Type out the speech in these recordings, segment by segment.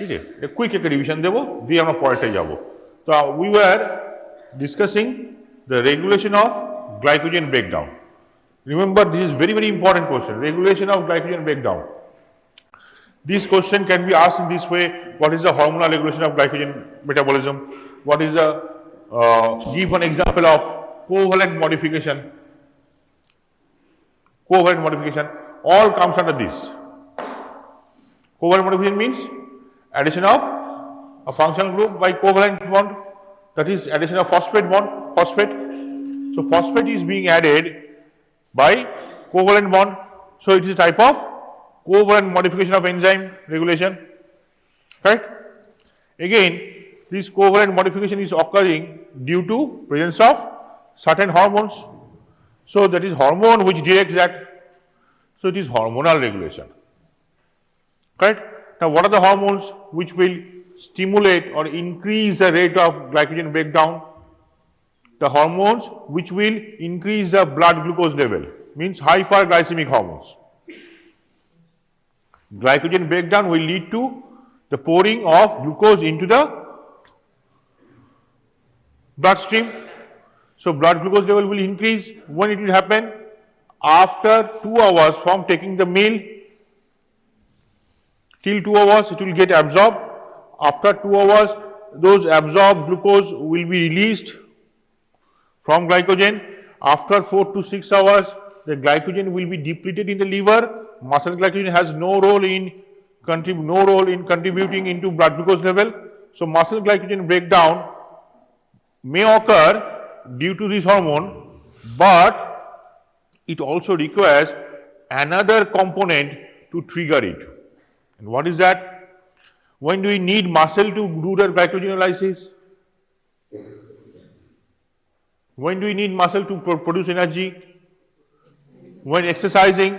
ঠিক আছে, কুইক একটা রিভিশন দেবো, দিয়ে আমরা পরেরটায় যাবো। তো we were discussing the regulation of glycogen breakdown. Remember, this is very important question, regulation of glycogen breakdown. This question can be asked in this way: what is the hormonal regulation of glycogen metabolism? What is the give an example of covalent modification? Covalent modification all comes under this. Covalent modification means addition of a functional group by covalent bond, that is addition of phosphate bond, phosphate. So phosphate is being added by covalent bond, so it is a type of covalent modification of enzyme regulation, right? Again, this covalent modification is occurring due to presence of certain hormones. So that is hormone which directs that. So it is hormonal regulation, right? Now what are the hormones which will stimulate or increase the rate of glycogen breakdown? The hormones which will increase the blood glucose level, means hyperglycemic hormones. Glycogen breakdown will lead to the pouring of glucose into the bloodstream. So blood glucose level will increase. When it will happen? After 2 hours from taking the meal. Till 2 hours it will get absorbed. After 2 hours those absorbed glucose will be released from glycogen. After 4 to 6 hours, the glycogen will be depleted in the liver. Muscle glycogen has no role in contributing into blood glucose level. So muscle glycogen breakdown may occur due to this hormone, but it also requires another component to trigger it. And what is that? When do we need muscle to do the glycogenolysis? When do we need muscle to produce energy? When exercising.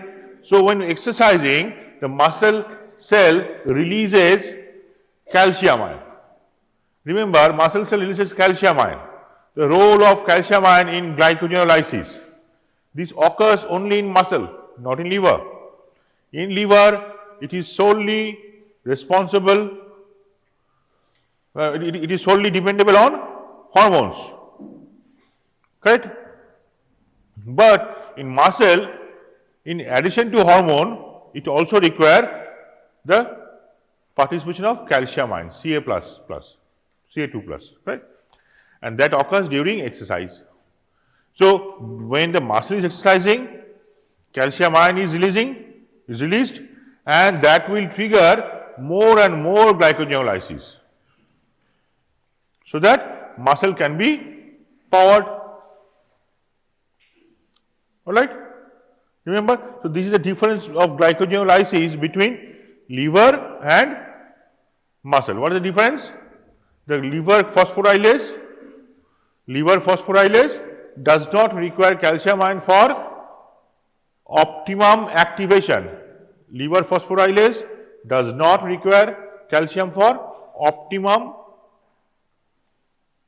So when exercising, the muscle cell releases calcium ion. Remember, muscle cell releases calcium ion. The role of calcium ion in glycogenolysis. This occurs only in muscle, not in liver. In liver, it is solely responsible, it is solely dependable on hormones. Correct? But in muscle, in addition to hormone, it also requires the participation of calcium ion, Ca2 plus, right? And that occurs during exercise. So when the muscle is exercising, calcium ion is released, and that will trigger more and more glycogenolysis, so that muscle can be powered. All right? Remember, so this is the difference of glycogenolysis between liver and muscle. What is the difference? The liver phosphorylase does not require calcium ion for optimum activation. Liver phosphorylase does not require calcium for optimum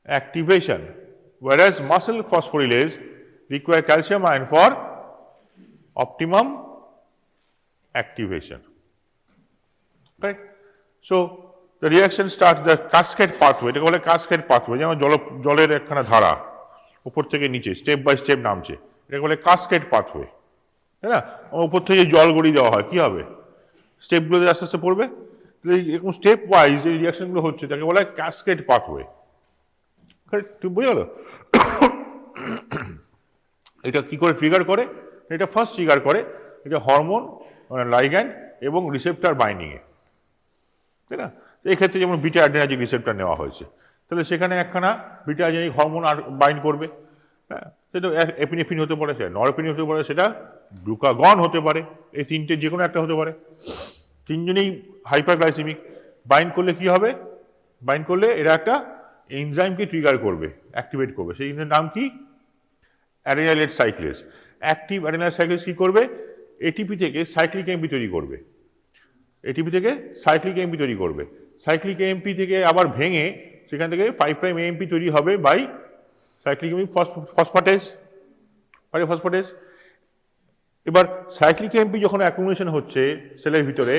activation, whereas muscle phosphorylase require calcium ion for optimum activation. Right? So the reaction starts the cascade pathway. এটাকে বলে cascade pathway, যেমন জলের একখানা ধারা উপর থেকে নিচে step by step নামছে, এটাকে বলে cascade pathway, তাই না? উপর থেকে জল গড়িয়ে দেওয়া হয়, কি হবে? স্টেপগুলো আস্তে আস্তে পড়বে, এরকম স্টেপ ওয়াইজ যে রিয়াকশনগুলো হচ্ছে তাকে বলা হয় ক্যাসকেড পাথওয়ে। ঠিক বুঝে গেল? এটা কি করে ট্রিগার করে? এটা ফার্স্ট ট্রিগার করে এটা হরমোন, লাইগ্যান্ড এবং রিসেপ্টর বাইন্ডিংয়ে, তাই না? এই ক্ষেত্রে যেমন বিটা অ্যাড্রেনার্জিক রিসেপ্টর নেওয়া হয়েছে, তাহলে সেখানে একখানা বিটা অ্যাড্রেনার্জিক হরমোন বাইন্ড করবে। হ্যাঁ, সেটা এপিনেফ্রিন হতে পারে, সেটা নরএপিনেফ্রিন হতে পারে, সেটা গ্লুকাগন হতে পারে, এই তিনটে যে কোনো একটা হতে পারে। তিনজনেই হাইপারগ্লাইসেমিক। বাইন্ড করলে কি হবে? বাইন্ড করলে এরা একটা এনজাইমকে ট্রিগার করবে, অ্যাক্টিভেট করবে। সেই নাম কি? অ্যাডেনাইলেট সাইক্লেজ। অ্যাক্টিভ অ্যাডেনাইলেট সাইক্লেজ কি করবে? এটিপি থেকে সাইক্লিক এমপি তৈরি করবে, এটিপি থেকে সাইক্লিক এমপি তৈরি করবে। সাইক্লিক এমপি থেকে আবার ভেঙে সেখান থেকে 5' এমপি তৈরি হবে by cyclic AMP phosphatase, phosphatase. এবার সাইক্লিক এমপি যখন অ্যাকুমুলেশন হচ্ছে সেলের ভিতরে,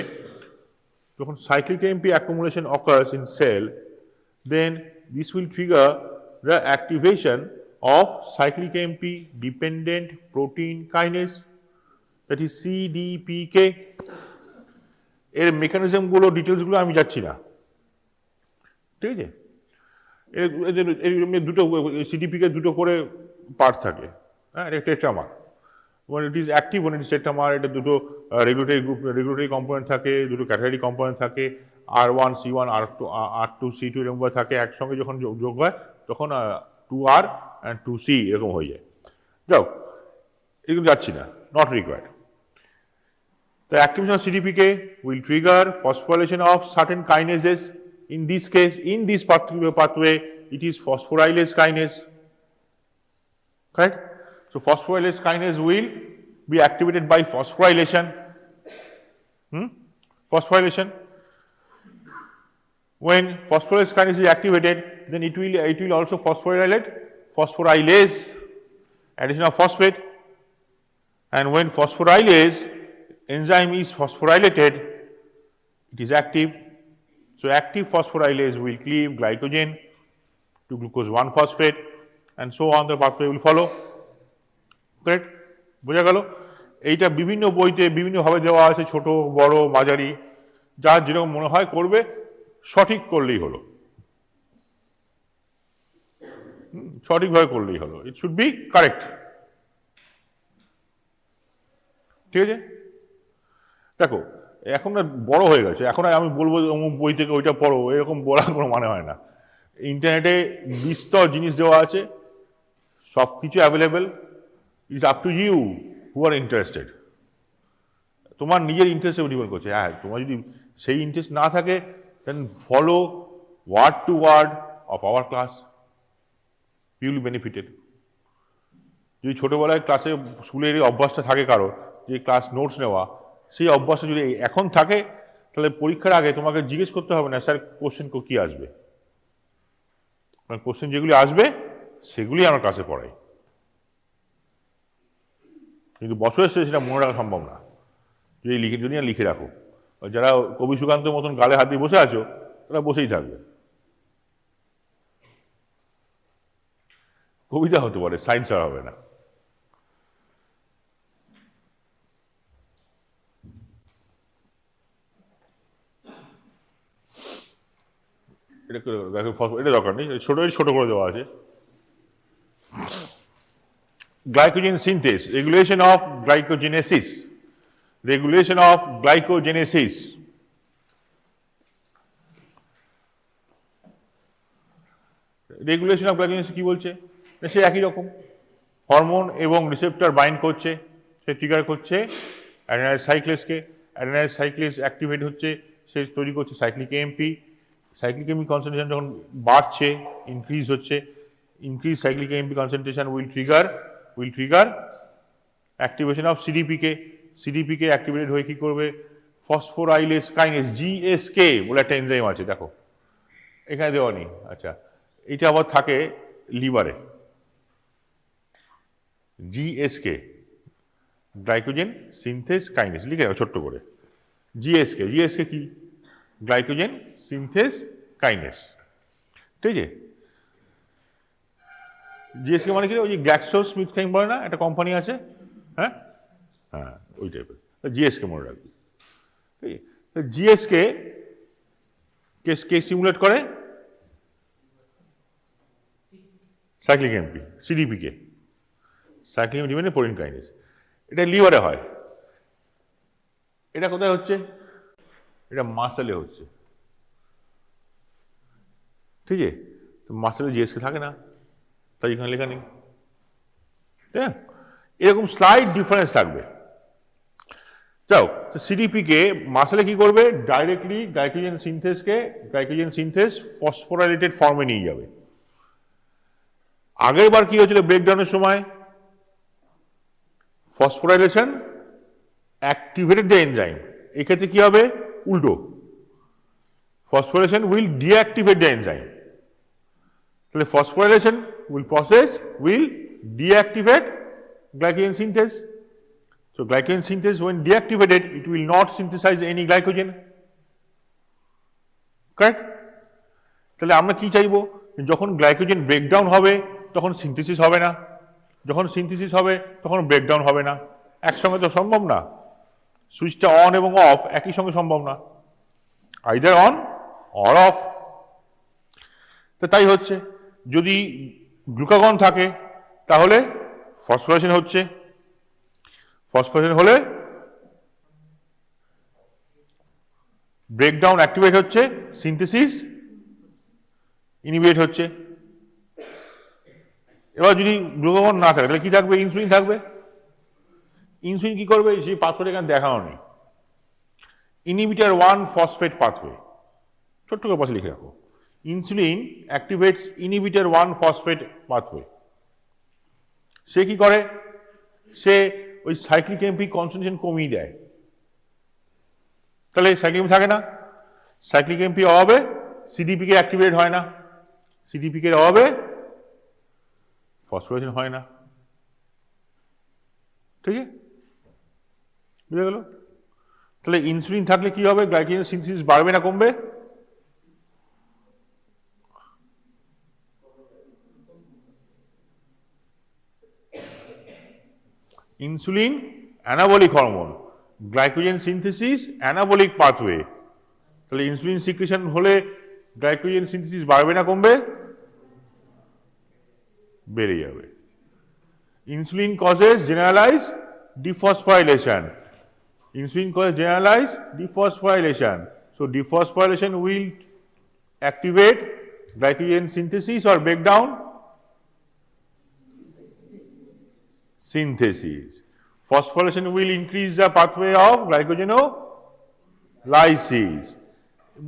যখন cyclic AMP accumulation occurs in cell, then this will trigger the activation of cyclic AMP dependent protein kinase, that is CDPK. এর মেকানিজমগুলো ডিটেলসগুলো আমি যাচ্ছি না, ঠিক আছে। এর দুটো সিডিপিকে দুটো করে পার্ট থাকে, হ্যাঁ, এটা টেট্রামার। when it is active, when it is tetramer, এটা দুটো রেগুলেটরি কম্পোনেন্ট থাকে, দুটো ক্যাটালিটিক কম্পোনেন্ট থাকে, R1 C1 R2 C2 এরকম থাকে। একসঙ্গে যখন যোগ হয় তখন 2R and 2C এরকম হয়ে যায়। যাও, এগুলো যাচ্ছি না, not required. The activation of CDPK will trigger phosphorylation of certain kinases. In this case, in this particular pathway, it is phosphorylase kinase. Correct? So phosphorylase kinase will be activated by phosphorylation. Phosphorylation. When phosphorylase kinase is activated, then it will also phosphorylase addition of phosphate. And when phosphorylase enzyme is phosphorylated, it is active. So active phosphorylase will cleave glycogen to glucose 1-phosphate, and so on the pathway will follow. Correct? বোঝা গেল? এইটা বিভিন্ন বইতে বিভিন্নভাবে দেওয়া আছে, ছোট বড় মাঝারি, যার যেরকম মনে হয় করবে, সঠিক করলেই হলো, সঠিকভাবে করলেই হলো। ইট শুড বি কারেক্ট, ঠিক আছে। দেখো, এখন না বড় হয়ে গেছে, এখন আমি বলবো অমুক বই থেকে ওইটা পড়ো, এরকম বলার কোনো মানে হয় না। ইন্টারনেটে বিস্তর জিনিস দেওয়া আছে, সব কিছু available. It's up to you who are interested. তোমার নিজের ইন্টারেস্টে ডিপেন্ড করছে। হ্যাঁ, তোমার যদি সেই ইন্টারেস্ট না থাকে, then follow word to word of our class, you will benefited. যদি ছোটোবেলায় ক্লাসে স্কুলের এই অভ্যাসটা থাকে কারো, যে ক্লাস নোটস নেওয়া, সেই অভ্যাসটা যদি এখন থাকে, তাহলে পরীক্ষার আগে তোমাকে জিজ্ঞেস করতে হবে না স্যার কোশ্চেন কী আসবে। কোশ্চেন যেগুলি আসবে সেগুলি আমার ক্লাসে পড়াই, কিন্তু বছরের শেষে সেটা মনে রাখা সম্ভব না যদি লিখে রাখো। যারা কবি সুকান্তের মতন গালে হাত দিয়ে বসে আছো, তারা বসেই থাকবে। কবিতা হতে পারে, সায়েন্স আর হবে না। এটা দরকার নেই, ছোট করে দেওয়া আছে। Glycogen synthase, regulation of glycogenesis. Regulation of glycogenesis. Regulation of glycogenesis কি বলছে? সে একই রকম, হরমোন এবং রিসেপ্টর বাইন্ড করছে, সে ট্রিগার করছে অ্যাডেনাইন সাইক্লেসকে। অ্যাডেনাইন সাইক্লেস অ্যাক্টিভেট হচ্ছে, সে তৈরি করছে cyclic AMP. Cyclic AMP concentration যখন বাড়ছে, ইনক্রিজ হচ্ছে, increase cyclic AMP concentration will trigger activation of CDPK. CDPK activated হয়ে কি করবে? phosphorylase kinase GSK বলে একটা এনজাইম আছে, দেখো এখানে দেওয়া নেই। আচ্ছা, এটা আবার থাকে লিভারে, GSK গ্লাইকোজেন সিনথেস কাইনেস, লিখে রাখো ছোট্ট করে। GSK কি? গ্লাইকোজেন সিনথেস কাইনেস, ঠিক আছে। জিএসকে মানে কি? ওই যে গ্ল্যাক্সো স্মিথ ক্লাইন বলে না, একটা কোম্পানি আছে, হ্যাঁ হ্যাঁ, ওই টাইপের। জিএসকে মনে রাখবি, ঠিক আছে। জিএসকে কে স্টিমুলেট করে? সাইক্লিক এমপি, সিডিপিকে, সাইক্লিক এমপি মানে প্রোটিন কাইনেস। এটা লিভারে হয়। এটা কোথায় হচ্ছে? এটা মাসেলে হচ্ছে, ঠিক আছে। তো মাসেলে জিএসকে থাকে না, তাই এখানে লেখা নেই, তাই না? এরকম স্লাইড ডিফারেন্স থাকবে। যাও, সিডিপিকে মাসেলে কি করবে? ডাইরেক্টলি গ্লাইকোজেন সিনথেস ফসফোরাইলেটেড ফর্মে নিয়ে যাবে। আগের বার কি হয়েছিল ব্রেকডাউনের সময়? Phosphorylation activated the enzyme. এক্ষেত্রে কি হবে? উল্টো, phosphorylation will deactivate the enzyme. তাহলে phosphorylation will deactivate glycogen synthase. So glycogen synthase, when deactivated, it will not synthesize any glycogen. Correct? তাহলে আমরা কি চাইবো? যখন গ্লাইকোজেন ব্রেকডাউন হবে তখন সিনথেসিস হবে না, যখন সিনথেসিস হবে তখন ব্রেকডাউন হবে না। একসঙ্গে তো সম্ভব না, সুইচটা অন এবং অফ একই সঙ্গে সম্ভব না, আইদার অন অর অফ। তো তাই হচ্ছে, যদি গ্লুকাগন থাকে তাহলে ফসফোরাইলেশন হচ্ছে, ফসফোরাইলেশন হলে ব্রেকডাউন অ্যাক্টিভেট হচ্ছে, সিনথেসিস ইনহিবিট হচ্ছে। এবার যদি গ্লুকাগন না থাকে তাহলে কি থাকবে? ইনসুলিন থাকবে। ইনসুলিন কি করবে? সেই পাথওয়েটা এখানে দেখানো নেই। ইনহিবিটার 1 ফসফেট পাথওয়ে, ছোট্ট করে পাশে লিখে রাখো, insulin activates inhibitor 1 phosphate pathway. সে কি করে? সে ওই সাইক্লিক এমপি কনসেন্ট্রেশন কমিয়ে দেয়। তাহলে সাইক্লিক এমপি থাকে না, সাইক্লিক এমপি অভাবে সিডিপিকে অ্যাক্টিভেট হয় না, সিডিপিকে অভাবে ফসফোরাইলেশন হয় না। ঠিক আছে, বুঝে গেল? তাহলে ইনসুলিন থাকলে কি হবে? গ্লাইকোজেন সিনথেসিস বাড়বে না কমবে? Insulin anabolic hormone, glycogen synthesis anabolic pathway. তাহলে ইনসুলিন সিক্রেশন হলে গ্লাইকোজেন সিনথেসিস বাড়বে না কমবে? বেড়ে যাবে। Insulin causes generalize dephosphorylation, insulin causes generalized dephosphorylation. So dephosphorylation will activate glycogen synthesis or breakdown? Synthesis. Phosphorylation will increase the pathway of glycogenolysis.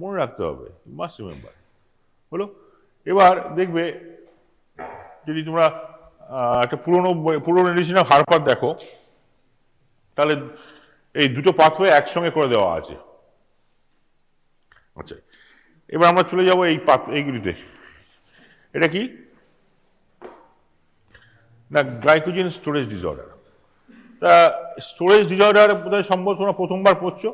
মনে রাখতে হবে, you must remember. হলো? এবার দেখবে যদি তোমরা একটা পুরনো এডিশন অফ হার্পার দেখো, তাহলে এই দুটো পাথওয়ে একসঙ্গে করে দেওয়া আছে। আচ্ছা, এবার আমরা চলে যাব এইগুলিতে। এটা কি না? Glycogen storage disorder. তা স্টোরেজ ডিসঅর্ডার বোধহয় সম্ভব তোমরা প্রথমবার পড়ছো,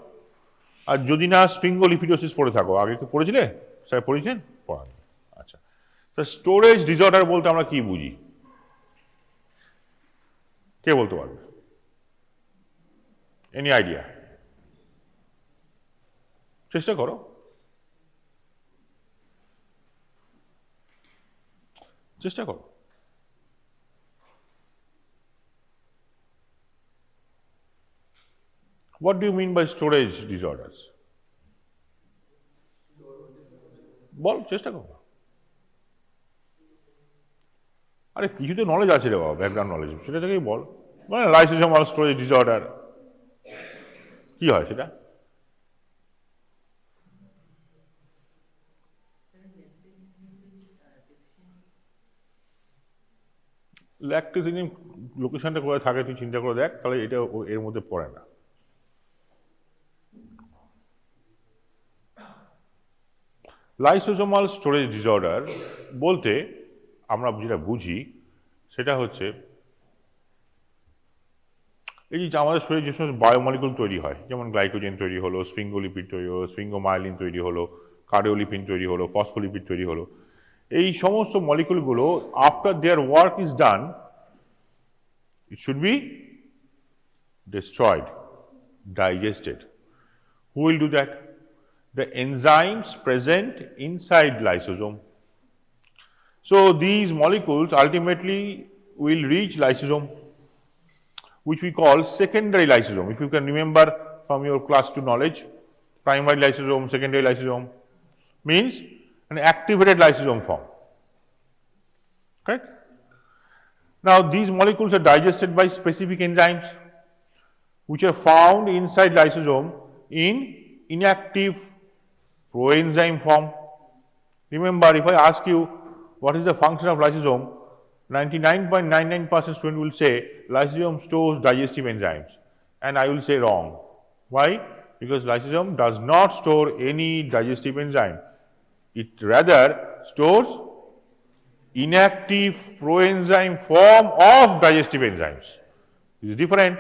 আর যদি না স্ফিঙ্গোলিপিডোসিস পড়ে থাকো। আগে কি পড়েছিলে? স্যার পড়েছেন? পড়ানি। আচ্ছা, তা স্টোরেজ ডিসঅর্ডার বলতে আমরা কি বুঝি? কে বলতে পারবে? Any idea? চেষ্টা করো। চেষ্টা করো। What do you mean by storage disorders? বল, চেষ্টা করো। আরে কিছু তো নলেজ আছে রে বাবা, ব্যাকগ্রাউন্ড নলেজ, সেটা থেকেই বল। মানে লাইসোসোমাল স্টোরেজ ডিসঅর্ডার কি হয় সেটা? ল্যাকটোজ এনজাইম লোকেশনটা কোথায় থাকে তুই চিন্তা করে দেখ, তাহলে এটা এর মধ্যে পড়ে না। লাইসোসোমাল স্টোরেজ ডিসঅর্ডার বলতে আমরা যেটা বুঝি সেটা হচ্ছে এই যে আমাদের শরীরে যে সমস্ত বায়োমলিকুল তৈরি হয়, যেমন গ্লাইকোজেন তৈরি হলো, স্ফিঙ্গোলিপিড তৈরি হলো, স্ফিঙ্গোমাইলিন তৈরি হলো, কার্ডিওলিপিড তৈরি হলো, ফসফোলিপিড তৈরি হলো, এই সমস্ত মলিকুলগুলো after their work is done, it should be destroyed, digested. Who will do that? The enzymes present inside lysosome. So these molecules ultimately will reach lysosome, which we call secondary lysosome. If you can remember from your class 2 knowledge, primary lysosome, secondary lysosome means an activated lysosome form. Correct? Now these molecules are digested by specific enzymes which are found inside lysosome in inactive proenzyme form. Remember, if I ask you what is the function of lysosome, 99.99% student will say lysosome stores digestive enzymes, and I will say wrong. Why? Because lysosome does not store any digestive enzyme. It rather stores inactive proenzyme form of digestive enzymes. This is different.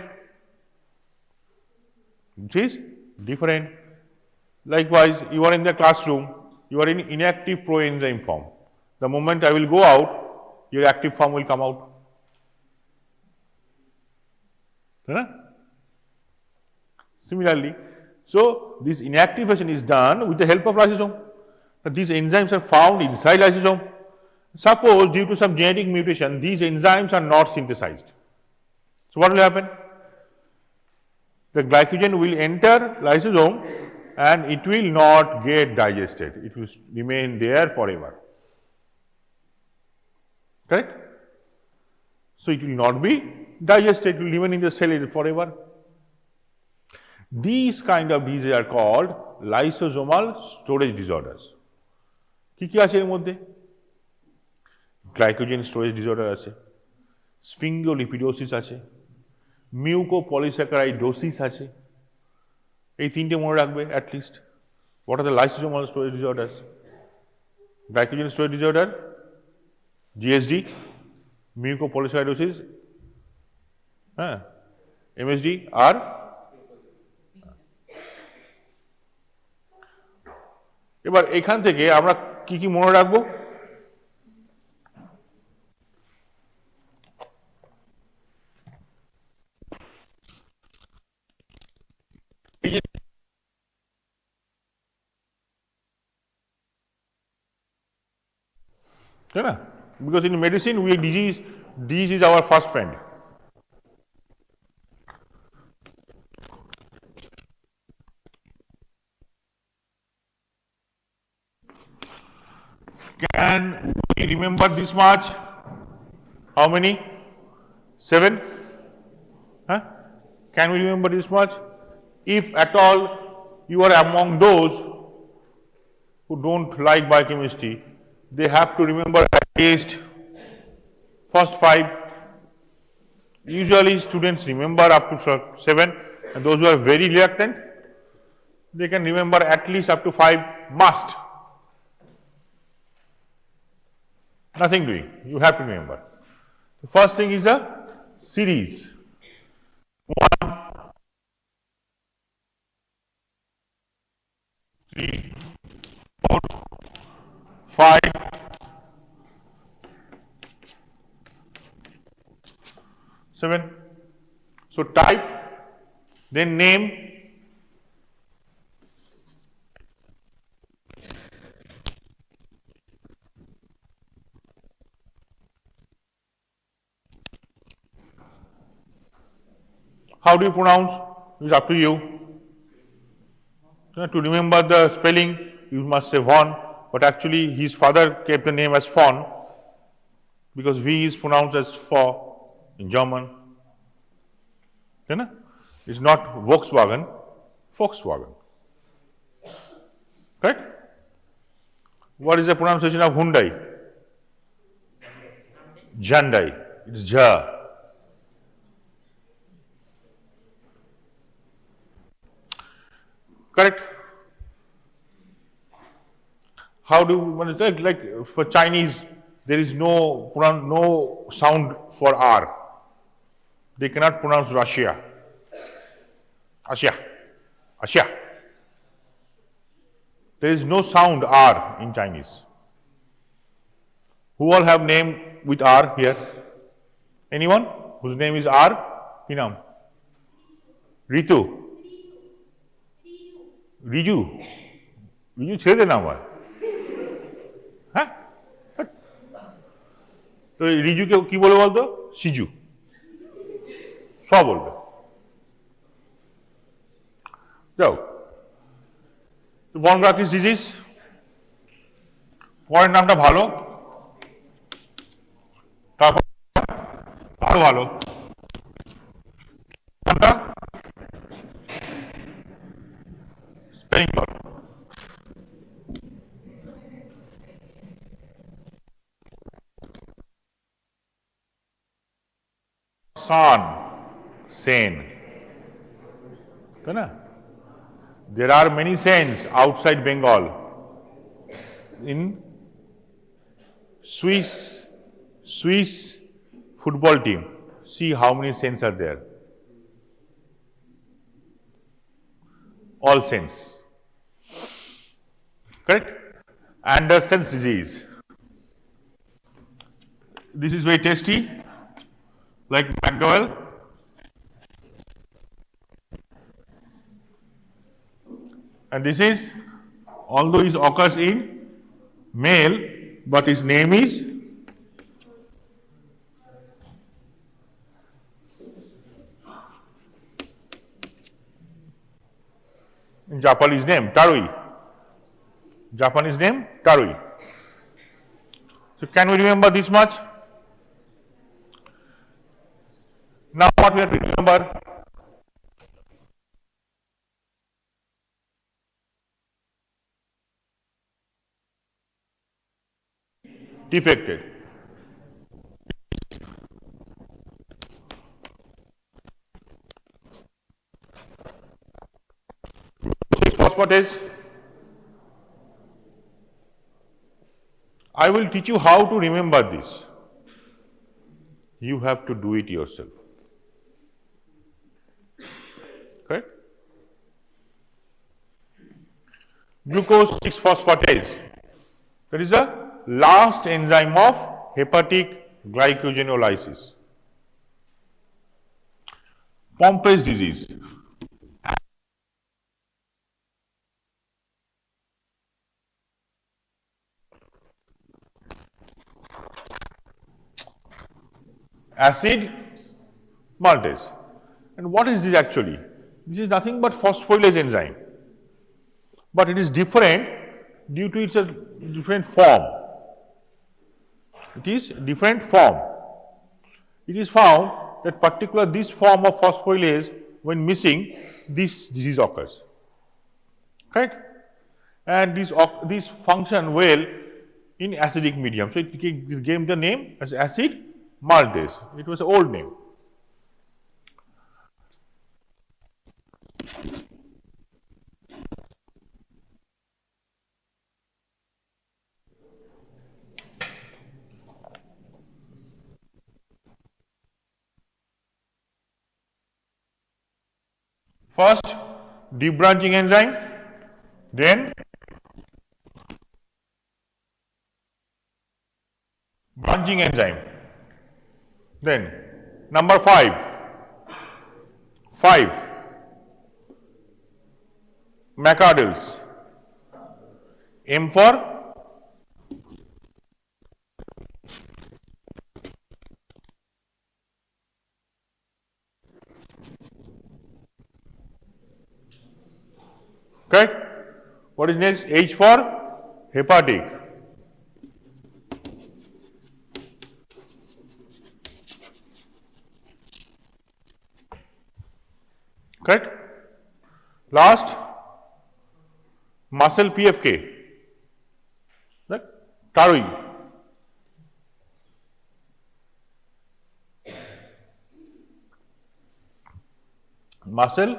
This is different. Likewise, you are in the classroom, you are in inactive proenzyme form. The moment I will go out, your active form will come out. Similarly, so this inactivation is done with the help of lysosome. These enzymes are found inside lysosome. Suppose due to some genetic mutation, these enzymes are not synthesized. So what will happen? The glycogen will enter lysosome and it will not get digested. It will remain there forever. Correct? So it will not be digested, it will remain in the cell forever. These kind of diseases are called lysosomal storage disorders. কি আছে এর মধ্যে? Glycogen storage disorder আছে, স্ফিঙ্গোলিপিডোসিস আছে, mucopolysaccharidosis আছে। এই তিনটে মনে রাখবে at least. What are the lysosomal storage disorders? Glycogen storage disorder, GSD, mucopolysaccharidosis, হ্যাঁ, এমএসডি আর এবার এখান থেকে আমরা কি কি মনে রাখবো? Because in medicine, disease is our first friend. Can we remember this much? How many? 7? Huh? Can we remember this much? If at all you are among those who don't like biochemistry, they have to remember at least first 5. Usually students remember up to 7, and those who are very reluctant, they can remember at least up to 5 must. Nothing doing, you have to remember. The first thing is a series. 1, 3, 4, 5, 7. So type, then name, how do you pronounce? It's up to you. To remember the spelling, you must say von, but actually his father kept the name as von because V is pronounced as for in German. It's not Volkswagen, Volkswagen. Correct? What is the pronunciation of Hyundai? Hyundai. It's Ja. Correct? How do you say, like for Chinese, there is no sound for R. They cannot pronounce Russia. Asia. Asia. There is no sound R in Chinese. Who all have name with R here? Anyone whose name is R? Pinam. Ritu. Riju. Riju ছেড়ে নাম হয়। হ্যাঁ, তো রিজুকে কি বলে বলতো? সিজু। সব বলবে। যাও, von Grachi's ডিজিজ, পরের নামটা ভালো, তারপর আরো ভালো নামটা স্পেলিং করো। San, Sen. There are many Sens outside Bengal. In Swiss football team, see how many Sens are there. All Sens. Correct? Anderson's disease. This is very tasty, like McDowell. And this is, although it occurs in male, but his name is in Japanese name, Tarui. Japanese name, Tarui. So can we remember this much? Now what we have to remember? Defected. 6-phosphatase. I will teach you how to remember this. You have to do it yourself. Correct? Glucose 6-phosphatase. That is the last enzyme of hepatic glycogenolysis. Pompe's disease. Acid maltase. And what is this actually? This is nothing but phosphorylase enzyme, but it is different due to its different form. It is different form. It is found that particular this form of phosphorylase, when missing, this disease occurs. Right? And this function well in acidic medium. So it gave the name as acid maltase. It was an old name. First, debranching enzyme, then branching enzyme. Then number 5, McArdles. M for correct. What is next? H for hepatic. Correct. Last, muscle PFK. Right? Tarui. Muscle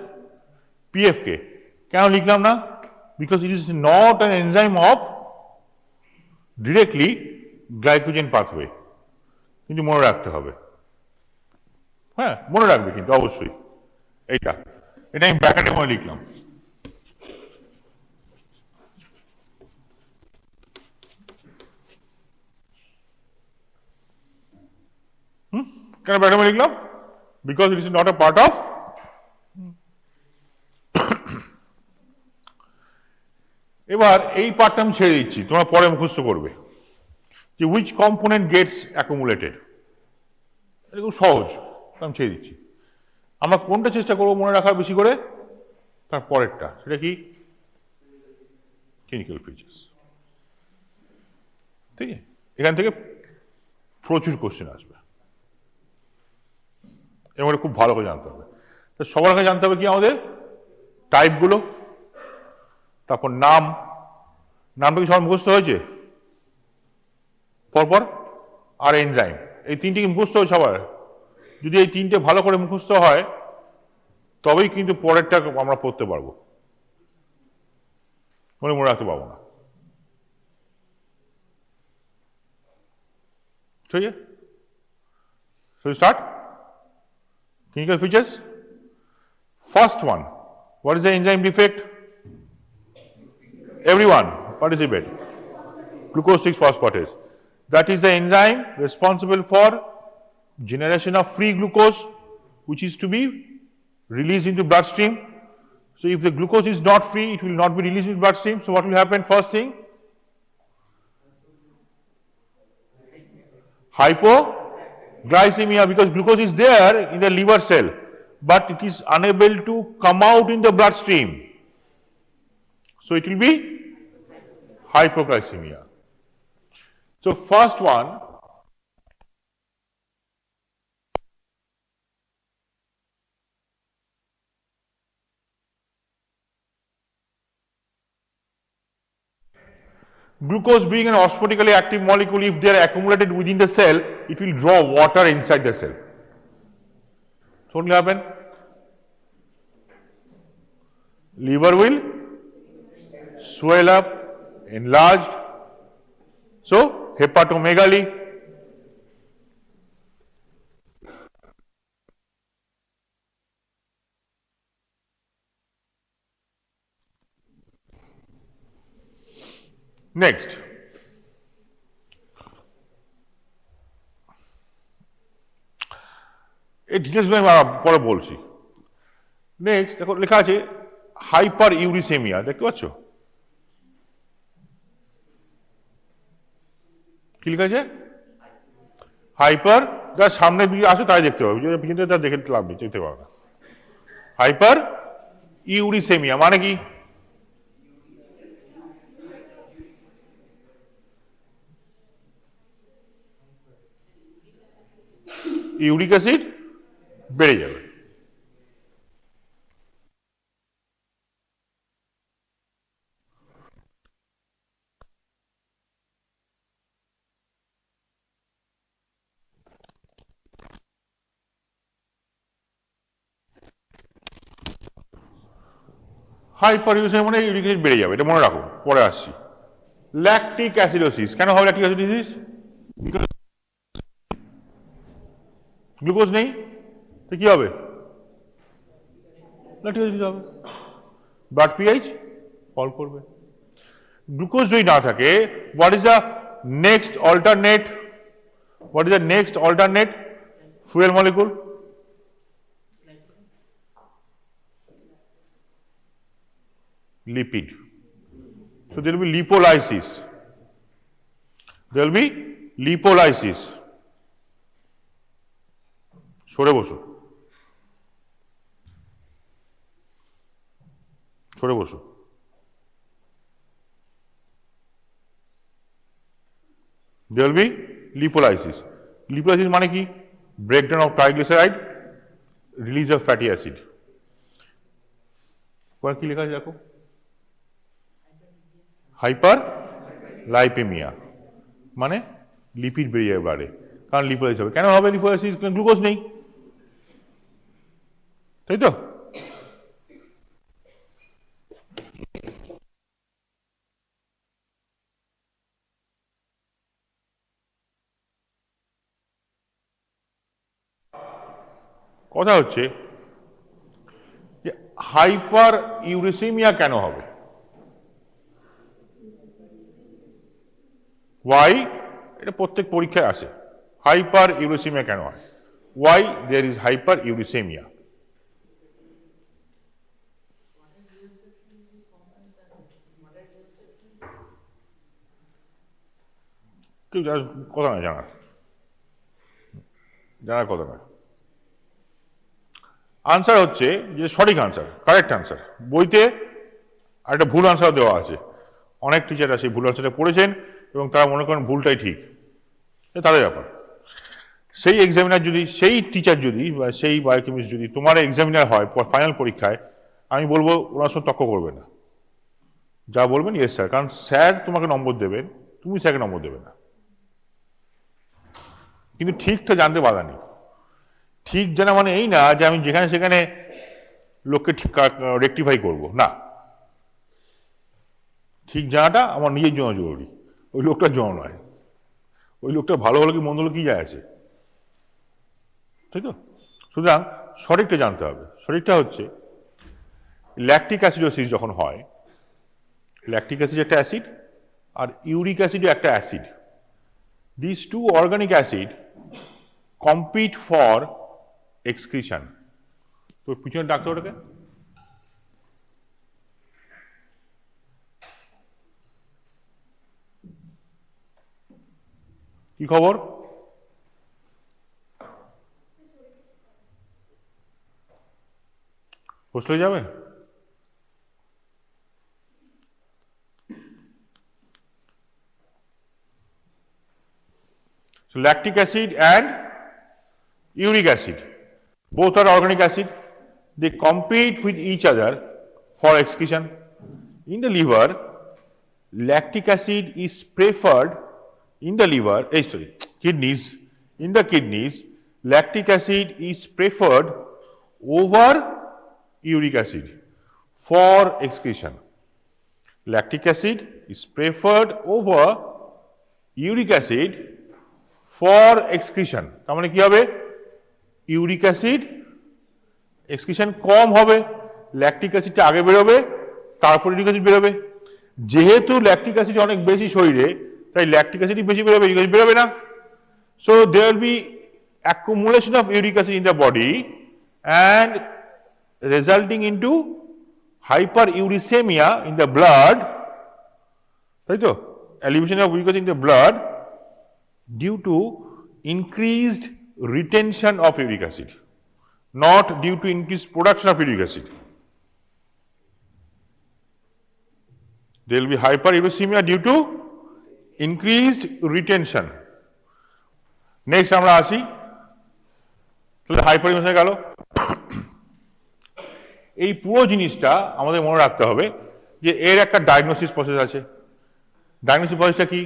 PFK. কেন লিখলাম না? Because it is not an enzyme of directly glycogen pathway. কিন্তু মনে রাখতে হবে। হ্যাঁ, মনে রাখবে কিন্তু অবশ্যই। এটা আমি ব্র্যাকেটে মনে লিখলাম। কেন ব্র্যাকেটে মনে লিখলাম? Because it is not a part of এবার এই পার্টটা আমি ছেড়ে দিচ্ছি, তোমরা পরে মুখস্থ করবে যে which component gets accumulated। এটা খুব সহজ, আমি ছেড়ে দিচ্ছি। আমরা কোনটা চেষ্টা করবো মনে রাখার বেশি করে? তার পরেরটা, সেটা কি? Clinical features. ঠিক আছে, এখান থেকে প্রচুর কোশ্চেন আসবে এবং এটা খুব ভালো করে জানতে হবে। তো সবার আগে জানতে হবে কি আমাদের? টাইপগুলো, তারপর নামটা কি সবার মুখস্থ হয়েছে পরপর? আর এনজাইম, এই তিনটে কি মুখস্থ হয় সবার? যদি এই তিনটে ভালো করে মুখস্থ হয় তবেই কিন্তু পরেরটা আমরা পড়তে পারবো, মনে রাখতে পারবো না। ঠিক আছে, so we start clinical features. First one, what is the enzyme defect? Everyone participate. glucose 6 phosphatase. That is the enzyme responsible for generation of free glucose, which is to be released into bloodstream. So if the glucose is not free, it will not be released into bloodstream. So what will happen? First thing, hypoglycemia, because glucose is there in the liver cell, but it is unable to come out in the bloodstream. So it will be hypoglycemia. So first one, glucose being an osmotically active molecule, if they are accumulated within the cell, it will draw water inside the cell. So what will happen? Liver will swell up, enlarged. So hepatomegaly. Next, এই details আমি পরে বলছি। Next দেখো লেখা আছে hyper uricaemia, দেখতে পাচ্ছ কি লেখা আছে? হাইপার, যার সামনে আসো তাই দেখতে পাবে, পিছনে তার দেখে লাভ নেই, দেখতে পাবে না। হাইপার ইউরিসেমিয়া মানে কি? ইউরিক অ্যাসিড বেড়ে যাবে। হাইপার ইউরিসেমিয়া মানে ইউরিক অ্যাসিড বেড়ে যাবে, এটা মনে রাখো, পরে আসছি। ল্যাকটিক অ্যাসিডোসিস কেন হবে? ল্যাকটিক অ্যাসিডোসিস গ্লুকোজ নেই, তো কি হবে? ল্যাকটিক অ্যাসিড হবে, ব্লাড পিএইচ ফল করবে। গ্লুকোজ যদি না থাকে, what is the next alternate? What is the next alternate fuel molecule? lipid. So there will be lipolysis. There will be lipolysis. সরে বসো, সরে বসো। There will be lipolysis. Lipolysis মানে কি? Breakdown of triglyceride, release of fatty acid. কি লেখা আছে দেখো? হাইপার লাইপেমিয়া মানে লিপিড বেড়ে যাবে ব্লাডে, কারণ লিপোলাইসিস হবে। কেন হবে লিপোলাইসিস? গ্লুকোজ নেই, তাই তো? কথা হচ্ছে যে হাইপার ইউরিসেমিয়া কেন হবে? ওয়াই? এটা প্রত্যেক পরীক্ষায় আসে। হাইপার ইউরিসেমিয়া কেন হয়? Why there is hyper uricemia? কেউ কথা নয়, জানার জানার কথা নয়। আনসার হচ্ছে যে সঠিক আনসার, কারেক্ট আনসার। বইতে একটা ভুল আনসার দেওয়া আছে, অনেক টিচাররা সেই ভুল আনসারটা পড়েছেন এবং তারা মনে করেন ভুলটাই ঠিক, তাদের ব্যাপার। সেই এক্সামিনার যদি, সেই টিচার যদি বা সেই বায়োকেমিস্ট যদি তোমার এক্সামিনার হয় ফাইনাল পরীক্ষায়, আমি বলবো ওনার সঙ্গে তর্ক করবে না, যা বলবেন ইয়েস স্যার, কারণ স্যার তোমাকে নম্বর দেবেন, তুমি স্যারকে নম্বর দেবে না। কিন্তু ঠিকটা জানতে বাধা নেই। ঠিক জানা মানে এই না যে আমি যেখানে সেখানে লোককে ঠিক রেকটিফাই করবো না। ঠিক জানাটা আমার নিজের জন্য জরুরি, ওই লোকটার জন্য নয়। ওই লোকটা ভালো হলো কি মন্দ হলো কি যায় আছে, তাই তো? সুতরাং সঠিকটা জানতে হবে। সঠিকটা হচ্ছে ল্যাকটিক অ্যাসিডোসিস যখন হয়, ল্যাকটিক অ্যাসিড একটা অ্যাসিড, আর ইউরিক অ্যাসিডও একটা acid. This two organic acid compete for excretion. তো পিছনে ডাকতে ওটাকে। কি খবর? হোস্টেলে যাবে? So lactic acid and uric acid, both are organic acid. They compete with each other for excretion. In the liver, lactic acid is preferred in the liver, kidneys. In the kidneys, lactic acid is preferred over uric acid for excretion. Lactic acid is preferred over uric acid for excretion. তার মানে কি হবে? Uric acid excretion কম হবে, lactic অ্যাসিডটা আগে বেরোবে, তারপর uric acid বেরোবে। যেহেতু ল্যাকটিক অ্যাসিড অনেক বেশি শরীরে, তাই ল্যাকটিক অ্যাসিডই বেশি বেরোবে, ইউরিক অ্যাসিড বেরোবে না। So there will be accumulation of uric acid in the body and resulting into hyperuricemia in the blood, তাই তো, elevation of uric acid in the blood due to increased retention of uric acid, not due to increased production of uric acid. There will be hyperuricemia due to increased retention. Next আমরা আসি, তাহলে হাইপারইউরিসেমিয়া গেল। এই পুরো জিনিসটা আমাদের মনে রাখতে হবে যে এর একটা ডায়াগনোসিস প্রসেস আছে। ডায়াগনোসিস প্রসেসটা কি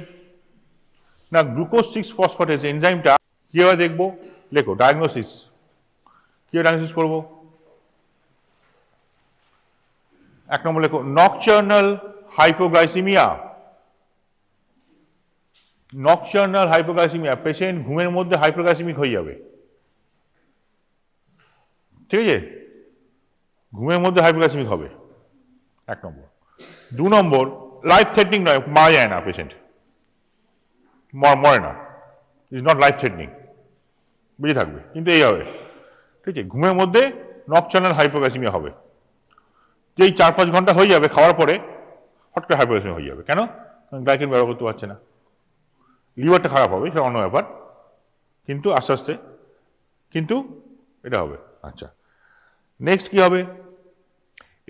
না, গ্লুকোজ 6-ফসফেটেজ এনজাইমটা কিভাবে দেখবো, লেখো ডায়াগনোসিস। কিভাবে ডায়াগনোসিস করবো? এক নম্বর লেখো nocturnal hypoglycaemia. Nocturnal hypoglycaemia, patient ঘুমের মধ্যে হাইপোগ্লাইসিমিক হয়ে যাবে, ঠিক আছে, ঘুমের মধ্যে হাইপোগ্লাইসিমিক হবে, এক নম্বর। দু নম্বর, লাইফ থ্রেটনিং নয়, মারা যায় না পেশেন্ট, মরে না, ইজ নট লাইফ থ্রেটনিং, বেঁচে থাকবে, কিন্তু এই হবে, ঠিক আছে, ঘুমের মধ্যে নকচার্নাল হাইপোগ্লাইসিমিয়া হবে। যেই 4-5 ঘন্টা হয়ে যাবে খাওয়ার পরে হট করে হাইপোগ্লাইসিমিয়া হয়ে যাবে। কেন? কারণ গ্লাইকেন ব্যবহার করতে পারছে না, লিভারটা খারাপ হবে, সেটা অন্য ব্যাপার, কিন্তু আস্তে আস্তে কিন্তু এটা হবে। আচ্ছা, নেক্সট কি হবে?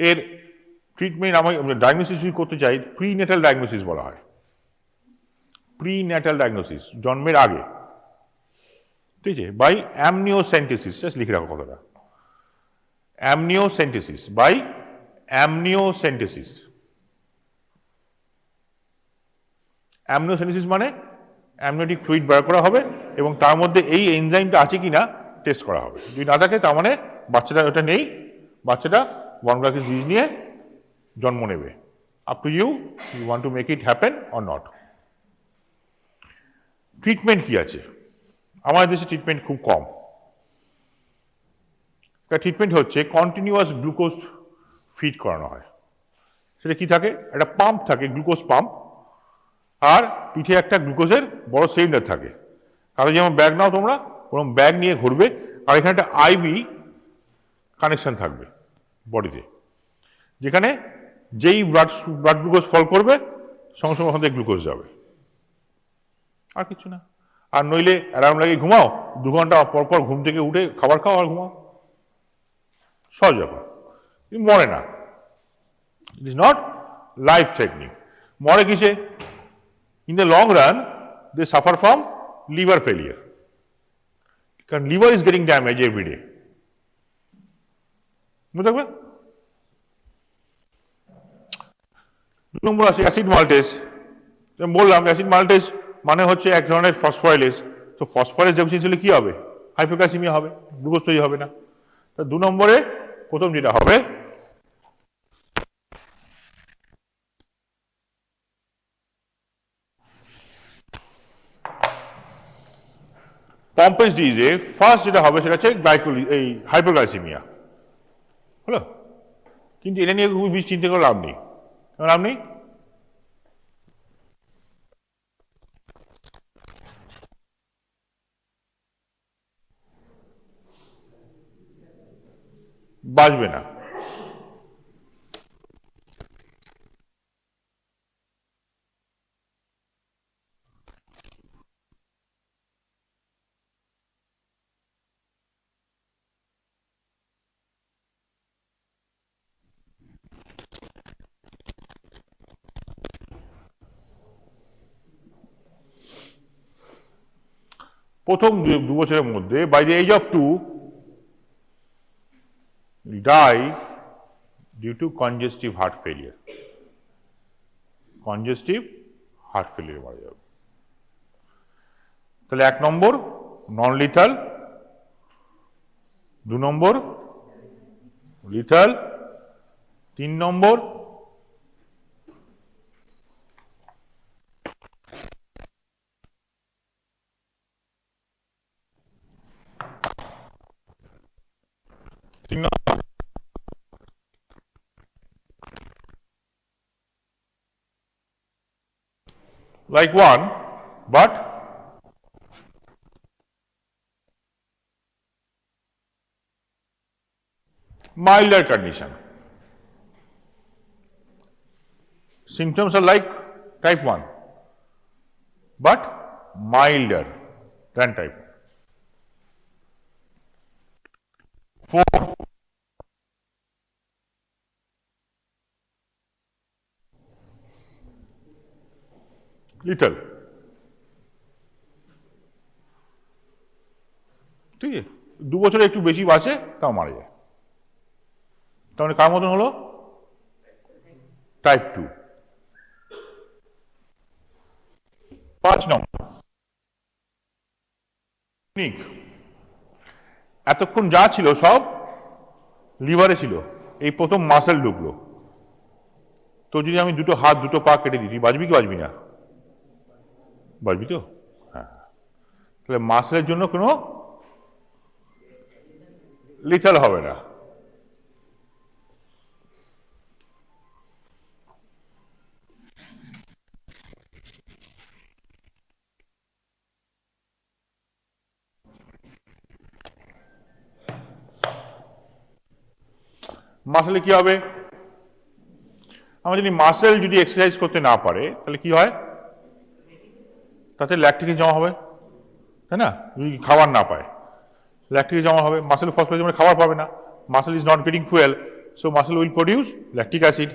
এর ট্রিটমেন্ট আমি ডায়াগনোসিস করতে চাই, প্রিনেটাল ডায়াগনোসিস বলা হয়। প্রিনেটাল ডায়াগনোসিস, জন্মের আগে, ঠিক আছে, বাই অ্যামনিওসেন্টেসিস। জাস্ট লিখে রাখো কথাটা, অ্যামনিওসেন্টেসিস, বাই অ্যামনিওসেন্টেসিস। অ্যামনিওসেন্টেসিস মানে অ্যামনিওটিক ফ্লুইড বার করা হবে এবং তার মধ্যে এই এনজাইমটা আছে কিনা টেস্ট করা হবে। যদি না থাকে তার মানে বাচ্চাটা ওটা নেই, বাচ্চাটা বর্নগ্লাইকের ডিজিজ নিয়ে জন্ম নেবে। Up to you, you want to make it happen or not. Treatment কি আছে? আমাদের দেশে ট্রিটমেন্ট খুব কম। ট্রিটমেন্ট হচ্ছে কন্টিনিউয়াস গ্লুকোজ ফিড করানো হয়। সেটা কি থাকে? একটা পাম্প থাকে, গ্লুকোজ পাম্প, আর পিঠে একটা গ্লুকোজের বড় সিলিন্ডার থাকে। তাহলে যেমন ব্যাগ নাও তোমরা, ওরকম ব্যাগ নিয়ে ঘুরবে, আর এখানে একটা আইভি কানেকশন থাকবে বডিতে, যেখানে যেই ব্লাড গ্লুকোজ ফল করবে সঙ্গে সঙ্গে ওখান থেকে গ্লুকোজ যাবে, আর কিছু না। আর নইলে অ্যালার্ম লাগিয়ে ঘুমাও, 2 ঘন্টা পর পর ঘুম থেকে উঠে খাবার খাও আর ঘুমাও, সহজ ব্যাপার, মরে না। It is not life threatening. মরে কিসে? In the long run they suffer from liver failure, কারণ liver is getting damage every day. বুঝতে পারবে? 2 নম্বর আছে অ্যাসিড মাল্টেজ। বললাম অ্যাসিড মাল্টেজ মানে হচ্ছে এক ধরনের ফসফরাইলেজ। তো ফসফরাইলেজ ডেফিসিয়েন্সি হলে কি হবে? হাইপোগ্লাইসিমিয়া হবে, গ্লুকোজ তৈরি হবে না। তো 2 নম্বরে প্রথম যেটা হবে, পম্পেজ ডিজিজে ফার্স্ট যেটা হবে সেটা হচ্ছে এই হাইপোগ্লাইসিমিয়া, হলো। কিন্তু এটা নিয়ে খুবই বেশি চিন্তা করে লাভ নেই। লাভ নেই, বাঁচবে না। প্রথম 2 বছরের মধ্যে by the age of 2 die due to congestive heart failure. Congestive heart failure মারা যাবে। তাহলে 1 নম্বর নন লিথাল, 2 নম্বর লিথাল, 3 নম্বর like one, but milder condition. Symptoms are like type 1, but milder than type 4. Lethal. ঠিক আছে, 2 বছরে একটু বেশি বাঁচে তাও মারা যায়। তাহলে কার মতন হলো? টাইপ 2। 5 নম্বর এতক্ষণ যা ছিল সব লিভারে ছিল, এই প্রথম মাসেল ঢুকলো। তো যদি আমি 2টো হাত 2টো পা কেটে দিই, তুই বাঁচবি কি বাঁচবি না? বাঁচবি তো? হ্যাঁ। তাহলে মাসেলের জন্য কোনো লিথাল হবে না। মাসেলে কি হবে? আমরা যদি মাসেল যদি এক্সারসাইজ করতে না পারে তাহলে কি হয়? তাতে ল্যাকটিক জমা হবে, তাই না? যদি খাবার না পায় ল্যাকটিক জমা হবে, মাসেল ফসফেট মানে খাবার পাবে না, muscle is not getting fuel, so muscle will produce lactic acid.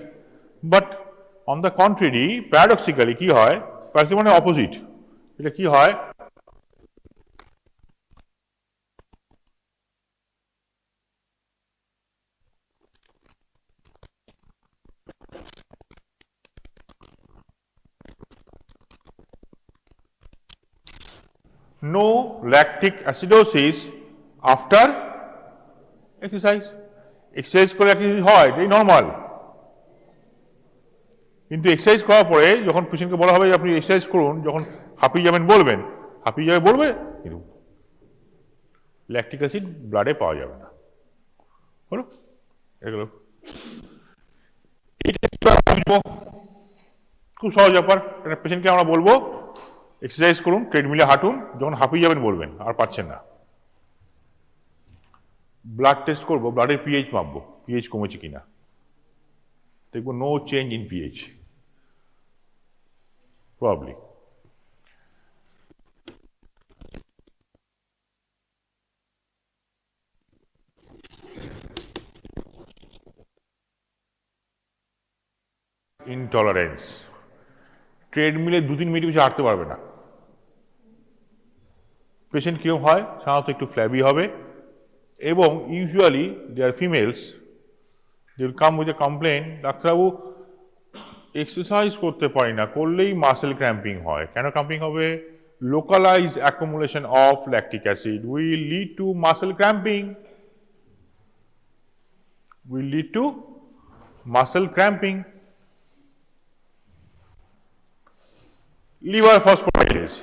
But on the contrary, paradoxically কি হয়? প্যারাডক্সিক্যালি মানে অপোজিট। এটা কি হয়? No lactic acidosis after exercise. Exercise করে অ্যাক্টিভিটি হয়, এটাই নর্মাল। কিন্তু এক্সারসাইজ করার পরে যখন পেশেন্টকে বলা হবে আপনি এক্সারসাইজ করুন, যখন হাঁপিয়ে যাবেন বলবেন, হাঁপিয়ে যাবে বলবে, কিন্তু ল্যাকটিক অ্যাসিড ব্লাডে পাওয়া যাবে না। হলো এগুলো খুব সহজ ব্যাপার। একটা পেশেন্টকে আমরা বলবো এক্সারসাইজ করুন, ট্রেডমিলে হাঁটুন, যখন হাঁপিয়ে যাবেন বলবেন, আর পাচ্ছেন না। ব্লাড টেস্ট করবো, ব্লাডের পিএইচ মাপবো, পিএইচ কমেছে কিনা, দেখবো no change in pH, probably. Intolerance, ট্রেডমিলে 2-3 মিনিট বেশি হাঁটতে পারবে না। পেশেন্ট কিরকম হয়? সাধারণত একটু ফ্ল্যাবি হবে, এবং usually they are females, they will come with a complain, ডাক্তারবাবু এক্সারসাইজ করতে পারি না, করলেই মাসেল ক্র্যাম্পিং হয়। কেন ক্র্যাম্পিং হবে? Localise accumulation of lactic acid will lead to muscle cramping, will lead to muscle cramping. Liver phosphatase,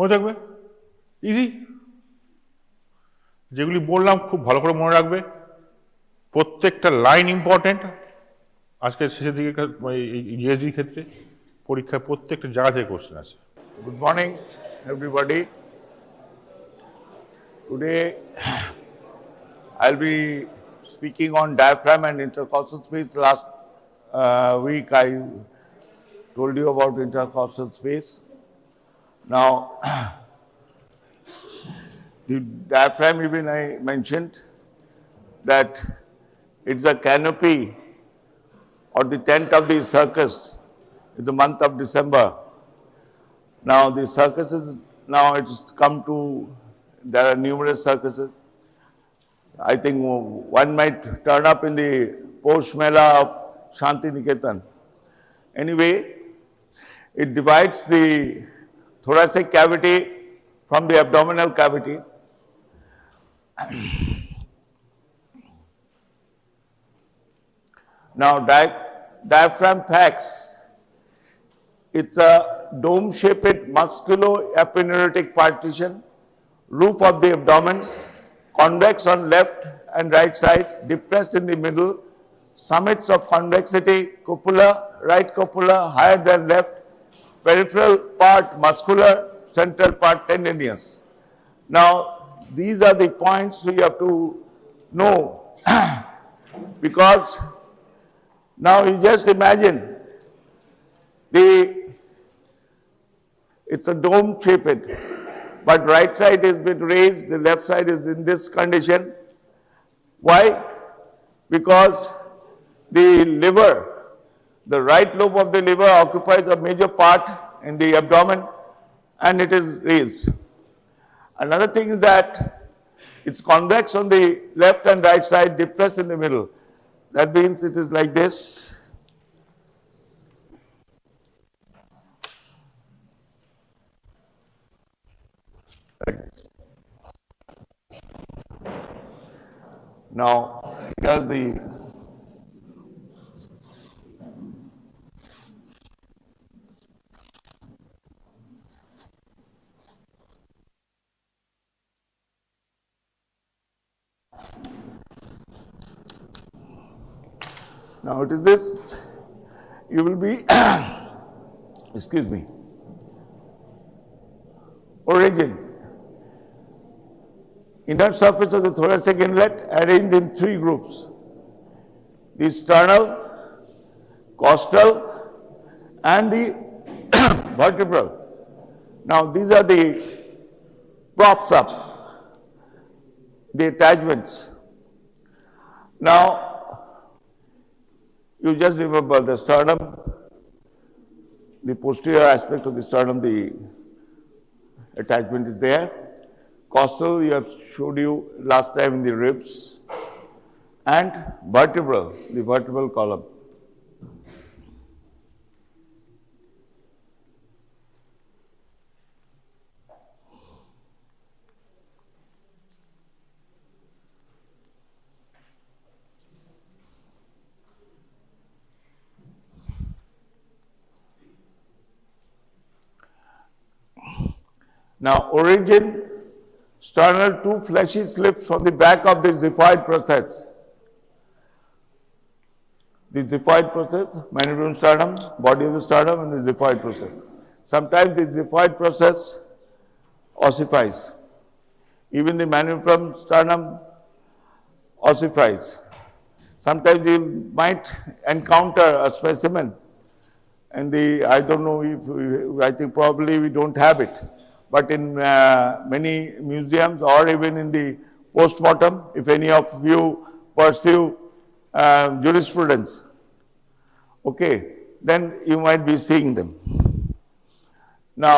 মনে থাকবে, ইজি। যেগুলি বললাম খুব ভালো করে মনে রাখবে, প্রত্যেকটা লাইন ইম্পর্টেন্ট। আজকের শেষের দিকে জিএসডির ক্ষেত্রে পরীক্ষায় প্রত্যেকটা জায়গা থেকে কোশ্চেন আছে। Good morning, everybody. Today, I'll be speaking on diaphragm and intercostal space. Last week, I told you about intercostal space. Now, the diaphragm, even I mentioned that it's a canopy or the tent of the circus in the month of December. Now the circuses, now it's come to, there are numerous circuses. I think one might turn up in the post mela of Shanti Niketan. Anyway, it divides the thoracic cavity from the abdominal cavity. Now diaphragm facts. It's a dome-shaped musculo-aponeurotic partition, roof of the abdomen, convex on left and right side, depressed in the middle, summits of convexity, cupula, right cupula higher than left, peripheral part muscular, central part tendinous. Now, these are the points we have to know because now you just imagine it's a dome shaped, but right side is bit raised, the left side is in this condition. Why? Because the liver, the right lobe of the liver occupies a major part in the abdomen and it is raised. Another thing is that it's convex on the left and right side, depressed in the middle. That means it is like this. Now, here the now it is this, you will be, excuse me, origin. Inner surface of the thoracic inlet arranged in three groups: the sternal, costal, and the vertebral. Now these are the props up, the attachments. Now you just remember the sternum, the posterior aspect of the sternum, the attachment is there. Costal, you have showed you last time in the ribs, and vertebral, the vertebral column. Now, origin, sternal, two fleshy slips from the back of the xiphoid process. The xiphoid process, manubrium sternum, body of the sternum, and the xiphoid process. Sometimes the xiphoid process ossifies. Even the manubrium sternum ossifies. Sometimes you might encounter a specimen, and I don't know if, I think probably we don't have it. But in many museums or even in the postmortem, if any of you pursue jurisprudence, okay, then you might be seeing them. Now,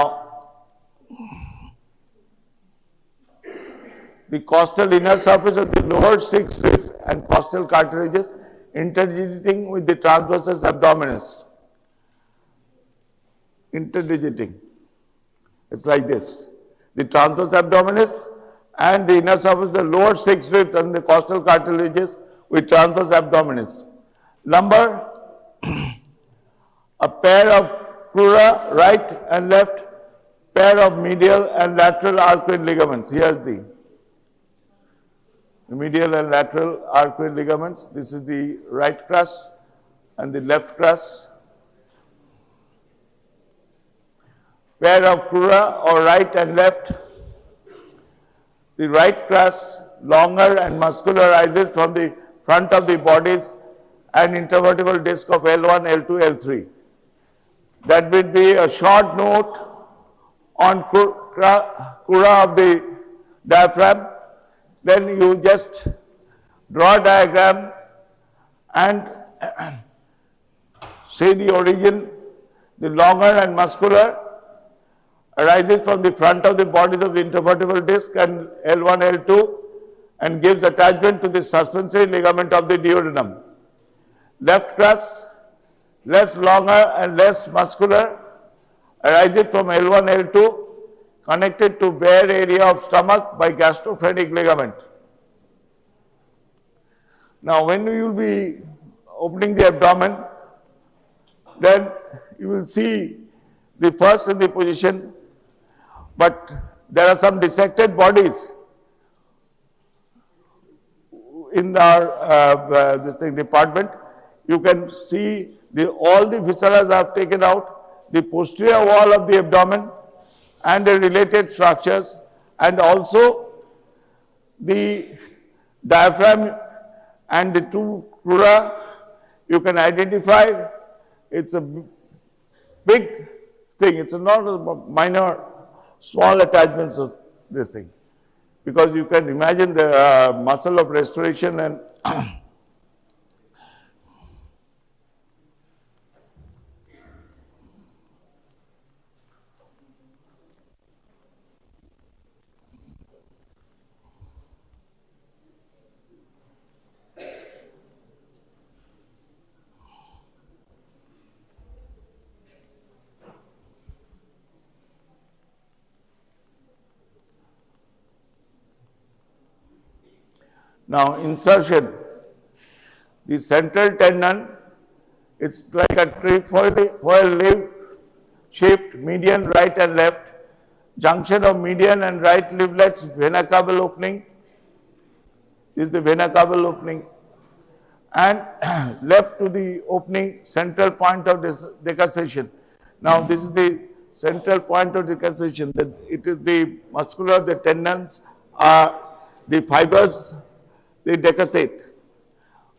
the costal inner surface of the lower six ribs and costal cartilages interdigiting with the transversus abdominis. Interdigiting. It's like this. The transversus abdominis and the inner surface, the lower six ribs and the costal cartilages with transversus abdominis. Lumbar, a pair of crura, right and left, pair of medial and lateral arcuate ligaments. Here's the medial and lateral arcuate ligaments. This is the right crus and the left crus. Pair of crura or right and left. The right crus, longer and muscular, rises from the front of the bodies and intervertebral disc of L1, L2, L3. That will be a short note on crura of the diaphragm. Then you just draw a diagram and say the origin. The longer and muscular arises from the front of the bodies of the intervertebral disc and L1, L2 and gives attachment to the suspensory ligament of the duodenum. Left crus, less longer and less muscular, arises from L1, L2 connected to bare area of stomach by gastrophrenic ligament. Now when you will be opening the abdomen, then you will see the first in the position, but there are some dissected bodies in our department. You can see all the viscera are taken out, the posterior wall of the abdomen and the related structures, and also the diaphragm and the two crura you can identify. It's a big thing. It's not a minor, small attachments of this thing, because you can imagine the muscle of restoration and now insertion. The central tendon, it's like a trefoil leaf shaped median right and left. Junction of median and right leaflets, vena cava opening. This is the vena cava opening. And left to the opening, central point of decussation. Now this is the central point of decussation. It is the muscular, the tendons are the fibers, they decussate.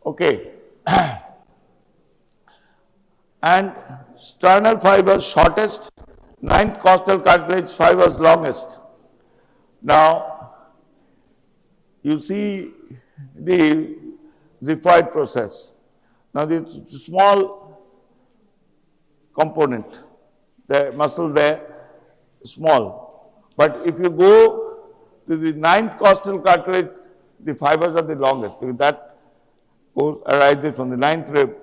Okay. And sternal fibers shortest, ninth costal cartilage fibers longest. Now you see the xiphoid process. Now the small component, the muscle there, small. But if you go to the ninth costal cartilage, the fibers are the longest, because that arises from the ninth rib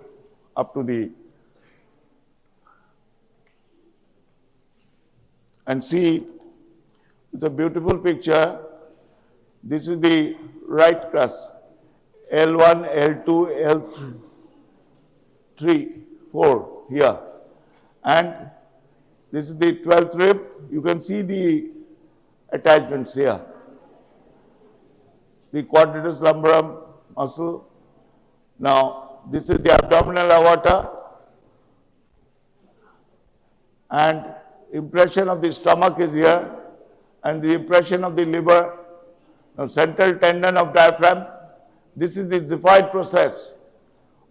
up to the, and see, it's a beautiful picture. This is the right crus, L1, L2, L3, 4 here. And this is the 12th rib. You can see the attachments here. The quadratus lumborum muscle. Now, this is the abdominal aorta, and impression of the stomach is here, and the impression of the liver. Now, central tendon of diaphragm. This is the xiphoid process.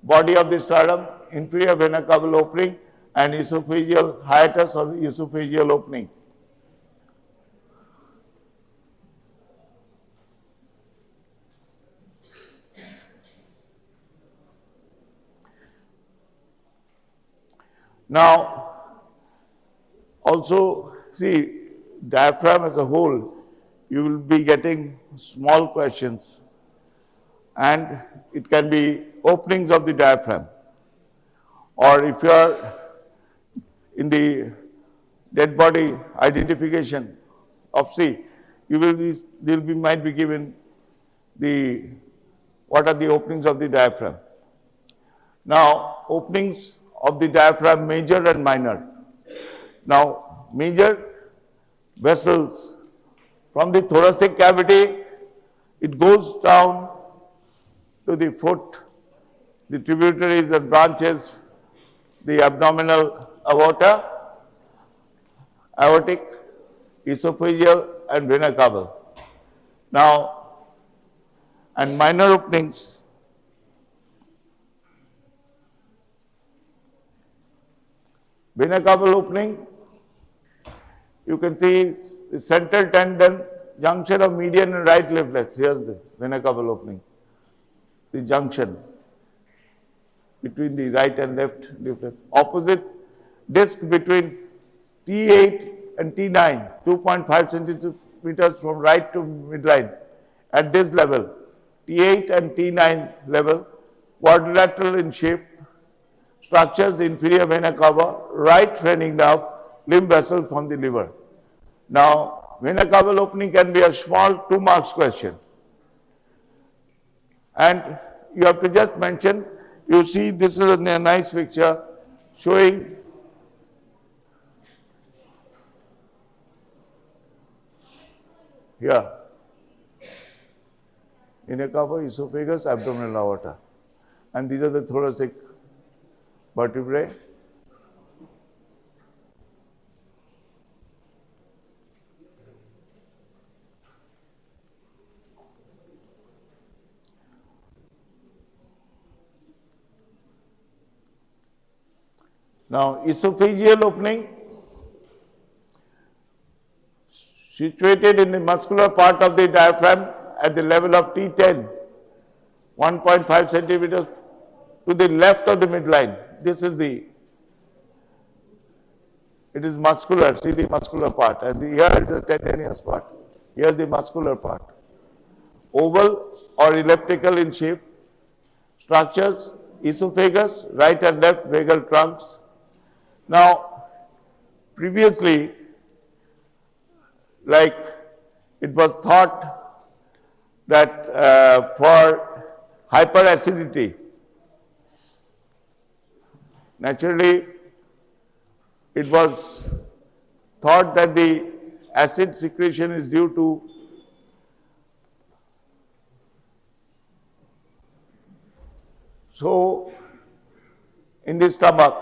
Body of the sternum, inferior vena cava opening, and esophageal hiatus or esophageal opening. Now, also see diaphragm as a whole, you will be getting small questions, and it can be openings of the diaphragm, or if you are in the dead body identification of C, you will be might be given the what are the openings of the diaphragm. Now, openings of the diaphragm, major and minor. Now, major, vessels from the thoracic cavity, it goes down to the foot, the tributaries and branches, the abdominal aorta, aortic, esophageal and vena cava. Now, and minor openings, vena cava opening, you can see the central tendon junction of median and right leaflets. Here's the vena cava opening, the junction between the right and left leaflet. Opposite disc between T8 and T9, 2.5 centimeters from right to midline. At this level, T8 and T9 level, quadrilateral in shape, structures the inferior vena cava, right phrenic nerve, limb vessel from the liver. Now, vena cava opening can be a small 2 marks question. And you have to just mention, you see this is a nice picture showing here, vena cava, esophagus, abdominal aorta. And these are the thoracic vertebrae. Now, esophageal opening, situated in the muscular part of the diaphragm at the level of T10, 1.5 centimeters to the left of the midline. This is it is muscular, see the muscular part, and here is the tendinous part. Here is the muscular part. Oval or elliptical in shape, structures, esophagus, right and left vagal trunks. Now, previously, like it was thought that for hyperacidity, naturally, it was thought that the acid secretion is due to in the stomach,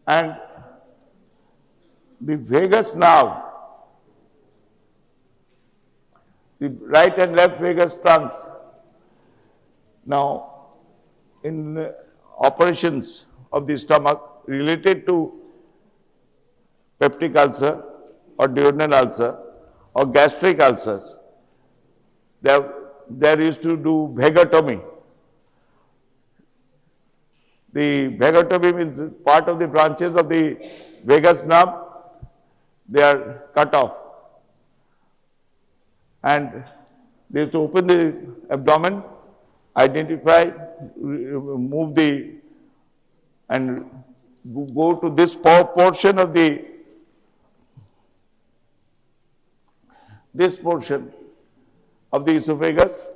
and the vagus nerve, the right and left vagus trunks. Now, in operations of the stomach related to peptic ulcer or duodenal ulcer or gastric ulcers, they used to do vagotomy. The vagotomy means part of the branches of the vagus nerve, they are cut off. And they have to open the abdomen, identify, move and go to this portion of the esophagus,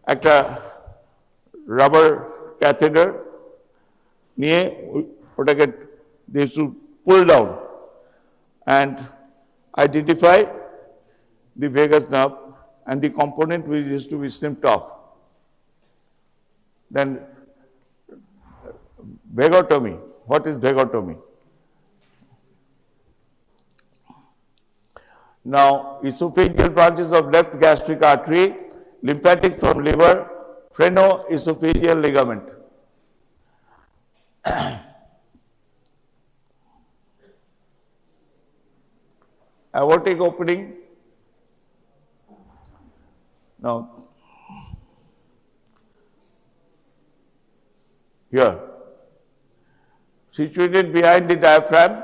at a rubber catheter, they used to pull down and identify the vagus nerve and the component which is to be snipped off. Then vagotomy. What is vagotomy? Now, esophageal branches of left gastric artery, lymphatic from liver, phrenoesophageal ligament. Aortic opening. Now, here, situated behind the diaphragm,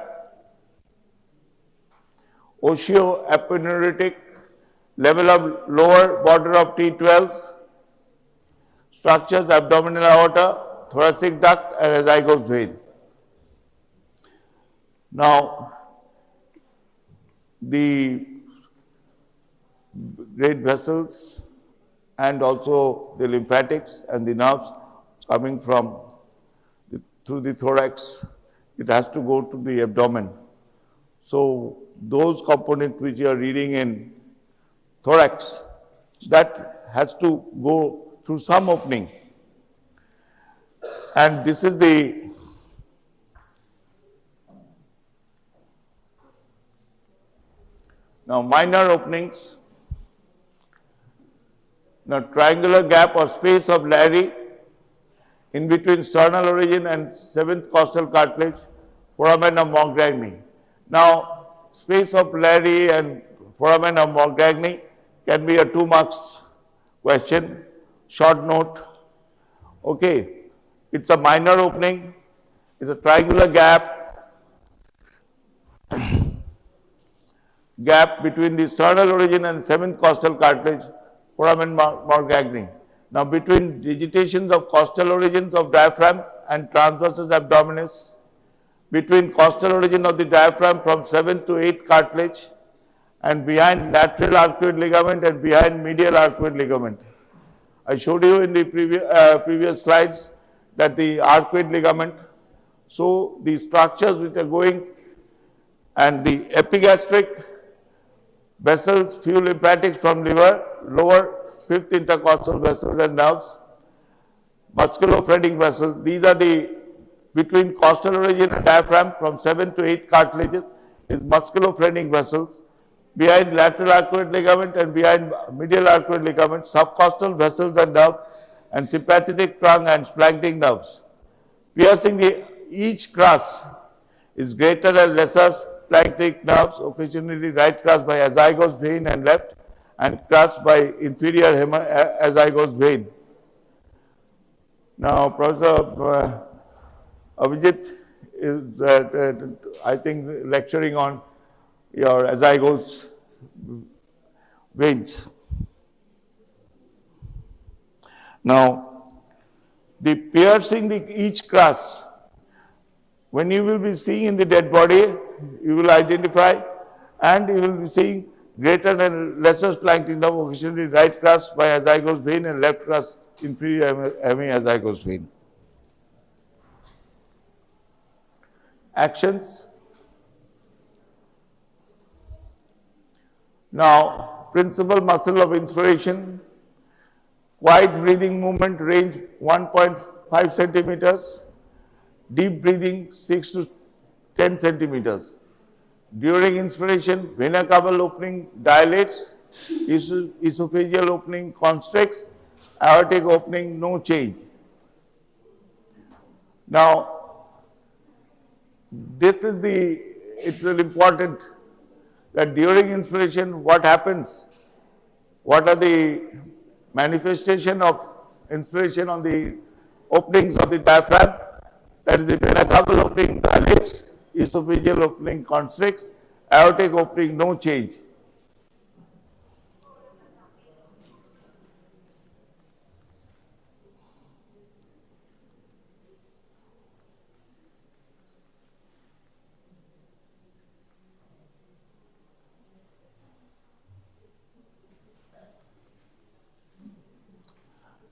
osteoaponeuritic, level of lower border of T12, structures abdominal aorta, thoracic duct and azygos vein. Now, the great vessels and also the lymphatics and the nerves coming through the thorax, it has to go to the abdomen. So, those components which you are reading in thorax, that has to go through some opening. And this is the now minor openings. Now triangular gap or space of Larry in between sternal origin and seventh costal cartilage, foramen of Morgagni. Now space of Larry and foramen of Morgagni can be a 2 marks question, short note. Okay, it's a minor opening, it's a triangular gap between the sternal origin and seventh costal cartilage, foramen Morgagni. Now between digitations of costal origins of diaphragm and transversus abdominis, between costal origin of the diaphragm from 7th to 8th cartilage, and behind lateral arcuate ligament and behind medial arcuate ligament. I showed you in the previous slides that the arcuate ligament, so the structures which are going, and the epigastric vessels, few lymphatics from liver, lower fifth intercostal vessels and nerves, musculophrenic vessels. These are the between costal origin and diaphragm from 7th to 8th cartilages is musculophrenic vessels. Behind lateral arcuate ligament and behind medial arcuate ligament, subcostal vessels and nerve, and sympathetic trunk and splanchnic nerves. Piercing each crus is greater and lesser splanchnic nerves, occasionally right crus by azygos vein and left, and crus by inferior azygos vein. Now, Professor Abhijit is, I think, lecturing on your azygos veins. Now, the piercing each crus, when you will be seeing in the dead body, you will identify, and you will be seeing greater and lesser splanchnic nerve, occasionally right crus by azygos vein and left crus inferior hemiazygos vein. Actions. Now, principal muscle of inspiration, quiet breathing movement range 1.5 centimeters, deep breathing 6 to 10 centimeters. During inspiration, vena cava opening dilates, esophageal opening constricts, aortic opening no change. Now, this is it's important that during inspiration, what happens? What are the manifestation of inspiration on the openings of the diaphragm? That is the vena cava opening dilates, esophageal opening constricts, aortic opening no change.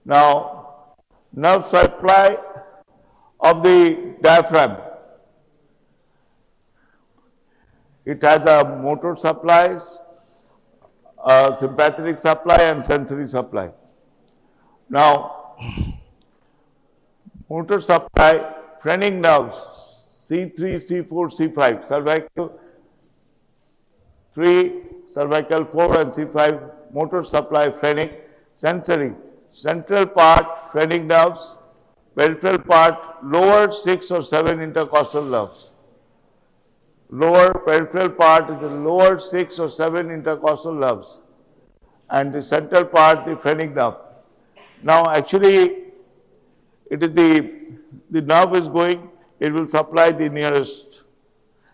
Now, nerve supply of the diaphragm. It has a motor supply, a sympathetic supply, and sensory supply. Now, motor supply, phrenic nerves, C3, C4, C5, cervical 3, cervical 4, and C5, motor supply, phrenic, sensory. Central part, phrenic nerves, peripheral part, lower 6 or 7 intercostal nerves. Lower peripheral part is the lower 6 or 7 intercostal nerves, and the central part, the phrenic nerve. Now, actually, it is the nerve is going, it will supply the nearest.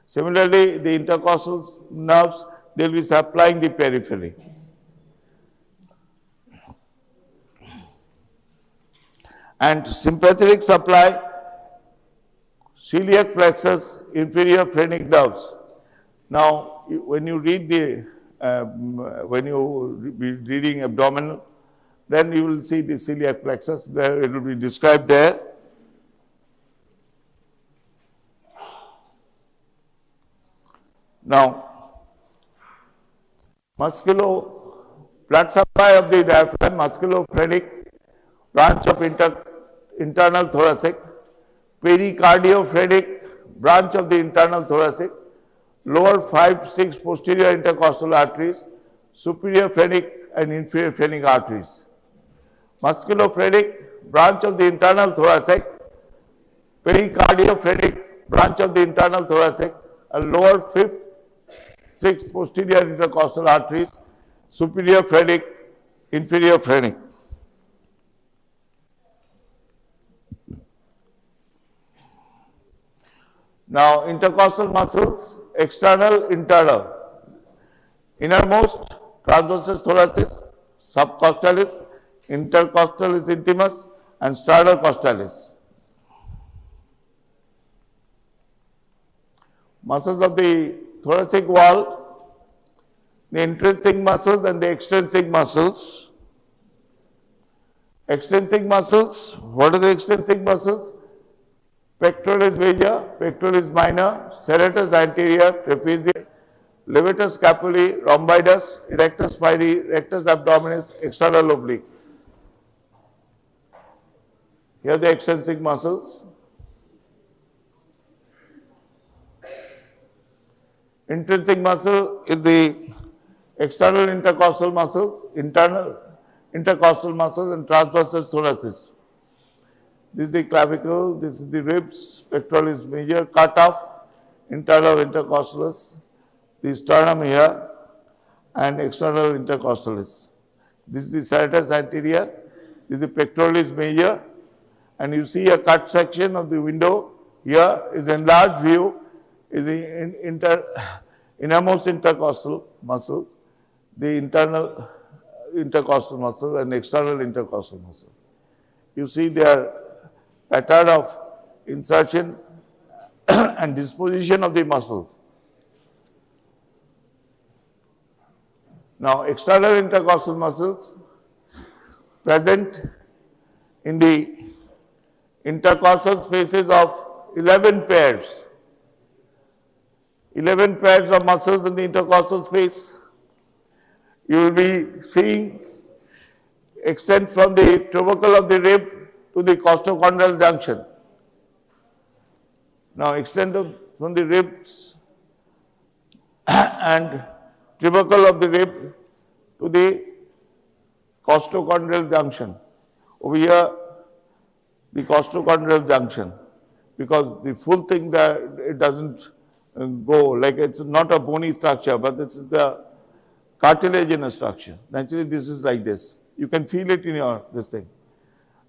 Similarly, the intercostal nerves, they will be supplying the periphery. And sympathetic supply, celiac plexus, inferior phrenic nerves. Now, when you read when you be reading abdominal, then you will see the celiac plexus. There it will be described there. Now, blood supply of the diaphragm, musculophrenic branch of internal thoracic, pericardiophrenic branch of the internal thoracic, lower 5-6 posterior intercostal arteries, superior phrenic and inferior phrenic arteries. Musculophrenic branch of the internal thoracic, pericardiophrenic branch of the internal thoracic, and lower 5th, 6th posterior intercostal arteries, superior phrenic, inferior phrenic. Now, intercostal muscles, external, internal. Innermost, transversus thoracis, subcostalis, intercostalis intimus, and sternocostal. Muscles of the thoracic wall, the intrinsic muscles and the extrinsic muscles. Extrinsic muscles, what are the extrinsic muscles? Pectoralis major, pectoralis minor, serratus anterior, trapezius, levator scapulae, rhomboides, erectus spinae, rectus abdominis, external oblique. Here are the extrinsic muscles. Intrinsic muscle is the external intercostal muscles, internal intercostal muscles, and transversus thoracis. This is the clavicle, this is the ribs, pectoralis major, cutoff, internal intercostalis, the sternum here, and external intercostalis. This is the serratus anterior, this is the pectoralis major, and you see a cut section of the window. Here is enlarged view, is the innermost intercostal muscles, the internal intercostal muscle and the external intercostal muscle. You see their pattern of insertion and disposition of the muscles. Now, external intercostal muscles present in the intercostal spaces of 11 pairs. 11 pairs of muscles in the intercostal space. You will be seeing extend from the tubercle of the rib to the costochondral junction. Now, extend from the ribs and tubercle of the rib to the costochondral junction. Over here, the costochondral junction, because the full thing that it doesn't go, like it's not a bony structure, but this is the cartilaginous structure. Naturally, this is like this. You can feel it in this thing.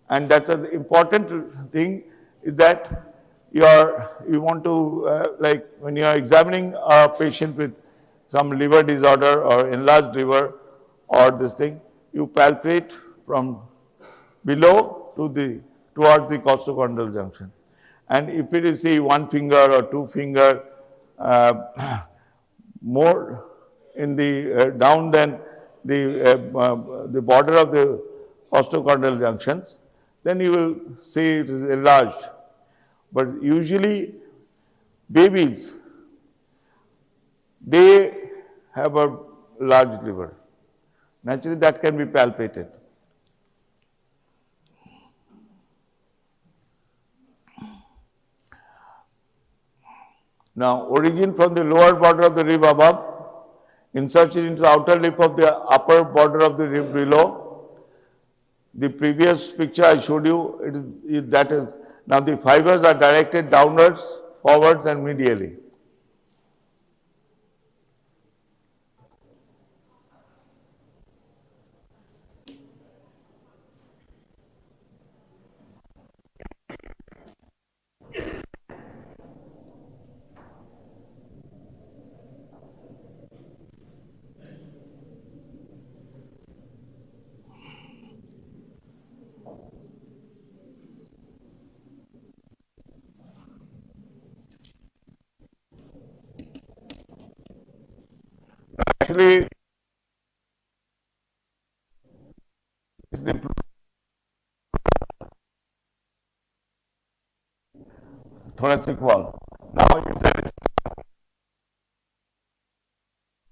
And that's an important thing, is that you want to, like when you are examining a patient with some liver disorder or enlarged liver or this thing, you palpate from below to towards the costochondral junction. And if it is, say, 1 finger or 2 finger more in the down than the border of the costochondral junctions, then you will see it is enlarged. But usually babies, they have a large liver. Naturally, that can be palpated. Now, origin from the lower border of the rib above, insertion into the outer lip of the upper border of the rib below. The previous picture I showed you, that is, now the fibers are directed downwards, forwards and medially. Actually, is the thoracic wall. Now, if there is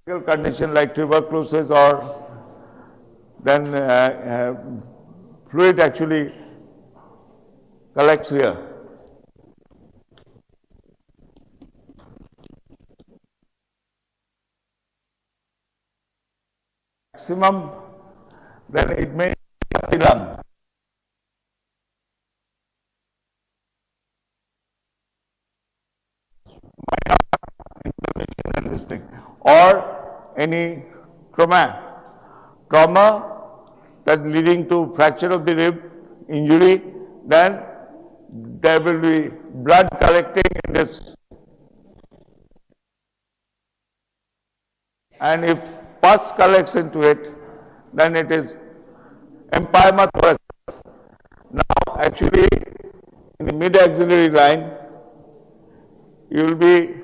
condition like tuberculosis or then fluid actually collects here. Maximum, then it may be the lung. Inflammation and this thing, or any trauma that leading to fracture of the rib, injury, then there will be blood collecting in this, and if pus collects into it, then it is empyema thoracis. Now, actually, in the mid-axillary line, you will be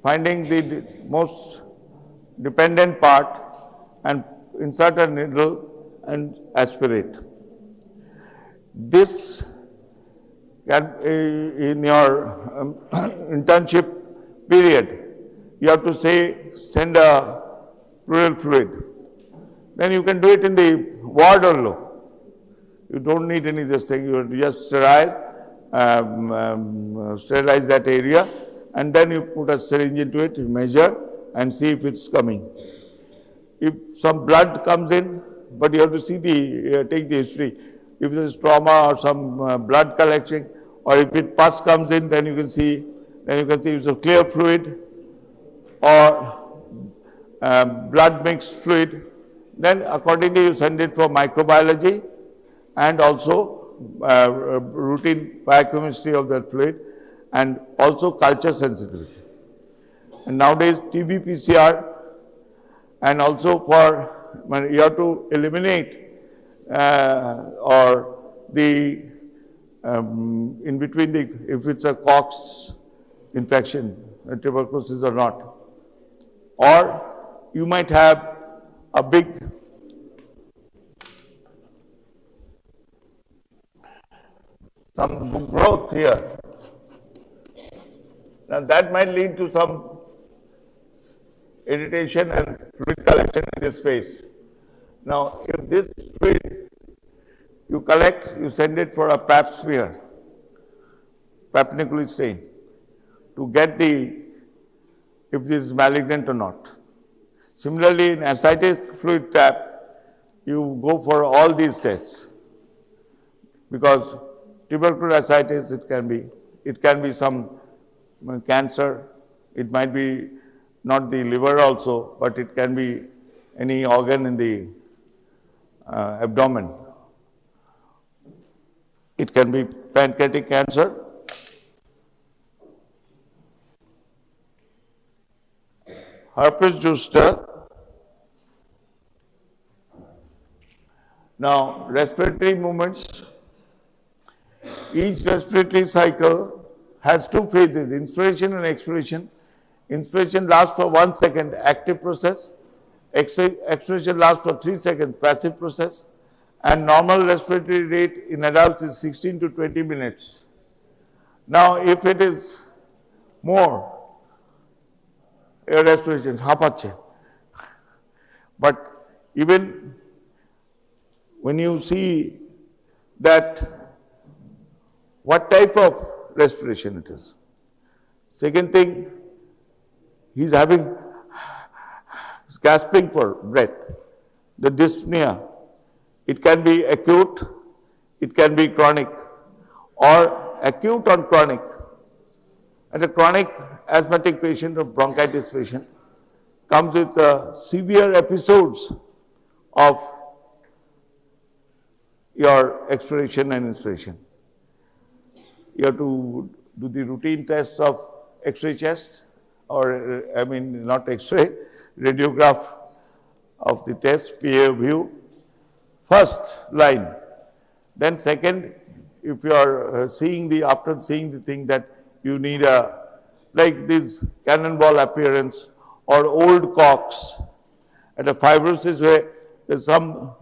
finding the most dependent part and insert a needle and aspirate. This can, in your internship period, you have to say, send a pleural fluid. Then you can do it in the ward also. You don't need any this thing, you just sterilize that area, and then you put a syringe into it, you measure and see if it's coming. If some blood comes in, but you have to see the, take the history. If there is trauma or some blood collection, or if it pus comes in, then you can see if it's a clear fluid or blood mixed fluid. Then accordingly you send it for microbiology and also routine biochemistry of that fluid, and also culture sensitivity. And nowadays TB PCR, and also for, you have to eliminate or the in between the, if it's a Cox infection, tuberculosis or not, or you might have a big some growth here. Now that might lead to some irritation and fluid collection in this space. Now, if this fluid you collect, you send it for a pap smear, papniculate stain, to get the, if this is malignant or not. Similarly, in ascitic fluid tap, you go for all these tests, because tubercular ascites, it can be some cancer, it might be not the liver also, but it can be any organ in the abdomen. It can be pancreatic cancer, herpes zoster. Now, respiratory movements. Each respiratory cycle has two phases, inspiration and expiration. Inspiration lasts for 1 second, active process. Expiration lasts for 3 seconds, passive process. And normal respiratory rate in adults is 16 to 20 minutes. Now, if it is more, air respiration, hapache. But even when you see that what type of respiration it is. Second thing, he's having gasping for breath, the dyspnea. It can be acute, it can be chronic, or acute or chronic. And a chronic asthmatic patient or bronchitis patient comes with severe episodes of your expiration and inspiration. You have to do the routine tests of X-ray chest, or not X-ray, radiograph of the test, PA view, first line. Then second, if you are after seeing the thing that you need like this cannonball appearance or old Cox, at a fibrosis way, there's some,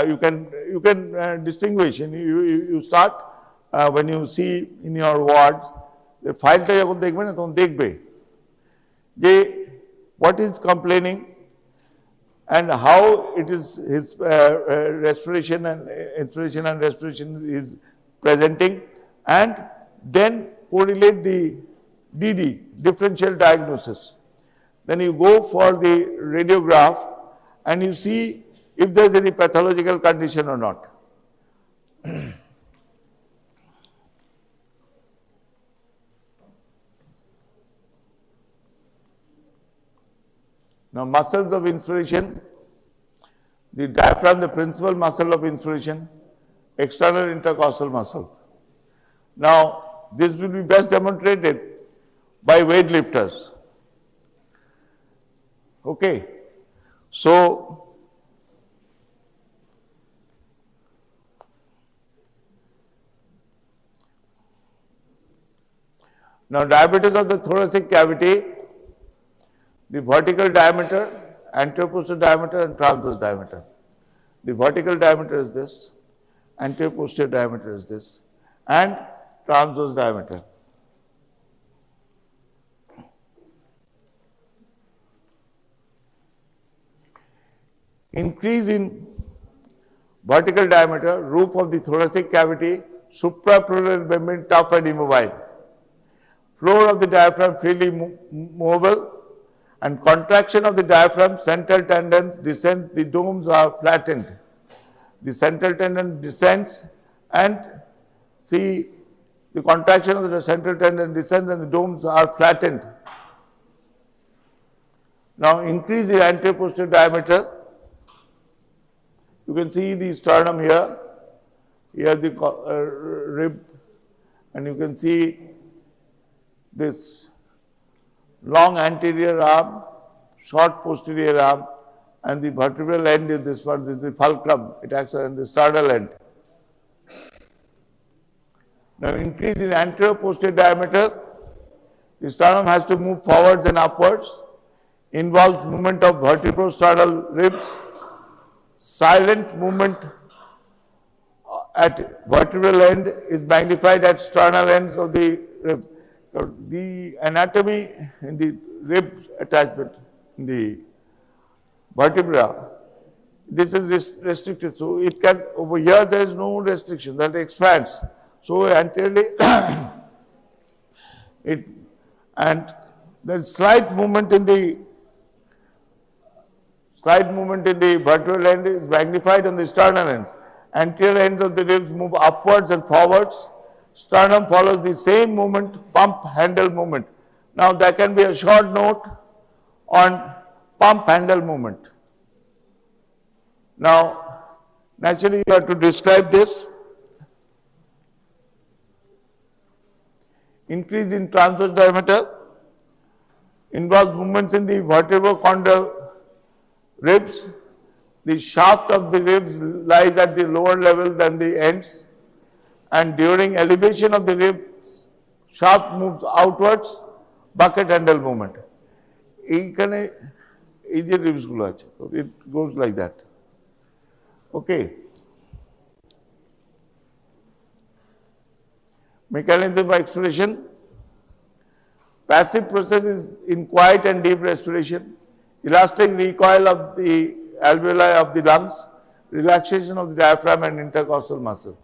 you can distinguish, and you start when you see in your ward, the file ta যখন দেখবে না তখন দেখবে যে what is complaining, and how it is his respiration and inspiration and respiration is presenting, and then correlate the DD, differential diagnosis. Then you go for the radiograph and you see if there is any pathological condition or not. Now, muscles of inspiration, the diaphragm, the principal muscle of inspiration, external intercostal muscles. Now, this will be best demonstrated by weightlifters. Okay. So, now diabetes of the thoracic cavity, the vertical diameter, anterior-posterior diameter and transverse diameter. The vertical diameter is this, anterior-posterior diameter is this, and transverse diameter. Increase in vertical diameter, roof of the thoracic cavity, suprapleural membrane tough and immobile. Floor of the diaphragm freely movable, and contraction of the diaphragm, central tendons descend, the domes are flattened. The central tendon descends, and see the contraction of the central tendon descends and the domes are flattened. Now increase the anterior-posterior diameter. You can see the sternum here, here the rib, and you can see this long anterior arm, short posterior arm, and the vertebral end is this one, this is the fulcrum, it acts on the sternal end. Now increase in anterior posterior diameter, the sternum has to move forwards and upwards, involves movement of vertebrosternal ribs, silent movement at vertebral end is magnified at sternal ends of the ribs. So the anatomy in the rib attachment, in the vertebra, this is restricted. So it can, over here there is no restriction, that expands. So anteriorly, and the slight movement in the vertebral end is magnified on the sternal ends. Anterior ends of the ribs move upwards and forwards. Sternum follows the same movement, pump handle movement. Now there can be a short note on pump handle movement. Now, naturally you have to describe this. Increase in transverse diameter involves movements in the vertebrochondral ribs. The shaft of the ribs lies at the lower level than the ends, and during elevation of the ribs, shaft moves outwards, bucket handle movement. এইখানে এই যে ribs গুলো আছে, it goes like that. Okay. Mechanism of expiration. Passive process is in quiet and deep respiration, elastic recoil of the alveoli of the lungs, relaxation of the diaphragm and intercostal muscle.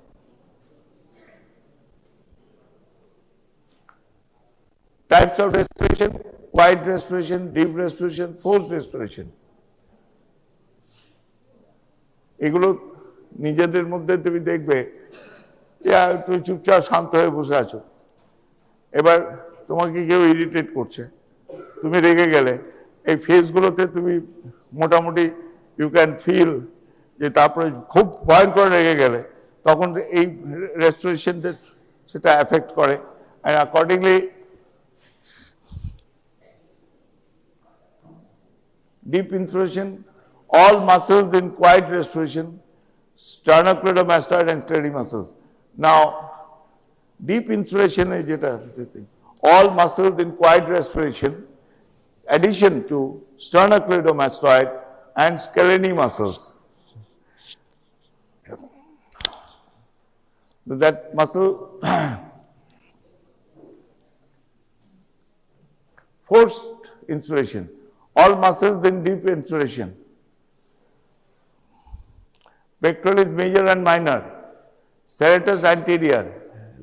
Types of respiration: quiet respiration, deep respiration, forced respiration. এগুলো নিজেদের মধ্যে তুমি দেখবে তুমি চুপচাপ শান্ত হয়ে বসে আছো, এবার তোমাকে কেউ ইরিটেট করছে, তুমি রেগে গেলে এই ফেসগুলোতে তুমি মোটামুটি ইউ ক্যান ফিল যে তারপরে খুব ভয়ঙ্কর রেগে গেলে তখন এই রেস্পিরেশনটা সেটা এফেক্ট করে, and accordingly deep inspiration, all muscles in quiet respiration, sternocleidomastoid and steady muscles. Now, deep inspiration is all muscles in quiet respiration, addition to sternocleidomastoid and scalene muscles. That muscle forced inspiration. All muscles in deep inspiration. Pectoralis major and minor, serratus anterior,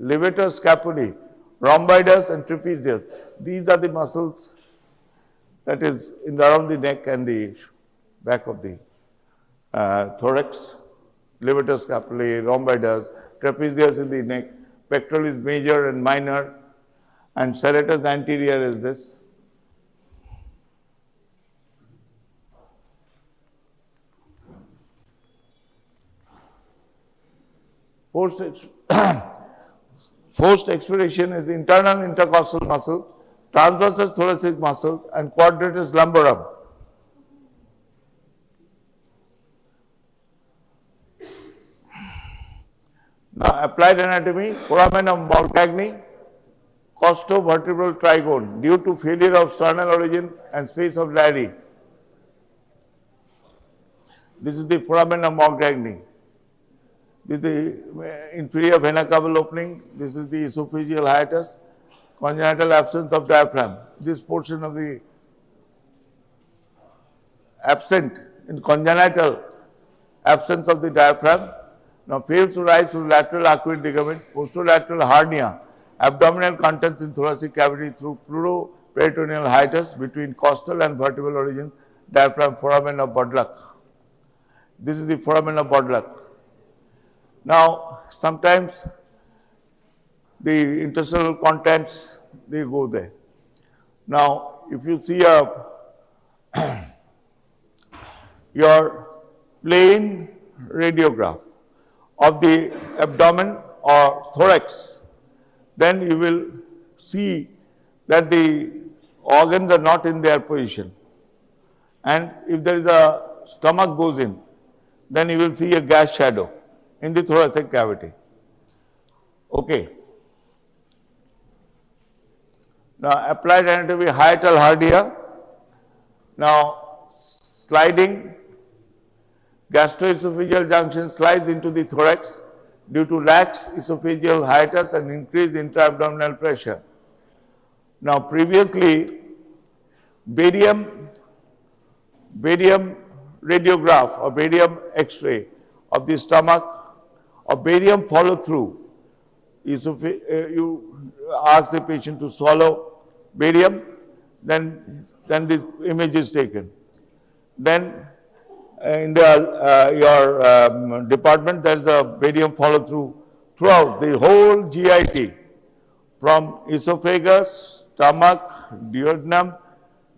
levator scapulae, rhomboideus and trapezius. These are the muscles that is around the neck and the back of the thorax. Levator scapulae, rhomboideus, trapezius in the neck, pectoralis major and minor, and serratus anterior is this. Forced expiration is the internal intercostal muscles, transversus thoracic muscles, and quadratus lumborum. Now, applied anatomy, foramen of Morgagni, costovertebral trigone, due to failure of sternal origin and space of Larry. This is the foramen of Morgagni. This is the inferior vena cava opening. This is the esophageal hiatus, congenital absence of diaphragm. This portion of the absent in congenital absence of the diaphragm. Now fails to rise through lateral arcuate ligament, posterolateral hernia, abdominal contents in thoracic cavity through pleuroperitoneal hiatus between costal and vertebral origins, diaphragm, foramen of Bodlak. This is the foramen of Bodlak. Now, sometimes the intestinal contents, they go there. Now, if you see your plain radiograph of the abdomen or thorax, then you will see that the organs are not in their position. And if there is a stomach goes in, then you will see a gas shadow in the thoracic cavity. Okay. Now, applied anatomy, hiatal hernia. Now, sliding gastroesophageal junction slides into the thorax due to lax esophageal hiatus and increased intra-abdominal pressure. Now, previously, barium radiograph or barium X-ray of the stomach or barium follow through. You ask the patient to swallow barium, then the image is taken. Then in your department there is a barium follow through throughout the whole GIT, from esophagus, stomach, duodenum,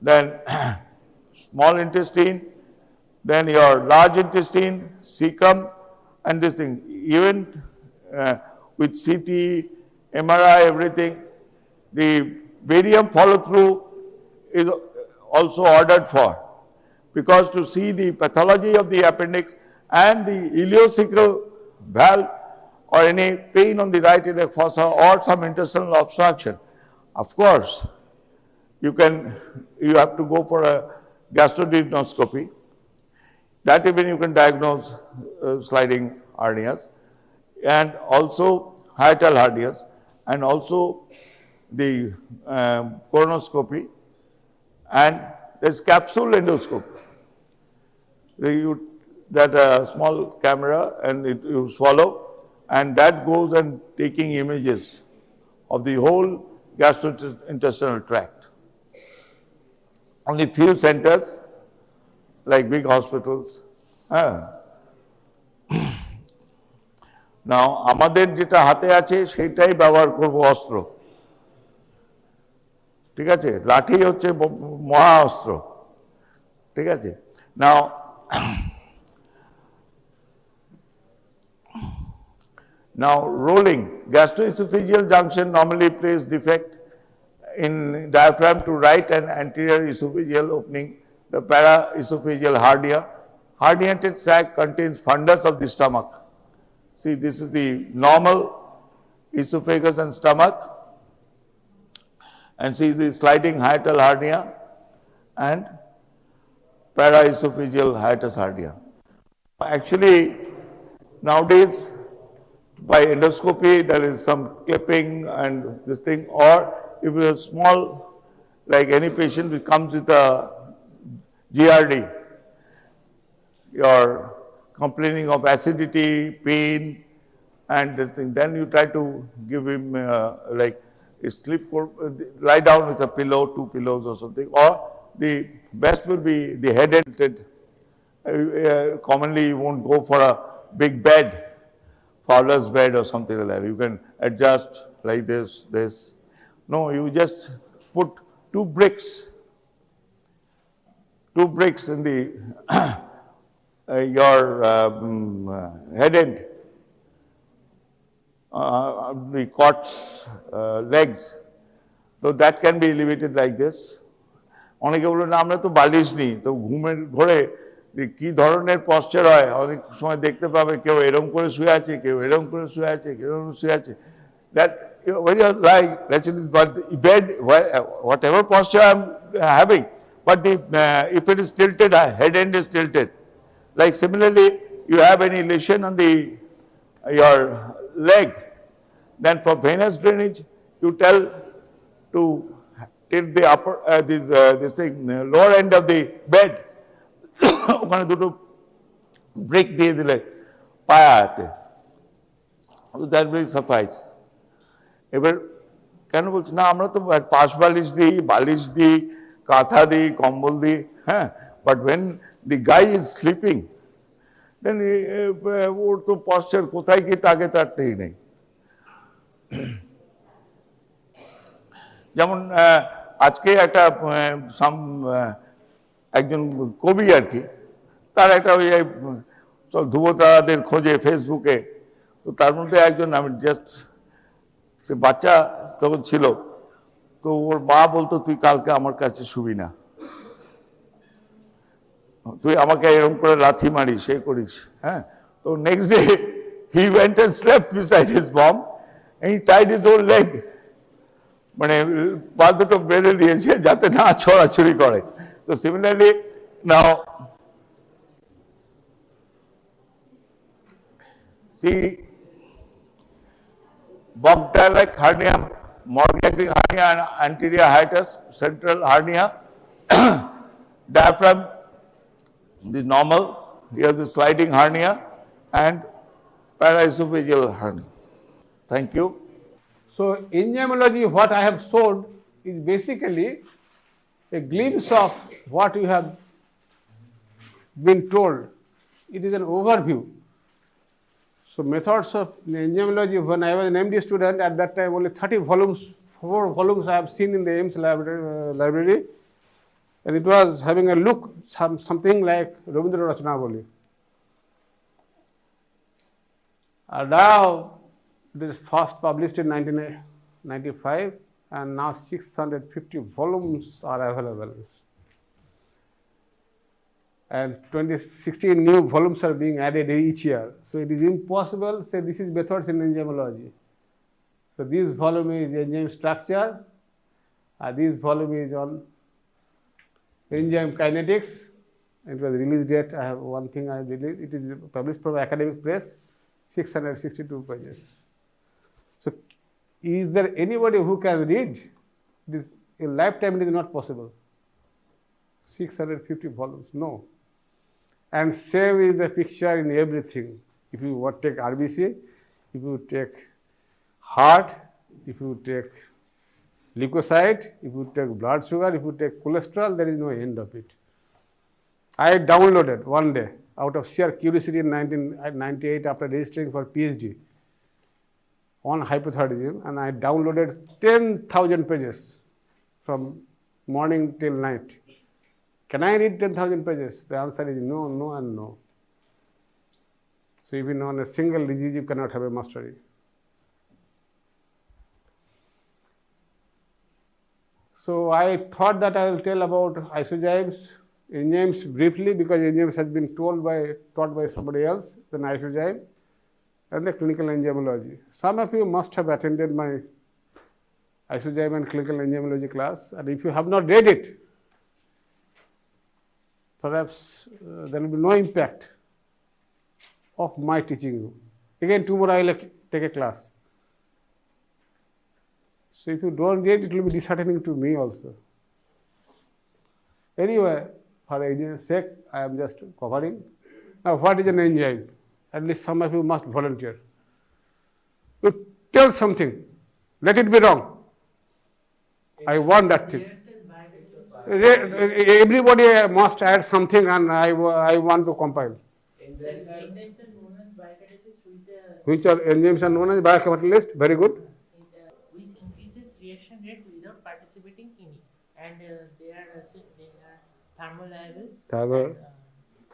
then small intestine, then your large intestine, cecum, and this thing. Even with CT, MRI, everything, the barium follow through is also ordered for, because to see the pathology of the appendix and the ileocecal valve or any pain on the right iliac fossa or some intestinal obstruction, of course, you have to go for a gastroduodenoscopy. That even you can diagnose sliding hernias, and also hiatal hernias, and also the colonoscopy, and there's capsule endoscopy. That small camera and you swallow, and that goes and taking images of the whole gastrointestinal tract. Only few centers, like big hospitals. Now, আমাদের যেটা হাতে আছে সেটাই ব্যবহার করব অস্ত্র, ঠিক আছে? লাঠি হচ্ছে মহা অস্ত্র, ঠিক আছে? Now rolling, gastroesophageal junction normally plays defect in diaphragm to right and anterior esophageal opening, the paraesophageal hernia. Herniated sac contains fundus of the stomach. See, this is the normal esophagus and stomach, and see the sliding hiatal hernia and paraesophageal hiatus hernia. Actually, nowadays, by endoscopy, there is some clipping and this thing, or if it's small, like any patient who comes with a GRD, you're complaining of acidity, pain, and the thing. Then you try to give him like a lie down with a pillow, 2 pillows or something. Or the best will be the head tilted. Commonly, you won't go for a big bed, Fowler's bed or something like that. You can adjust like this. No, you just put 2 bricks in the your head end, the cot's legs. So that can be elevated like this. অনেকে বললো না আমরা তো বালিশ নিই, তো ঘুমের ঘরে কি ধরনের পশ্চার হয় অনেক সময় দেখতে পাবে কেউ এরম করে শুয়ে আছে, কেউ এরম করে শুয়ে আছে, কেউ এরম শুয়ে আছে। That when you're lying, but the bed, whatever posture I'm having, but if it is tilted, head end is tilted. Like similarly, you have any lesion on your leg, then for venous drainage, you tell to tilt the upper, lower end of the bed. ওখানে দুটো break দিয়ে দিলে পায়াতে, that will suffice. এবার কেন বলছি না আমরা তো পাশ বালিশ দিই, বালিশ দিই, কাঁথা দিই, কম্বল দিই, হ্যাঁ, but when the guy is sleeping, then ওর তো পশ্চার কোথায় কি তাকে তার ঠিক নেই। যেমন আজকে একটা একজন কবি আর কি, তার একটা ওই সব ধ্রুবতারাদের খোঁজে ফেসবুকে, তো তার মধ্যে একজন, আমি জাস্ট, সে বাচ্চা তখন ছিল, তো ওর মা বলতো তুই কালকে আমার কাছে শুবি না, তুই আমাকে এরকম করে লাথি মারিস, সে করিস, হ্যাঁ। তো next day he went and slept beside his mom and he tied his old leg, মানে পা দুটো বেঁধে দিয়েছে যাতে না ছড়াছড়ি করে। তো similarly now see Bogdalic hernia, Morgellons hernia, and anterior hiatus, central hernia, diaphragm, the normal, here's the sliding hernia, and paraesophageal hernia. Thank you. So in gemology, what I have showed is basically a glimpse of what you have been told. It is an overview. So methods of gemology, when I was an MD student, at that time only 4 volumes I have seen in the AIMS library, and it was having a look, something like Rabindra Rachanavali. And now it is first published in 1995, and now 650 volumes are available. And 16 new volumes are being added each year. So it is impossible to say this is methods in enzymatology. So this volume is enzyme structure, this volume is on enzyme kinetics. It was release date, I have one thing I released, it is published from academic press, 662 pages. So is there anybody who can read this? In lifetime it is not possible. 650 volumes, no. And same is the picture in everything. If you take RBC, if you take heart, if you take leukocyte, if you take blood sugar, if you take cholesterol, there is no end of it. I downloaded one day out of sheer curiosity in 1998 after registering for PhD on hypothyroidism, and I downloaded 10,000 pages from morning till night. Can I read 10,000 pages? The answer is no, no, and no. So even on a single disease, you cannot have a mastery. So I thought that I will tell about isozymes, enzymes briefly, because enzymes has been taught by somebody else than isozyme, and the clinical enzymology. Some of you must have attended my isozyme and clinical enzymology class, and if you have not read it, perhaps there will be no impact of my teaching you. Again, tomorrow I will take a class. So if you don't read, it will be disheartening to me also. Anyway, For engineer's sake, I am just covering. Now, what is an enzyme? At least some of you must volunteer. You tell something. Let it be wrong. I want that thing. Everybody must add something, and I want to compile. Enzymes are known as biocatalysts, Which are enzymes are known as biocatalysts? Very good. which increases reaction rate without participating in it, and they are thermolabile.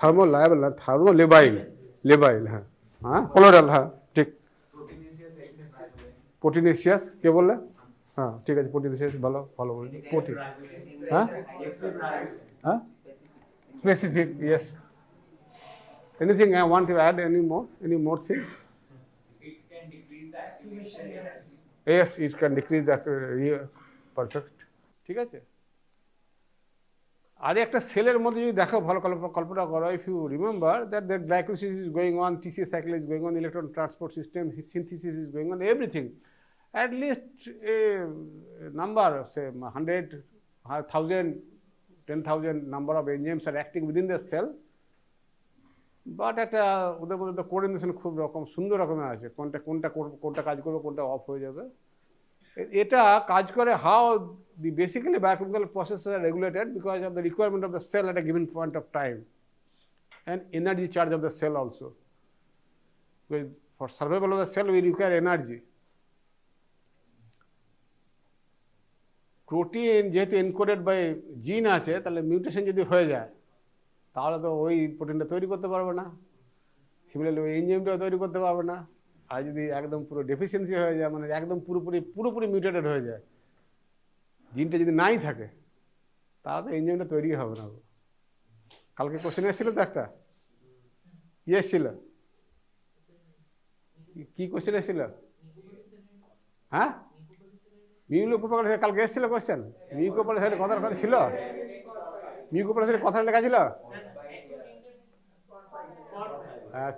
Thermolabile, thermolabile, labile, हाँ, colloidal, हाँ, ठीक. Proteinaceous, क्या बोल रहे? हाँ, ठीक है, proteinaceous बोलो, follow बोलो, protein, हाँ, हाँ, specific, yes. Anything I want to add? Any more thing? It can decrease the activation energy. Yes, it can decrease the perfect. ঠিক আছে? আর একটা সেলের মধ্যে যদি দেখো ভালো কল্পনা করো, if you remember that the glycolysis is going on, TCA cycle is going on, electron transport system, synthesis is going on, everything. At least a number, say 100, 1000, 10,000 number of enzymes are acting within the cell. But একটা ওদের মধ্যে তো coordination খুব রকম সুন্দর রকমের আছে, কোনটা কাজ করবে, কোনটা অফ হয়ে যাবে। এটা কাজ করে how the basically biochemical process are regulated because of the requirement of the cell at a given point of time and energy charge of the cell also. For survival of the cell we require energy. Protein যেহেতু encoded by gene আছে, তাহলে mutation যদি হয়ে যায় তাহলে তো ওই প্রোটিনটা তৈরি করতে পারবে না, সিমিলারলি ওই এনজাইমটাও তৈরি করতে পারবে না। আর যদি একদম পুরো ডেফিসিয়েন্সি হয়ে যায়, মানে একদম পুরোপুরি মিউটেটেড হয়ে যায়, জিনটা যদি নাই থাকে, তাহলে তো এনজাইমটা তৈরি হবে না। কালকে কোশ্চেন এসেছিল তো একটা, কি এসেছিল, কি কোশ্চেন এসেছিল? হ্যাঁ, মিউকোপলিসাইড কালকে এসেছিল কোশ্চেন। মিউকোপলিসাইডের কথা ছিল, মিউকোপলিসাইডের কথা লেখা ছিল,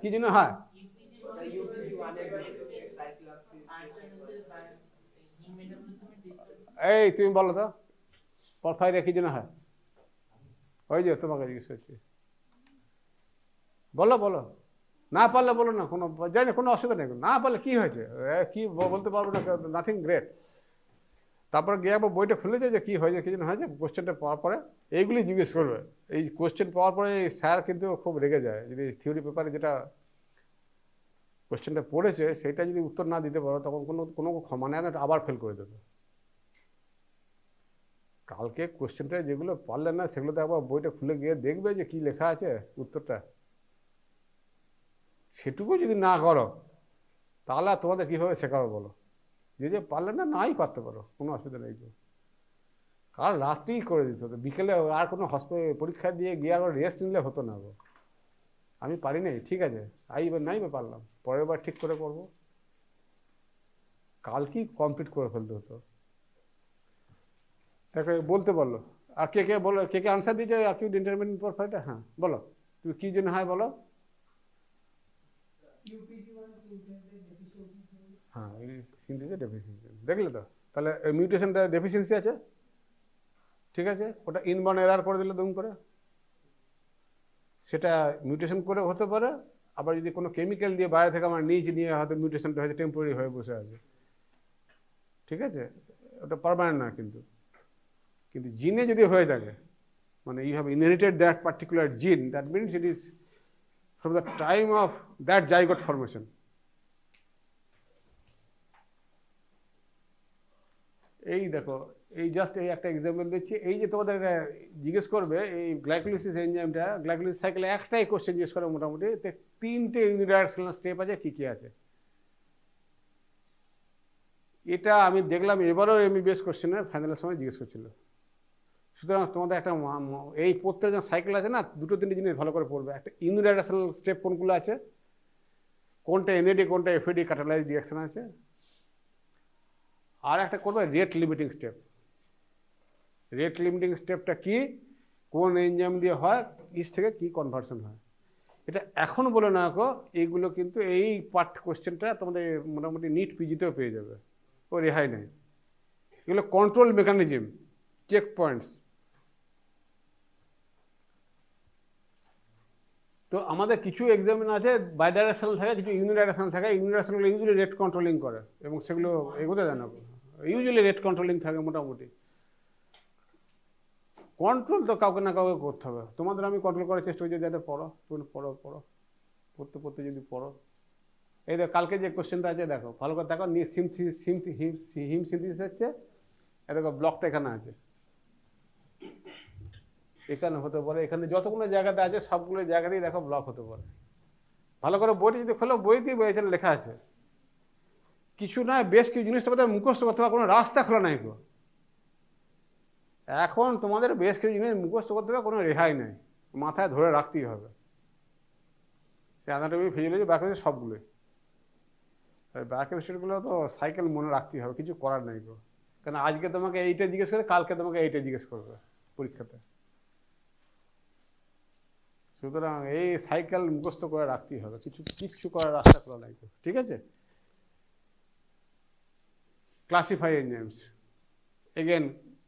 কি জন্য হয়? এই তুমি বলো তো, পরফাইরিয়া কি জন্য হয়? ওই যে তোমাকে জিজ্ঞেস করছি, বলো বলো, না পারলে বলো না, কোনো জানি না, কোনো অসুবিধা নেই। না পারলে কি হয়েছে, কি বলতে পারবো না, নাথিং গ্রেট। তারপরে গিয়ে আবার বইটা খুলেছে যে কী হয়েছে, কী জন্য হয়েছে, কোশ্চেনটা পাওয়ার পরে এইগুলি জিজ্ঞেস করবে। এই কোশ্চেন পাওয়ার পরে স্যার কিন্তু খুব রেগে যায় যদি থিওরি পেপারে যেটা কোশ্চেনটা পড়েছে সেটা যদি উত্তর না দিতে পারো, তখন কোনো ক্ষমা নেই, আবার ফেল করে দেবে। কালকে কোশ্চেনটা যেগুলো পারলে না সেগুলোতে আবার বইটা খুলে গিয়ে দেখবে যে কি লেখা আছে উত্তরটা। সেটুকু যদি না করো তাহলে আর তোমাদের কীভাবে শেখাবো বলো? যে পারলে না, নাই পারতে পারো, কোনো অসুবিধা নেই। কাল রাত্রেই করে দিতে হতো, বিকেলে আর কোনো পরীক্ষা দিয়ে গিয়ে আর রেস্ট নিলে হতো না গো। আমি পারি নাই, ঠিক আছে, নাই বা পারলাম, পরের বার ঠিক করে করবো। কালকেই কমপ্লিট করে ফেলতে হতো। তাকে বলতে বললো, আর কে বলো, কে আনসার দিয়েছে অ্যাকিউট ইন্টারমিডিয়েট পরফাইটা? হ্যাঁ বলো, তুমি কী জন্য হয় বলো। হ্যাঁ, সিনথেসিস ডেফিসিয়েন্সি, দেখলে তো? তাহলে মিউটেশনটা ডেফিসিয়েন্সি আছে, ঠিক আছে, ওটা ইনবর্ন এরার করে দিলে দুম করে, সেটা মিউটেশন করে হতে পারে। আবার যদি কোনো কেমিক্যাল দিয়ে বাইরে থেকে আমার নিচে নিয়ে হয়তো মিউটেশনটা হয়তো টেম্পোরারি হয়ে বসে আছে, ঠিক আছে, ওটা পার্মানেন্ট না। কিন্তু জিনে যদি হয়ে থাকে, মানে you have inherited that particular gene, that means it is from the time of that zygote formation. এই দেখো, এই জাস্ট এই একটা এক্সাম্পল দিচ্ছি। এই যে তোমাদের জিজ্ঞেস করবে এই গ্লাইকোলিসিস এনজাইমটা, গ্লাইকোলিসিস সাইকেলে একটাই কোশ্চেন জিজ্ঞেস করে মোটামুটি, 3টে ইউনিডাইরেকশনাল স্টেপ আছে, কি কি আছে। এটা আমি দেখলাম এবারও MBBS কোশ্চেনে ফাইনালের সময় জিজ্ঞেস করছিল। সুতরাং তোমাদের একটা এই প্রত্যেক সাইকেল আছে না, 2-3টে জিনিস ভালো করে পড়বে। একটা ইউনিডাইরেকশনাল স্টেপ কোনগুলো আছে, কোনটা NAD কোনটা FAD ক্যাটালাইজ রিঅ্যাকশন আছে, আর একটা করবে rate limiting step. Rate limiting স্টেপটা কি, কোন এনজাইম দিয়ে হয়, ইস থেকে কি কনভার্সন হয়। এটা এখন বলে না গো, এইগুলো কিন্তু এই পার্ট কোশ্চেনটা তোমাদের মোটামুটি নিট পিজিতেও পেয়ে যাবে, ও রেহাই নেই। এগুলো কন্ট্রোল মেকানিজম, চেক পয়েন্টস। তো আমাদের কিছু এক্সামিন আছে বাই ডাইরেকশনাল থাকে, কিছু ইউনিডাইরেকশনাল থাকে। ইউনিডাইরেকশনাল ইউজুয়ালি রেট কন্ট্রোলিং করে এবং সেগুলো এগোতে দেয় না, ইউজুয়ালি রেট কন্ট্রোলিং থাকে মোটামুটি। কন্ট্রোল তো কাউকে না কাউকে করতে হবে। তোমাদের আমি কন্ট্রোল করার চেষ্টা করছি, যাতে পড়ো, তুমি পড়ো পড়ো, পড়তে পড়তে যদি পড়ো। এই দেখো কালকে যে কোশ্চেনটা আছে দেখো, ভালো করে দেখো, হিম সিনথিসিস হচ্ছে, এই দেখো ব্লকটা এখানে আছে, এখানে হতে পারে, এখানে যতগুলো জায়গাতে আছে সবগুলো জায়গাতেই দেখো ব্লক হতে পারে। ভালো করে বইটি যদি খোলো, বইতেই বই এখানে লেখা আছে। কিছু না, বেশ কিছু জিনিসটা কথা মুখস্থ করতে হবে, কোনো রাস্তা খোলা নাই গো। এখন তোমাদের বেশ কিছু জিনিস মুখস্থ করতে হবে, কোনো রেহাই নেই, মাথায় ধরে রাখতেই হবে। সে অ্যানাটমি, ফিজিওলজি, বায়োকেমিস্ট্রি সবগুলোই। বায়োকেমিস্ট্রিগুলো তো সাইকেল মনে রাখতেই হবে, কিছু করার নেই গো। কারণ আজকে তোমাকে এইটা জিজ্ঞেস করে, কালকে তোমাকে এইটা জিজ্ঞেস করবে পরীক্ষাতে। সুতরাং এই সাইকেল মুখস্থ করে রাখতেই হবে, কিচ্ছু করার রাস্তা খোলা নাই গো। ঠিক আছে। ক্লাসিফাই এনজাইমস, এগেন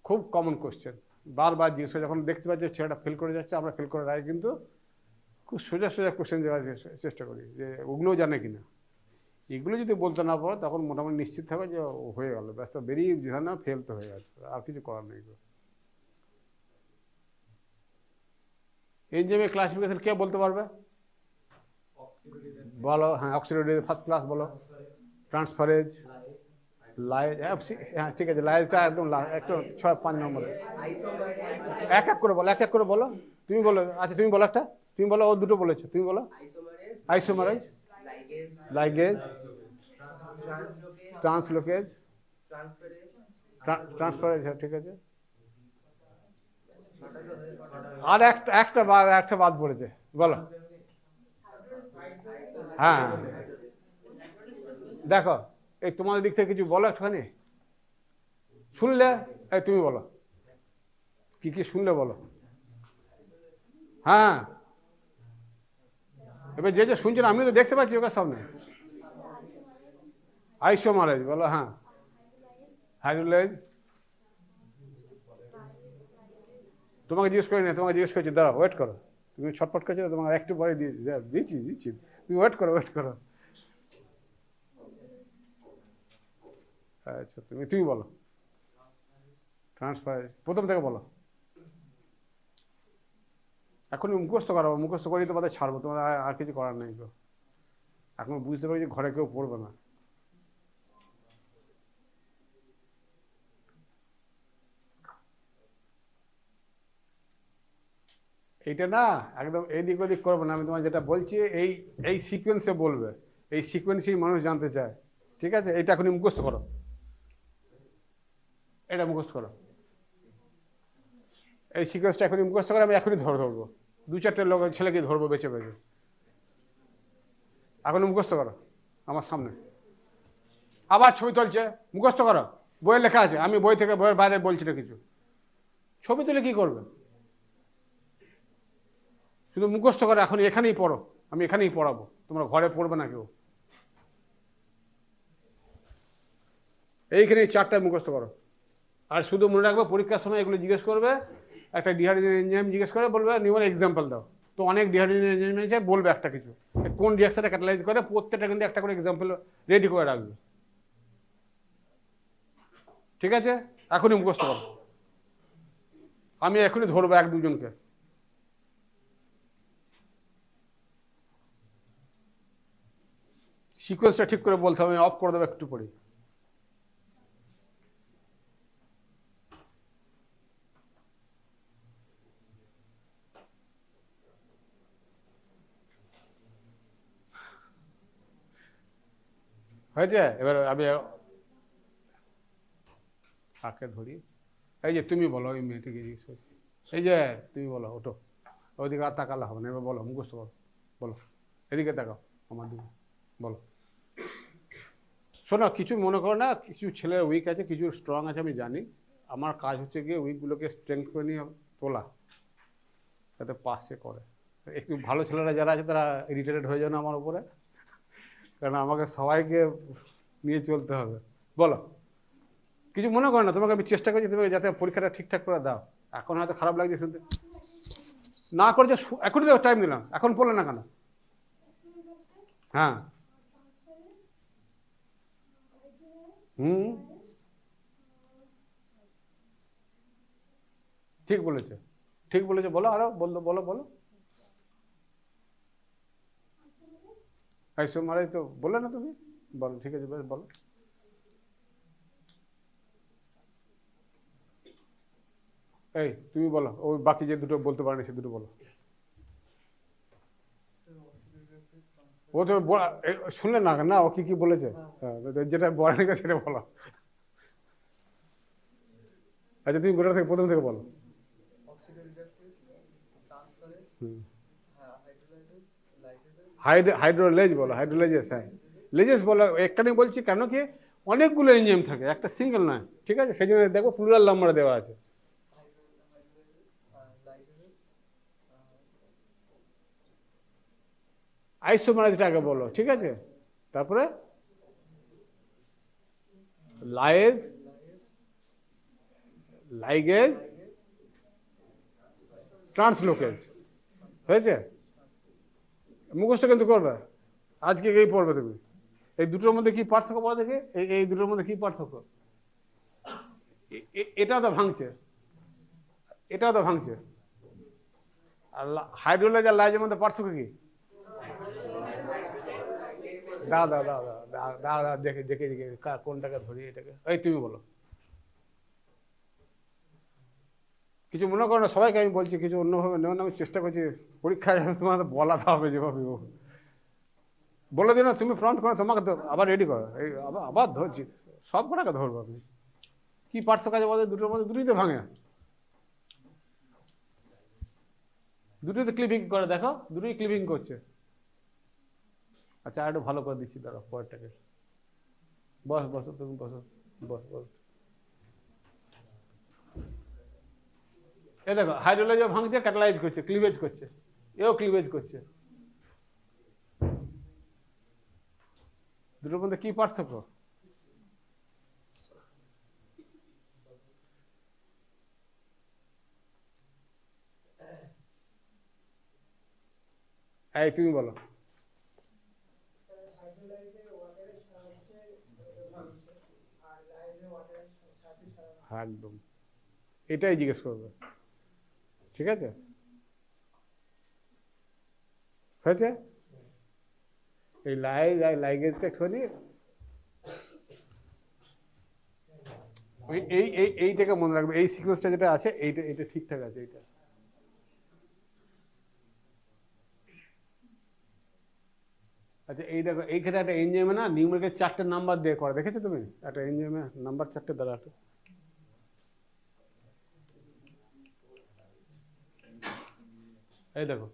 খুব কমন কোশ্চেন, বারবার জিজ্ঞেস করে। যখন দেখতে পাচ্ছি ছেলেটা ফেল করে যাচ্ছে, আমরা ফেল করে রাখি, কিন্তু খুব সোজা সোজা কোশ্চেন দেওয়ার চেষ্টা করি যে ওগুলোও জানে কিনা। এগুলো যদি বলতে না পারো তখন মোটামুটি নিশ্চিত থাকো যে হয়ে গেল, ব্যস্ত বেরিয়ে না, ফেল তো হয়ে গেছে, আর কিছু করার নেই। এনজাইমের ক্লাসিফিকেশন কে বলতে পারবে? বলো। হ্যাঁ, অক্সিডেটিভ ফার্স্ট ক্লাস বলো, ট্রান্সফারেজ, লাইজ। হ্যাঁ ঠিক আছে, লাইজটা একদম একটু 6-5 নম্বরে। এক এক করে বলো, এক এক করে বলো। তুমি বলো, আচ্ছা তুমি বলো একটা, তুমি বলো, ও দুটো বলেছো, তুমি বলো। Isomerase, ligase, translocase, transferase. হ্যাঁ ঠিক আছে। আর একটা বাদ পড়েছে, বলো। হ্যাঁ দেখো, এই তোমাদের দিক থেকে কিছু বলো একটুখানি, শুনলে। এই তুমি বলো, কি কি শুনলে বলো। হ্যাঁ এবার যে শুনছো না, আমি তো দেখতে পাচ্ছি ওকে সামনে। আইসোমারেজ বলো। হ্যাঁ, হাইড্রোলাইজ। তোমাকে জিজ্ঞেস করি না, তোমাকে জিজ্ঞেস করছি, দাঁড়াও, ওয়েট করো। তুমি ছটপট করছো, তোমাকে একটু পরে দিচ্ছি। তুমি ওয়েট করো। আচ্ছা তুমি বলো, ট্রান্সফার প্রথম থেকে বলো। এখনই মুখস্থ করাবো, মুখস্থ করেই তোমাদের ছাড়বো, তোমাদের আর কিছু করার নেই তো। এখন বুঝতে পারি যে ঘরে কেউ পড়বে না। এইটা না একদম এদিক ওদিক করবো না, আমি তোমার যেটা বলছি এই সিকোয়েন্সে বলবে, এই সিকোয়েন্সেই মানুষ জানতে চায়। ঠিক আছে, এইটা এখনই মুখস্থ করো, এটা মুখস্থ করো, এই সিকোয়েন্সটা এখনই মুখস্থ করে। আমি এখনই ধরবো 2-4টে লোক ছেলেকে ধরবো বেছে বেছে। এখনই মুখস্থ করো আমার সামনে। আবার ছবি তুলছে, মুখস্থ করো, বইয়ে লেখা আছে, আমি বই থেকে বইয়ের বাইরে বলছি না কিছু। ছবি তুলে কি করবে? শুধু মুখস্থ করো, এখন এখানেই পড়ো, আমি এখানেই পড়াবো, তোমরা ঘরে পড়বে না কেউ। এইখানেই 4টায় মুখস্থ করো। আর শুধু মনে রাখবে, পরীক্ষার সময় এগুলো জিজ্ঞেস করবে, একটা ডিহাইড্রোজেন এনজাইম জিজ্ঞেস করে, বলবে নিউমার এক্সাম্পল দাও। তো অনেক ডিহাইড্রোজেন এনজাইম আছে, বলবে একটা কিছু, কোন রিয়াকশনটা ক্যাটালাইজ করে, প্রত্যেকটা কিন্তু একটা করে এক্সাম্পল রেডি করে রাখবে। ঠিক আছে, এখনই মুখস্থ করো, আমি এখনই ধরবো 1-2 জনকে। সিকোয়েন্সটা ঠিক করে বলতে হবে, আমি অফ করে দেবো একটু পরে। হয়েছে? এবার আমি কাকে ধরি, এই যে তুমি বলো, ওই মেয়েটিকে জিজ্ঞেস করছি, এই যে তুমি বলো, ওটো, ওইদিকে আর তাকালে হবে না, এবার বলো, মুখস্থ করো, বলো, এদিকে তাকাও আমার দিকে, বলো। শোনো, কিছু মনে করো না, কিছু ছেলের উইক আছে, কিছু স্ট্রং আছে, আমি জানি। আমার কাজ হচ্ছে গিয়ে উইকগুলোকে স্ট্রেংথ করে নিয়ে তোলা, যাতে পাসে করে। একটু ভালো ছেলেরা যারা আছে তারা ইরিটেটেড হয়ে যায় না আমার উপরে, কারণ আমাকে সবাইকে নিয়ে চলতে হবে। বলো, কিছু মনে করো না, তোমাকে আমি চেষ্টা করছি তুমি যাতে পরীক্ষাটা ঠিকঠাক করে দাও। এখন হয়তো খারাপ লাগছে শুনতে। না করেছে এখনই তো টাইম দিলাম, এখন বললে না কেন? হ্যাঁ, হুম, ঠিক বলেছে, ঠিক বলেছে, বলো আরো, বলো বলো বলো। আইসোমারাইজ তো বললে না তুমি, বলো, ঠিক আছে, বেশ বলো। এই তুমি বলো, ওই বাকি যে দুটো বলতে পারেনি সে দুটো বলো। ও তো শুনলে না না, ও কি কি বলেছে? হ্যাঁ, যেটা বলেনি সেটা বলো। আচ্ছা তুমি গোটা থেকে প্রথম থেকে বলো। হাইড্রোলেজ বলো, হাইড্রোলেজেস, হ্যাঁ লেজেস বলো। এখানে বলছি কেন কি অনেকগুলো এনজাইম থাকে, একটা সিঙ্গেল নয়, ঠিক আছে, সেই জন্য দেখো প্লুরাল নাম্বার দেওয়া আছে। আইসোমারাইজটা আগে বলো, ঠিক আছে, তারপরে লাইজ, লাইগেজ, ট্রান্সলোকেজ, হয়েছে? মুখস্থ কিন্তু করবে, আজকে এই পড়বে তুমি। এই দুটোর মধ্যে কি পার্থক্য বলো দেখে, এই দুটোর মধ্যে কি পার্থক্য? এটাও তো ভাঙছে, এটাও তো ভাঙছে। আর হাইড্রোলাইজ আর লাইজের মধ্যে পার্থক্য কি? দাও দাও দাও দাও দাও দাও দাও, দেখে দেখে দেখে কোনটাকে ধরি এটাকে। এই তুমি বলো, কিছু মনে করো না, সবাইকে আমি বলছি কিছু অন্যভাবে নেওয়ার আমি চেষ্টা করছি, পরীক্ষায় তোমার বলাতে হবে যেভাবে হোক। বলে দিও না, তুমি ফ্রন্ট করো, তোমাকে আবার রেডি করো, এই আবার আবার ধরছি, সব কটাকে ধরবো আপনি। কি পার্থক্য আছে বলতে দুটোর মধ্যে? দুটোই তো ভাঙে, দুটোই তো ক্লিপিং করে, দেখো দুটোই ক্লিপিং করছে। আচ্ছা আর একটু ভালো করে দিচ্ছি, দাঁড়াও পরেরটাকে। বস বসো তুমি, বসো, বস বস। এই দেখো হাইড্রোলাইজও ভাঙছে, ক্যাটালাইজ করছে, ক্লিভেজ করছে, এও ক্লিভেজ করছে। দুটোর মধ্যে কি পার্থক্য? এই তুমি বলো। একদম এটাই জিজ্ঞেস করবে, ঠিক আছে, হয়েছে? এই লাইজ আর লাইগেজটা একটুখানি এইটাকে মনে রাখবে, এই সিকোয়েন্সটা যেটা আছে এইটা এটা ঠিকঠাক আছে। এইটা আচ্ছা, এই দেখো এইখানে একটা এনজাইমে না নিউমেরিক্যাল 4টে নাম্বার দিয়ে করে, দেখেছো তুমি? একটা এনজাইমে নাম্বার 4টে দ্বারা। এই দেখো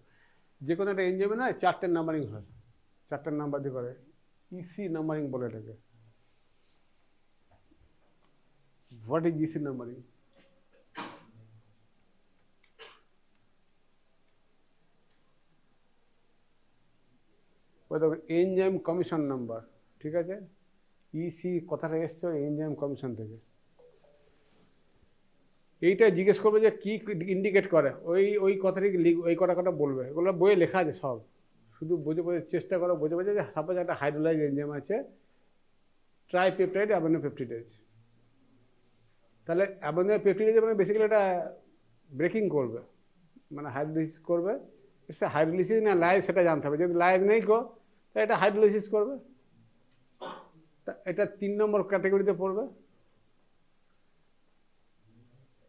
যে কোনো একটা এনজাইমে না 4টে নাম্বারিং হয়, 4টে নাম্বার দিয়ে করে, ইসি নাম্বারিং বলে এটাকে। What is EC numbering? ওই দেখো এনজাইম কমিশন নাম্বার, ঠিক আছে, ইসি কথাটা এসছে এনজাইম কমিশন থেকে। এইটা জিজ্ঞেস করবে যে কি ইন্ডিকেট করে, ওই কথাটি ওই কথা বলবে, এগুলো বইয়ে লেখা আছে সব, শুধু বুঝে বুঝে চেষ্টা করো, বুঝে বুঝে যে সাপোজ একটা হাইড্রোলাইজ এনজাইম আছে ট্রাইপেপটাইড অ্যামিনো পেপটিডেজ, তাহলে অ্যামিনো পেপটিডেজ মানে বেসিক্যালি এটা ব্রেকিং করবে, মানে হাইড্রোলাইসিস করবে। সে হাইড্রোলাইসিস না লাইজ সেটা জানতে হবে, যদি লাইজ নেই গো তাহলে এটা হাইড্রোলাইসিস করবে, এটা 3 নম্বর ক্যাটাগরিতে পড়বে।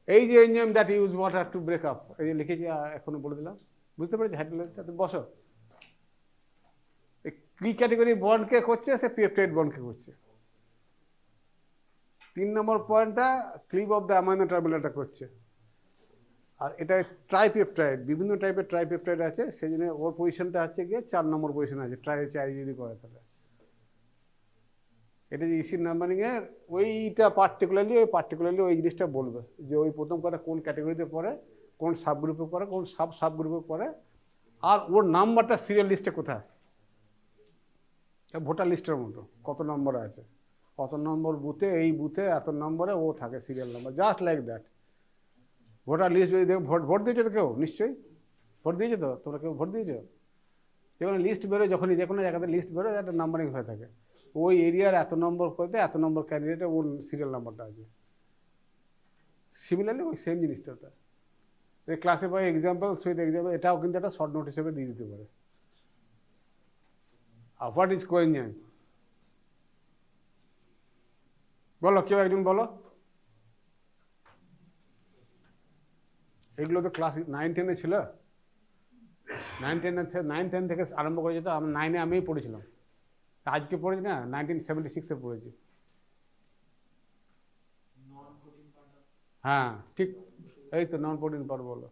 এই যে enzyme that use water to break up, এই যে লিখেছি এখনো বলে দিলাম, বুঝতে পেরেছি? হাইড্রোলাইসিসটা বসো, কি ক্যাটাগরি বন্ডকে করছে? সে পেপটাইড বন্ডকে করছে। 3 নম্বর পয়েন্টটা ক্লিভ অফ দ্য অ্যামাইনো টার্মিনালটা করছে। আর এটা ট্রাইপেপটাইড, বিভিন্ন টাইপের ট্রাইপেপটাইড আছে, সেই জন্য ওর পজিশনটা হচ্ছে গিয়ে 4 নম্বর পজিশন আছে, চাই যদি করে তাহলে। এটা যে ইসির নাম্বারিংয়ে ওইটা পার্টিকুলারলি ওই জিনিসটা বলবে যে ওই প্রথম কথা কোন ক্যাটাগরিতে পড়ে, কোন সাবগ্রুপে পড়ে, কোন সাবগ্রুপে পড়ে, আর ওর নাম্বারটা সিরিয়াল লিস্টে কোথায়, ভোটার লিস্টের মতো কত নম্বর আছে, কত নম্বর বুথে, এই বুথে এত নম্বরে ও থাকে serial number, just like that. Voter list যদি দেখো, ভোট দিয়েছো তো কেউ নিশ্চয়ই, ভোট দিয়েছো তো? তোমরা কেউ ভোট দিয়েছো? যেখানে লিস্ট বেরোয়, যখনই যে কোনো জায়গাতে লিস্ট বেরোয় একটা নাম্বারিং হয়ে থাকে, ওই এরিয়ার এত নম্বর করতে এত নম্বর ক্যান্ডিডেটে ওর সিরিয়াল নাম্বারটা আছে। সিমিলারলি ওই সেম জিনিসটা ওটা ক্লাসে বাই এক্সাম্পল সুইথ এক্সাম্পল, এটাও কিন্তু একটা শর্ট নোট হিসেবে দিয়ে দিতে পারে। আর হোয়াট ইজ কোএনজাইম? বলো, কেউ একজন বলো। এগুলো তো ক্লাস 9-10-এ ছিল। 9-10 থেকে আরম্ভ করে যেত। আমি 9-এ আমিই পড়েছিলাম, আজকে পড়েছি না, 1976-এ পড়েছি। হ্যাঁ ঠিক, এই তো নন প্রোটিন পার্ট বলো।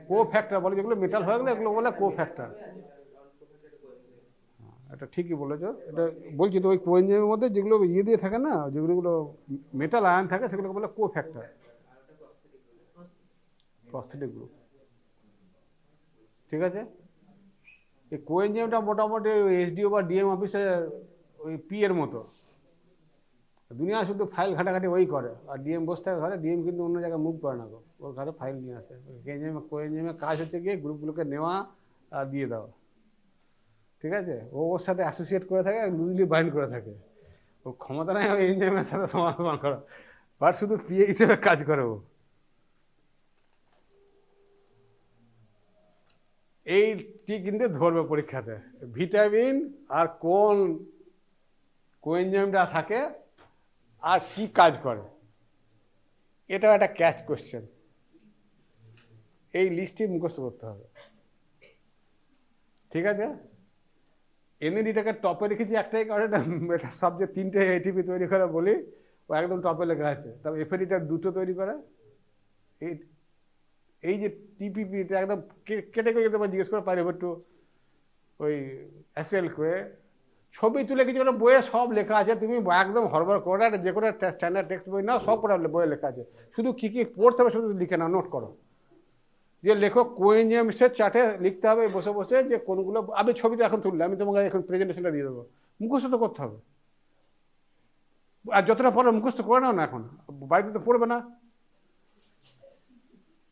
কো ফ্যাক্টর বলে, যেগুলো মেটাল হয়ে গেলে এগুলো বলে কো ফ্যাক্টর। এটা ঠিকই বলেছো। এটা বলছি তো, ওই কোএনজাইমের মধ্যে যেগুলো ইয়ে দিয়ে থাকে না, যেগুলো মেটাল আয়ন থাকে, সেগুলোকে বলে কো ফ্যাক্টর, প্রস্থেটিক গ্রুপ। ঠিক আছে, এই কোএনজাইমটা মোটামুটি এসডিও বা ডিএম অফিসের ওই পি এর মতো। দুনিয়া শুধু ফাইল ঘাটাঘাটি ওই করে, আর ডিএম বসে থাকে ঘরে। ডিএম কিন্তু অন্য জায়গায় মুভ করে না গো, ওর ঘরে ফাইল নিয়ে আসে। কোএনজাইমের কাজ হচ্ছে গিয়ে গ্রুপগুলোকে নেওয়া আর দিয়ে দেওয়া। ঠিক আছে, ও ওর সাথে অ্যাসোসিয়েট করে থাকে, লুজলি বাইন্ড করে থাকে। ও ক্ষমতা নেই ওই এনজাইমের সাথে সমাধান করা, বাট শুধু পিএ হিসেবে কাজ করে ও। এইটি কিন্তু ধরবে পরীক্ষাতে, ভিটামিন আর কোন কোএনজাইমটা থাকে আর কি কাজ করে, এটাও একটা ক্যাচ কোশ্চেন। এই লিস্টটি মুখস্থ করতে হবে। ঠিক আছে, এনএডিটাকে টপে রেখেছি একটাই কারণে, এটা সাবজেক্ট 3টে এটিপি তৈরি করে বলি, ও একদম টপে লেখা আছে। তবে এফএডিটা 2টো তৈরি করে। এই যে টিপিপিতে একদম কেটে করে তোমার জিজ্ঞেস করে পারি একটু ওই অ্যাসেল করে ছবি তুলে কিছু কোনো বইয়ে সব লেখা আছে, তুমি একদম হরবর করে যে কোনো স্ট্যান্ডার্ড টেক্সট বই নাও, সব করে বইয়ে লেখা আছে। শুধু কী কী পড়তে হবে শুধু লিখে নাও, নোট করো। যে লেখক কোএনজাইমসের চার্টে লিখতে হবে বসে বসে যে কোনগুলো। আমি ছবিটা এখন তুললে, আমি তোমাকে এখন প্রেজেন্টেশনটা দিয়ে দেবো, মুখস্থ তো করতে হবে। আর যতটা পড়ো মুখস্থ করে নাও না, এখন বাড়িতে তো পড়বে না,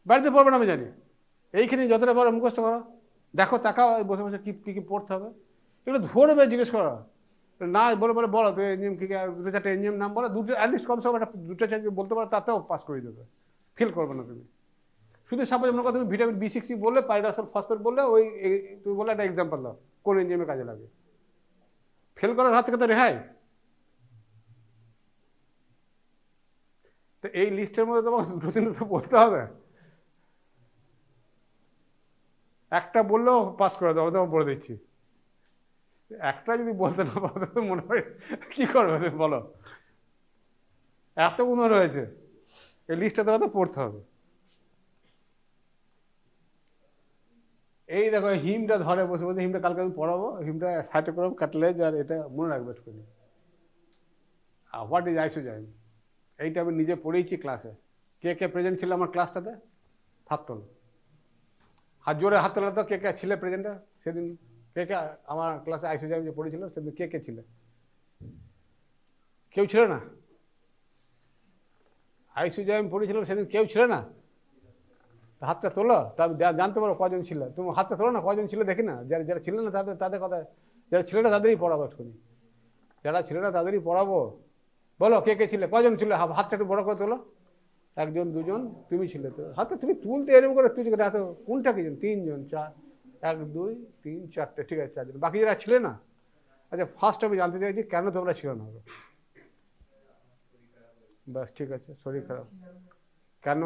বাড়িতে পড়বে না আমি জানি। এইখানে যতটা পড়ো মুখস্থ করো, দেখো তাকাও বসে বসে কী কী পড়তে হবে, এগুলো ধরবে জিজ্ঞেস করো না। বলে বলে বলো তো এনজিএম কী, 2-4টে এনজিএম নাম বলো, দুটো অ্যাটলিস্ট কমসে কম একটা 2টা বলতে পারো, তাতেও পাস করে দেবে, ফেল করবে না তুমি। শুধু সাপোজ মনে করো তুমি ভিটামিন B6 বললে, পাইরাসল ফসফেট বললে, ওই তুমি বলে একটা এক্সাম্পল দাও কোন এনজিএমে কাজে লাগে, ফেল করার হাত থেকে তো রেহাই। তো এই লিস্টের মধ্যে তোমার 2-3 তো বলতে হবে, একটা বললেও পাস করে দেবো, তোমার বলে দিচ্ছি। একটা যদি বলতে না পারো তো মনে হয় কী করবে তুমি বলো, এতগুলো রয়েছে, এই লিস্টটা তোমাকে পড়তে হবে। এই দেখো হিমটা ধরে বসে বসে, হিমটা কালকে আমি পড়াবো, হিমটা সাইটে করবো কাটলেজ, আর এটা মনে রাখবে একটুখানি। আর হোয়াট ইজ আইসোজাইম, এইটা আমি নিজে পড়েইছি ক্লাসে। কে কে প্রেজেন্ট ছিল আমার ক্লাসটাতে? হাত তোলো, হাত জোরে হাত তোলা তো, কে কে ছিলে প্রেজেন্টে সেদিন? কে কে আমার ক্লাসে আইসোজাইম যে পড়েছিল সেদিন কে কে ছিলে? কেউ ছিল না? আইসোজাইম পড়েছিল সেদিন কেউ ছিল না? হাতটা তোলো, তবে জানতে পারো কজন ছিল। তুমি হাতটা তোলো না, কজন ছিল দেখি না। যারা যারা ছিল না তাদের কথা, যারা ছিল না তাদেরই পড়াবো একটুখানি, যারা ছিল না তাদেরই পড়াবো। বলো কে কে ছিলে, কজন ছিল? হাতটা একটু বড় করে তোলো। 1 জন 2 জন, তুমি ছিলে তো। হাতটা তুমি তুলতে এরকম করে তুই হাতে, কোনটা কি জন? 3 জন, 4, 1 2 3 4টে, ঠিক আছে 4 জন। বাকি যারা ছিলে না, আচ্ছা ফার্স্ট আমি জানতে চাইছি কেন তোমরা ছিল না? বাস ঠিক আছে, শরীর খারাপ কেন?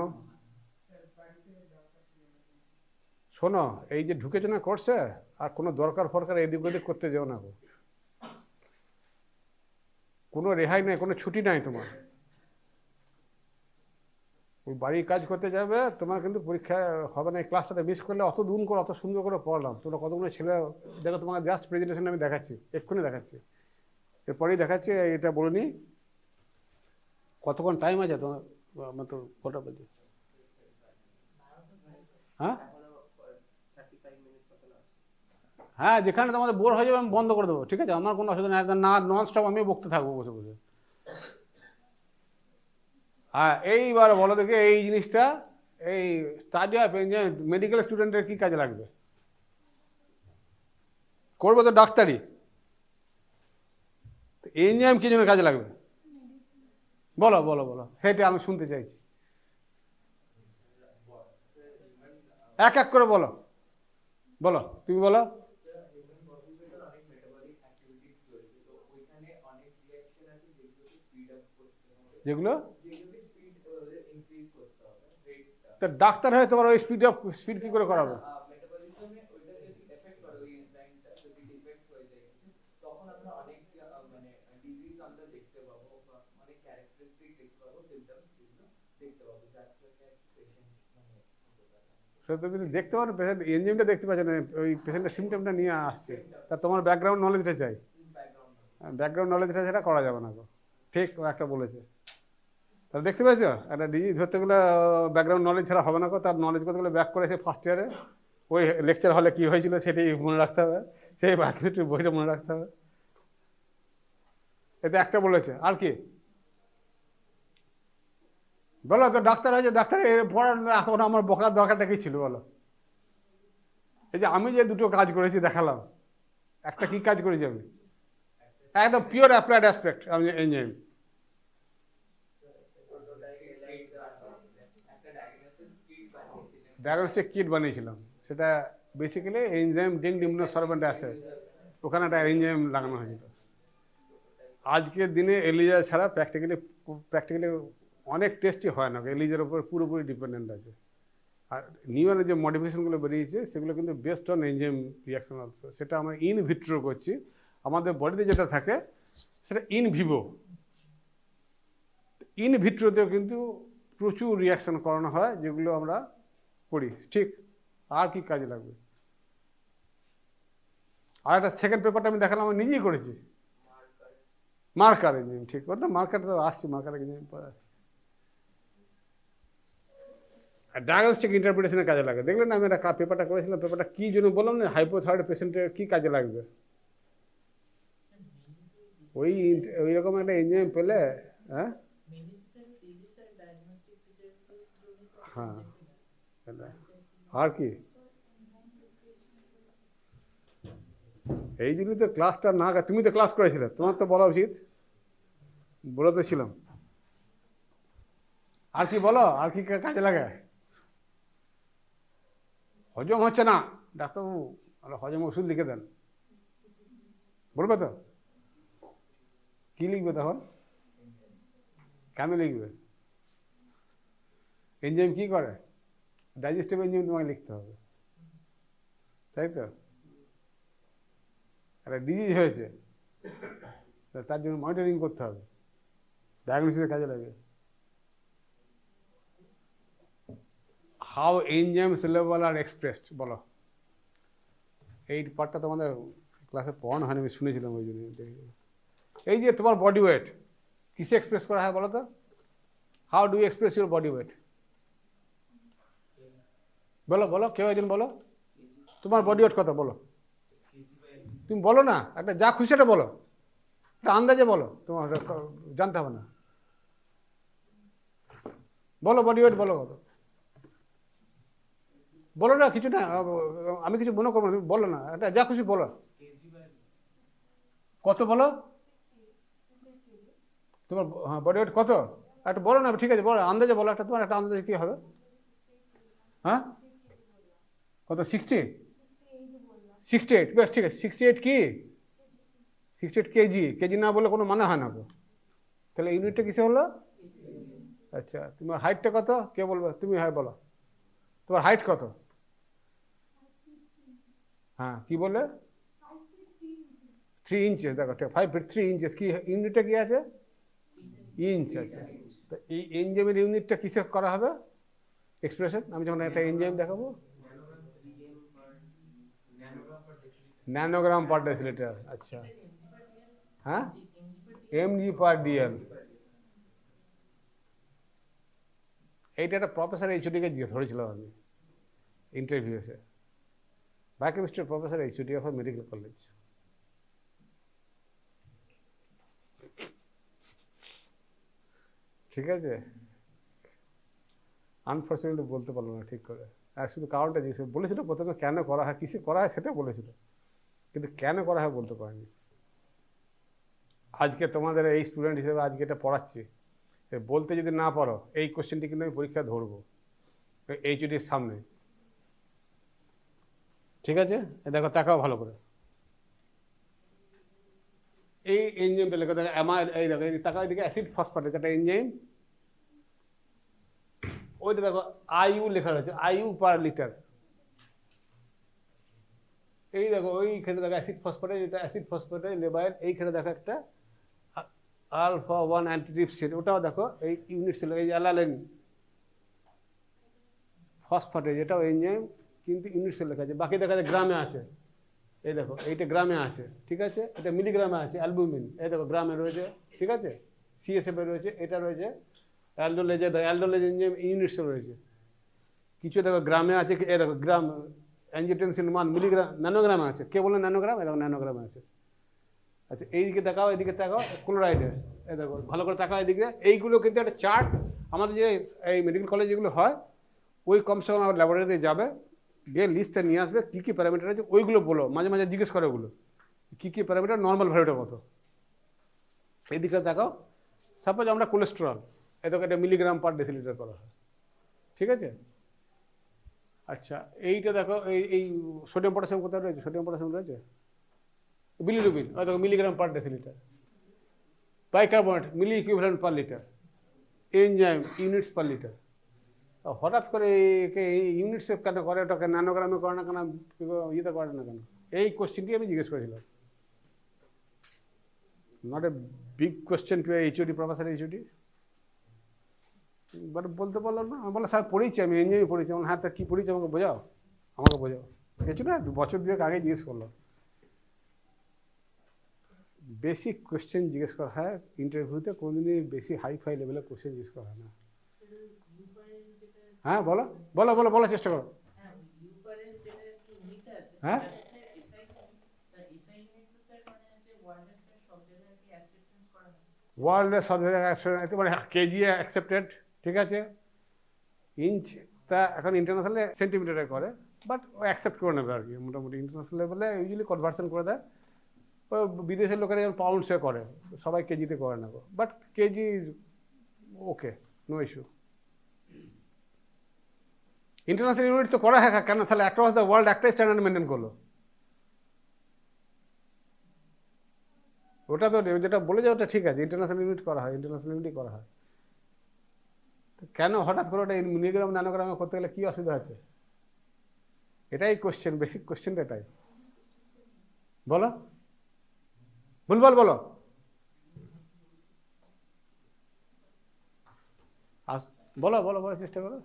শোনো, এই যে ঢুকেছো না কোর্সে, আর কোনো দরকার ফরকার এদিক ওদিক করতে যেও না, কোনো রেহাই নাই, কোনো ছুটি নাই তোমার। ওই বাড়ির কাজ করতে যাবে, তোমার কিন্তু পরীক্ষা হবে না। এই ক্লাসটাতে মিস করলে, অত দূর করে অত সুন্দর করে পড়লাম, তোমরা কতগুলো ছেলে দেখো, তোমাকে জাস্ট প্রেজেন্টেশন আমি দেখাচ্ছি, এক্ষুনি দেখাচ্ছি, এরপরেই দেখাচ্ছি। এটা বলে নি কতক্ষণ টাইম আছে তোমার, মাত্র কটা বাজে? হ্যাঁ হ্যাঁ, যেখানে তোমাদের বোর হয়ে যাবে আমি বন্ধ করে দেবো, ঠিক আছে? আমার কোনো অসুবিধা নেই, না নন স্টপ আমি বকতে থাকবো বসে বসে। এইবার বলো দেখে এই জিনিসটা, এই স্টাডি অফ এনজাইম মেডিকেল স্টুডেন্টের কি কাজে লাগবে? করবো তো ডাক্তারি, এনজাইম কি জন্য কাজে লাগবে? বলো বলো বলো, সেটা আমি শুনতে চাইছি। এক এক করে বলো, বলো তুমি বলো। যেগুলো তো ডাক্তার হয়ে তোমার ওই স্পিড কি করে করাবে? মেটাবলিজমে ওইটা যদি এফেক্ট করে, ওই এনজাইমটা যদি ডিফেক্ট হয়ে যায় তখন আমরা অনেক মানে ডিজিজ আমরা দেখতে পাবো, বা অনেক ক্যারেক্টারিস্টিক দেখতে পাবো, সিম্পটমস যেগুলো দেখতে পাবো, যার জন্য পেশেন্ট মানে হতে পারে। সেটা তুমি দেখতে পারো, পেশেন্ট এনজিএমটা দেখতে পাচ্ছ না, ওই পেশেন্টের সিমটমটা নিয়ে আসছে, তা তোমার ব্যাকগ্রাউন্ড নলেজটা চাই। ব্যাকগ্রাউন্ড নলেজটা সেটা করা যাবে না গো, ঠিক ও একটা বলেছে। তাহলে দেখতে পাচ্ছ, একটা ডিজিজ ধরতে গেলে ব্যাকগ্রাউন্ড নলেজ ছাড়া হবে না গো। তার নলেজ করতে গেলে ব্যাক করেছে ফার্স্ট ইয়ারে, ওই লেকচার হলে কী হয়েছিল সেটাই মনে রাখতে হবে, সেই বায়োকেমিস্ট্রি বইটা মনে রাখতে হবে। এটা একটা বলেছে, আর কি বলো তো? ডাক্তার হয়েছে, ডাক্তার পড়ার এখন আমার বকার দরকারটা কি ছিল বলো? এই যে আমি যে দুটো কাজ করেছি দেখালাম, একটা কি কাজ করেছি আমি? একদম পিওর অ্যাপ্লাইড অ্যাসপেক্ট আমি এনজাইম। ডায়াগনস্টিক কিট বানিয়েছিলাম, সেটা বেসিক্যালি এনজাইম ডিংড ইমিউনোসরবেন্ট আছে, ওখানে একটা এনজাইম লাগানো হয়েছিল। আজকের দিনে এলিজা ছাড়া প্র্যাকটিক্যালি অনেক টেস্টই হয় না, এলিজার উপর পুরোপুরি ডিপেন্ডেন্ট আছে। আর নিউরনের যে মডিফিকেশনগুলো বেরিয়েছে সেগুলো কিন্তু best on enzyme reaction also, সেটা আমরা ইন ভিট্রো করছি। আমাদের বডিতে যেটা থাকে সেটা ইন ভিভো, ইন ভিট্রোতেও কিন্তু প্রচুর রিয়াকশন করানো হয়, যেগুলো আমরা করি। ঠিক, আর কি কাজে লাগবে? আর একটা সেকেন্ড পেপারটা আমি দেখালাম, আমি নিজেই করেছি, মার্কার এনজাইম। ঠিক কথা, মার্কারটা তো আসছি, মার্কার এনজাইম পরে আসছি। আর ডায়াগনস্টিক ইন্টারপ্রিটেশনের কাজে লাগে। দেখলেন আমি একটা পেপারটা করেছিলাম, পেপারটা কী জন্য বললাম না, হাইপোথাইরয়েড পেশেন্টের কী কাজে লাগবে, ওই রকম একটা এনজাইম পেলে। হ্যাঁ হ্যাঁ, আর কি এই জন্যই তো ক্লাসটা না, তুমি তো ক্লাস করেছিলে, তোমার তো বলা উচিত, বলে তো ছিলাম। আর কি বলো, আর কি কাজে লাগে? হজম হচ্ছে না ডাক্তারবাবু, হজম ওষুধ লিখে দেন, বলবে তো? কি লিখবে তখন? কেন লিখবে? এনজাইম কি করে? ডাইজেস্টিভ এনজাইম তোমাকে লিখতে হবে, তাই তো? একটা ডিজিজ হয়েছে, তার জন্য মনিটরিং করতে হবে, ডায়াগনোসিসের কাজে লাগে। How enzymes level are expressed, বলো। এই পার্টটা তোমাদের ক্লাসে পড়ানো হয়নি, আমি শুনেছিলাম, ওই জন্য। এই যে তোমার বডি ওয়েট কিসে এক্সপ্রেস করা হয় বলো তো? How do you express your body weight? বলো বলো, কেউ একজন বলো, তোমার বডি ওয়েট কত বলো? তুমি বলো না, একটা যা খুশি সেটা বলো, একটা আন্দাজে বলো, তোমার জানতে হবে না। বলো বডি ওয়েট বলো কত, বলো না, কিছু না, আমি কিছু মনে করবো না, তুমি বলো না, একটা যা খুশি বলো। কত বলো তোমার? হ্যাঁ, বডি ওয়েট কত একটা বলো না, ঠিক আছে বলো, আন্দাজে বলো একটা, তোমার একটা আন্দাজে কী হবে? হ্যাঁ কত? 68? বেশ ঠিক আছে, 68 কি? 68 কেজি না বলে কোনো মানে হয় না গো। তাহলে ইউনিটটা কিসে হলো? আচ্ছা, তোমার হাইটটা কত? কে বলবে? তুমি হ্যাঁ বলো, তোমার হাইট কত? হ্যাঁ কি বলে? 3 ইঞ্চেস। দেখো 5 feet 3 inches, কি ইউনিটটা কি আছে? ইঞ্চ। আচ্ছা, তো এই এনজাইমের ইউনিটটা কিসে করা হবে এক্সপ্রেশন? আমি যখন একটা এনজাইম দেখাবো, ন্যানোগ্রাম পার ডেসিলিটার। আচ্ছা, হ্যাঁ, mg per dl। এইটা একটা প্রফেসর এইচওডিকে ধরেছিলাম আমি ইন্টারভিউতে, বায়োকেমিস্ট্রির professor HOD of medical college. ঠিক আছে, আনফর্চুনেটলি বলতে পারলো না ঠিক করে, আর শুধু কারণটা জিজ্ঞেস বলেছিল প্রথমে কেন করা হয়, কিসে করা হয় সেটা বলেছিল, কিন্তু কেন করা হয় বলতে পারেনি। আজকে তোমাদের এই স্টুডেন্ট হিসেবে আজকে এটা পড়াচ্ছি, বলতে যদি না পারো এই কোশ্চেনটি কিন্তু আমি পরীক্ষা ধরবো এইচওডির সামনে। ঠিক আছে, দেখো তাকাও ভালো করে, এই এনজাইমটা লেখা দেখো এই দেখো তাকাও এদিকে, অ্যাসিড ফসফেট একটা এনজাইম, ওইটা দেখো আইইউ লেখা রয়েছে, আইইউ পার লিটার। এই দেখো ওইখানে দেখো অ্যাসিড ফসফেট, এটা অ্যাসিড ফসফেট লেবাইল, এইখানে দেখো একটা আলফা 1 অ্যান্টিট্রিপসিন, ওটাও দেখো এই ইউনিট ছিল, এই অ্যালানিন ফসফেটেজ, এটাও এনজাইম কিন্তু ইউনিট সেল লেখা আছে। বাকি দেখা যায় গ্রামে আছে, এই দেখো এইটা গ্রামে আছে, ঠিক আছে, এটা মিলিগ্রামে আছে অ্যালবুমিন, এই দেখো গ্রামে রয়েছে, ঠিক আছে, সিএসএফ এ রয়েছে, এটা রয়েছে অ্যালডোলেজে, অ্যালডোলেজ এনজাইম ইউনিট সেল রয়েছে, কিছু দেখো গ্রামে আছে, এই দেখো গ্রাম অ্যাঞ্জিওটেনসিন 1 মিলিগ্রাম, ন্যানোগ্রামে আছে, কে বলে ন্যানোগ্রাম, এই দেখো ন্যানোগ্রামে আছে। আচ্ছা এইদিকে তাকাও, এদিকে তাকাও, ক্লোরাইডে, এই দেখো ভালো করে তাকাও এদিকে, এইগুলো কিন্তু একটা চার্ট আমাদের যে এই মেডিকেল কলেজ যেগুলো হয়, ওই কমসে কম আমার ল্যাবরেটরিতে যাবে, গিয়ে লিস্টটা নিয়ে আসবে, কী কী প্যারামিটার আছে ওইগুলো বলো, মাঝে মাঝে জিজ্ঞেস করে ওগুলো কী কী প্যারামিটার, নর্মাল ভ্যালুটা কত। এইদিকে দেখাও, সাপোজ আমরা কোলেস্টেরল, এই দেখো এটা মিলিগ্রাম পার ডেসিলিটার করা হয়, ঠিক আছে। আচ্ছা এইটা দেখো এই সোডিয়াম পটাশিয়াম কোথায় রয়েছে, সোডিয়াম পটাশিয়াম রয়েছে, বিলিরুবিন, ওই দেখো milligram per decilitre, bicarbonate milli equivalent per litre, enzyme units per litre. হঠাৎ করে একে ইউনিটসে কেন করে, ওটাকে ন্যানোগ্রামে করে না কেন, ইয়েতে করে না কেন, এই কোশ্চেনটি আমি জিজ্ঞেস করেছিলাম। Not a big question to HOD, professor HOD, but বলতে পারলাম না। আমি বললাম স্যার পড়েছি, আমি এনজিওই পড়েছি। আমার হ্যাঁ তা কী পড়েছি আমাকে বোঝাও, আমাকে বোঝাও, কিছু না, বছর দুয়েক আগে জিজ্ঞেস করলো। বেসিক কোশ্চেন জিজ্ঞেস করা হয় ইন্টারভিউতে, কোনোদিনই বেশি হাই ফাই লেভেলের কোশ্চেন জিজ্ঞেস করা হয় না। হ্যাঁ বলো বলো বলো, বলার চেষ্টা করো। হ্যাঁ ওয়ার্ল্ডের সব জায়গায় মানে কেজি অ্যাকসেপ্টেড, ঠিক আছে, ইঞ্চ তা এখন ইন্টারন্যাশনালে সেন্টিমিটারে করে, বাট ও অ্যাকসেপ্ট করে নেবে আর কি, মোটামুটি ইন্টারন্যাশনাল লেভেলে ইউজুয়ালি কনভার্সন করে দেয়। ও বিদেশের লোকেরা যেমন পাউন্ডসে করে, সবাই কেজিতে করে নেবো, but KG is okay, no issue. International unit তো করা হয় কেন, তাহলে অ্যাক্রস দ্য ওয়ার্ল্ড একটাই স্ট্যান্ডার্ড মেনটেন করলো, ওটা তো যেটা বলে যায় ওটা ঠিক আছে, ইন্টারন্যাশনাল ইউনিট করা হয়, ইন্টারন্যাশনাল ইউনিটই করা হয়। কেন হঠাৎ করে ওটা মিলিগ্রাম ন্যানোগ্রামে করতে গেলে কী অসুবিধা আছে, এটাই কোশ্চেন, বেসিক কোশ্চেনটা এটাই। বলো ভুলভাল বলো, বলো বলো বলার চেষ্টা করো।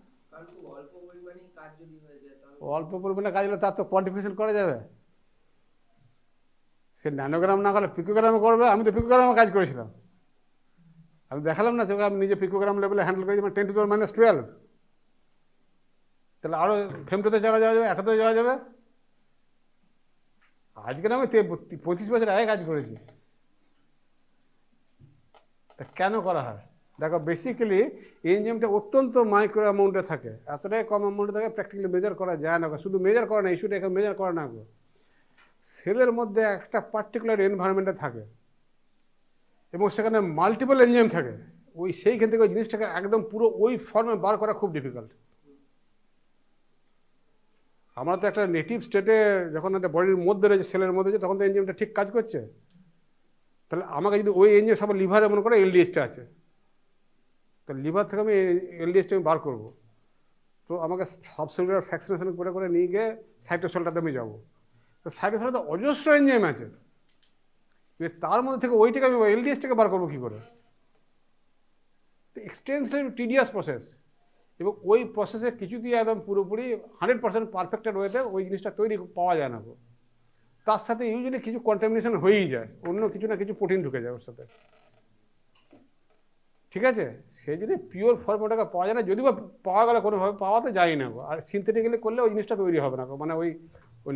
অল্প পরিমাণে কাজ যদি হয়ে যায়, অল্প পরিমাণে কাজ হলে তার তো কোয়ান্টিফিকেশন করা যাবে, সে ন্যানোগ্রাম না করলে পিকোগ্রামে করবে। আমি তো পিকোগ্রামে কাজ করেছিলাম, আমি দেখালাম না চোখে, আমি নিজে পিকোগ্রাম লেভেলে হ্যান্ডেল করেছি, মানে 10⁻12, তাহলে আরও ফেমটোতে যাওয়া যাবে, এটাতে যাওয়া যাবে। আজকের আমি 25 বছর আগে কাজ করেছি। তা কেন করা হয় দেখো, বেসিক্যালি এনজাইমটা অত্যন্ত মাইক্রো অ্যামাউন্টে থাকে, এতটাই কম অ্যামাউন্টে থাকে প্র্যাকটিক্যালি মেজার করা যায় না। শুধু মেজার করে না, ইস্যুটা এখানে মেজার করে না, সেলের মধ্যে একটা পার্টিকুলার এনভায়রনমেন্টে থাকে এবং সেখানে মাল্টিপল এনজাইম থাকে, ওই সেইখান থেকে ওই জিনিসটাকে একদম পুরো ওই ফর্মে বার করা খুব ডিফিকাল্ট। আমরা তো একটা নেটিভ স্টেটে যখন একটা বডির মধ্যে রয়েছে, সেলের মধ্যে রয়েছে, তখন তো এনজাইমটা ঠিক কাজ করছে। তাহলে আমাকে যদি ওই এনজাইম সব লিভারে মনে করে এলডিএসটা আছে, তো লিভার থেকে আমি এলডিএসটা আমি বার করবো, তো আমাকে সাবসেলুলার ফ্র্যাকশনেশন করে করে নিয়ে গিয়ে সাইটোসেলটাতে আমি যাবো। তো সাইটোসেলে তো অজস্র এনজাইম আছে, তার মধ্যে থেকে ওইটাকে আমি এলডিএসটাকে বার করবো কী করে? তো এক্সটেন্সিভ টিডিয়াস প্রসেস, এবং ওই প্রসেসে কিছুতেই একদম পুরোপুরি 100% পারফেক্টেড ওয়েতে ওই জিনিসটা তৈরি পাওয়া যায় না। তার সাথে ইউজুয়ালি কিছু কন্টামিনেশন হয়েই যায়, অন্য কিছু না কিছু প্রোটিন ঢুকে যায় ওর সাথে, ঠিক আছে। সেই জন্য পিওর ফর্ম ওটাকে পাওয়া যায় না, যদি বা পাওয়া গেলে কোনোভাবে পাওয়া তো যায় না, আর সিনথেটিক্যালি করলে ওই জিনিসটা তৈরি হবে না, মানে ওই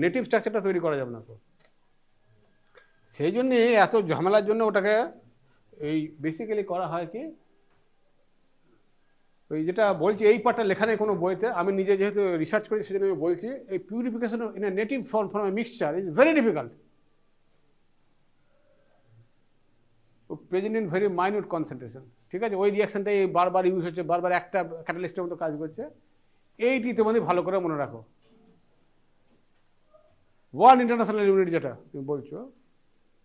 নেটিভ স্ট্রাকচারটা তৈরি করা যাবে না। সেই জন্যে এত ঝামেলার জন্য ওটাকে এই বেসিক্যালি করা হয় কি, ওই যেটা বলছি এই পার্টটা লেখা নেই কোনো বইতে, আমি নিজে যেহেতু রিসার্চ করি সেজন্য আমি বলছি, এই purification in a native form from a mixture is very difficult, present in very minute concentration. ঠিক আছে, ওই রিয়াকশনটাই বারবার ইউজ হচ্ছে, বারবার একটা ক্যাটালিস্টের মতো কাজ করছে। এইটি তোমাদের ভালো করে মনে রাখো। 1 ইন্টারন্যাশনাল ইউনিট যেটা তুমি বলছো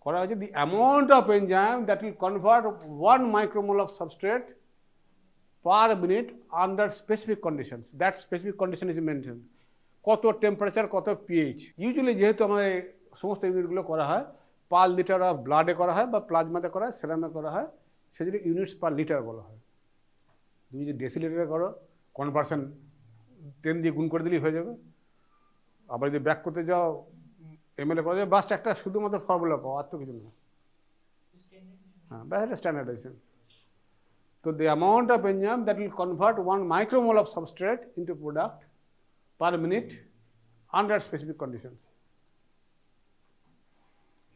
করা হয়েছে, the amount of enzyme that will convert 1 micromole of substrate per minute under specific conditions. That specific condition is mentioned. কত টেম্পারেচার, কত পিএইচ। ইউজুয়ালি যেহেতু আমাদের সমস্ত ইউনিটগুলো করা হয় পার লিটার অফ ব্লাডে করা হয় বা প্লাজমাতে করা হয়, সেরামে করা হয়, সেজন্য ইউনিটস পার লিটার বলা হয়। তুমি যদি ডেসিলিটারে করো কনভার্সন 10 দিয়ে গুণ করে দিলেই হয়ে যাবে। আবার যদি ব্যাক করতে যাও এমএলএ করা যাবে, বাস্ট একটা শুধুমাত্র ফর্মুলা পাও, আর তো কিছু না। হ্যাঁ, ব্যাস একটা standardisation. So the amount of enzyme that will convert 1 micromole of substrate into product per minute under specific conditions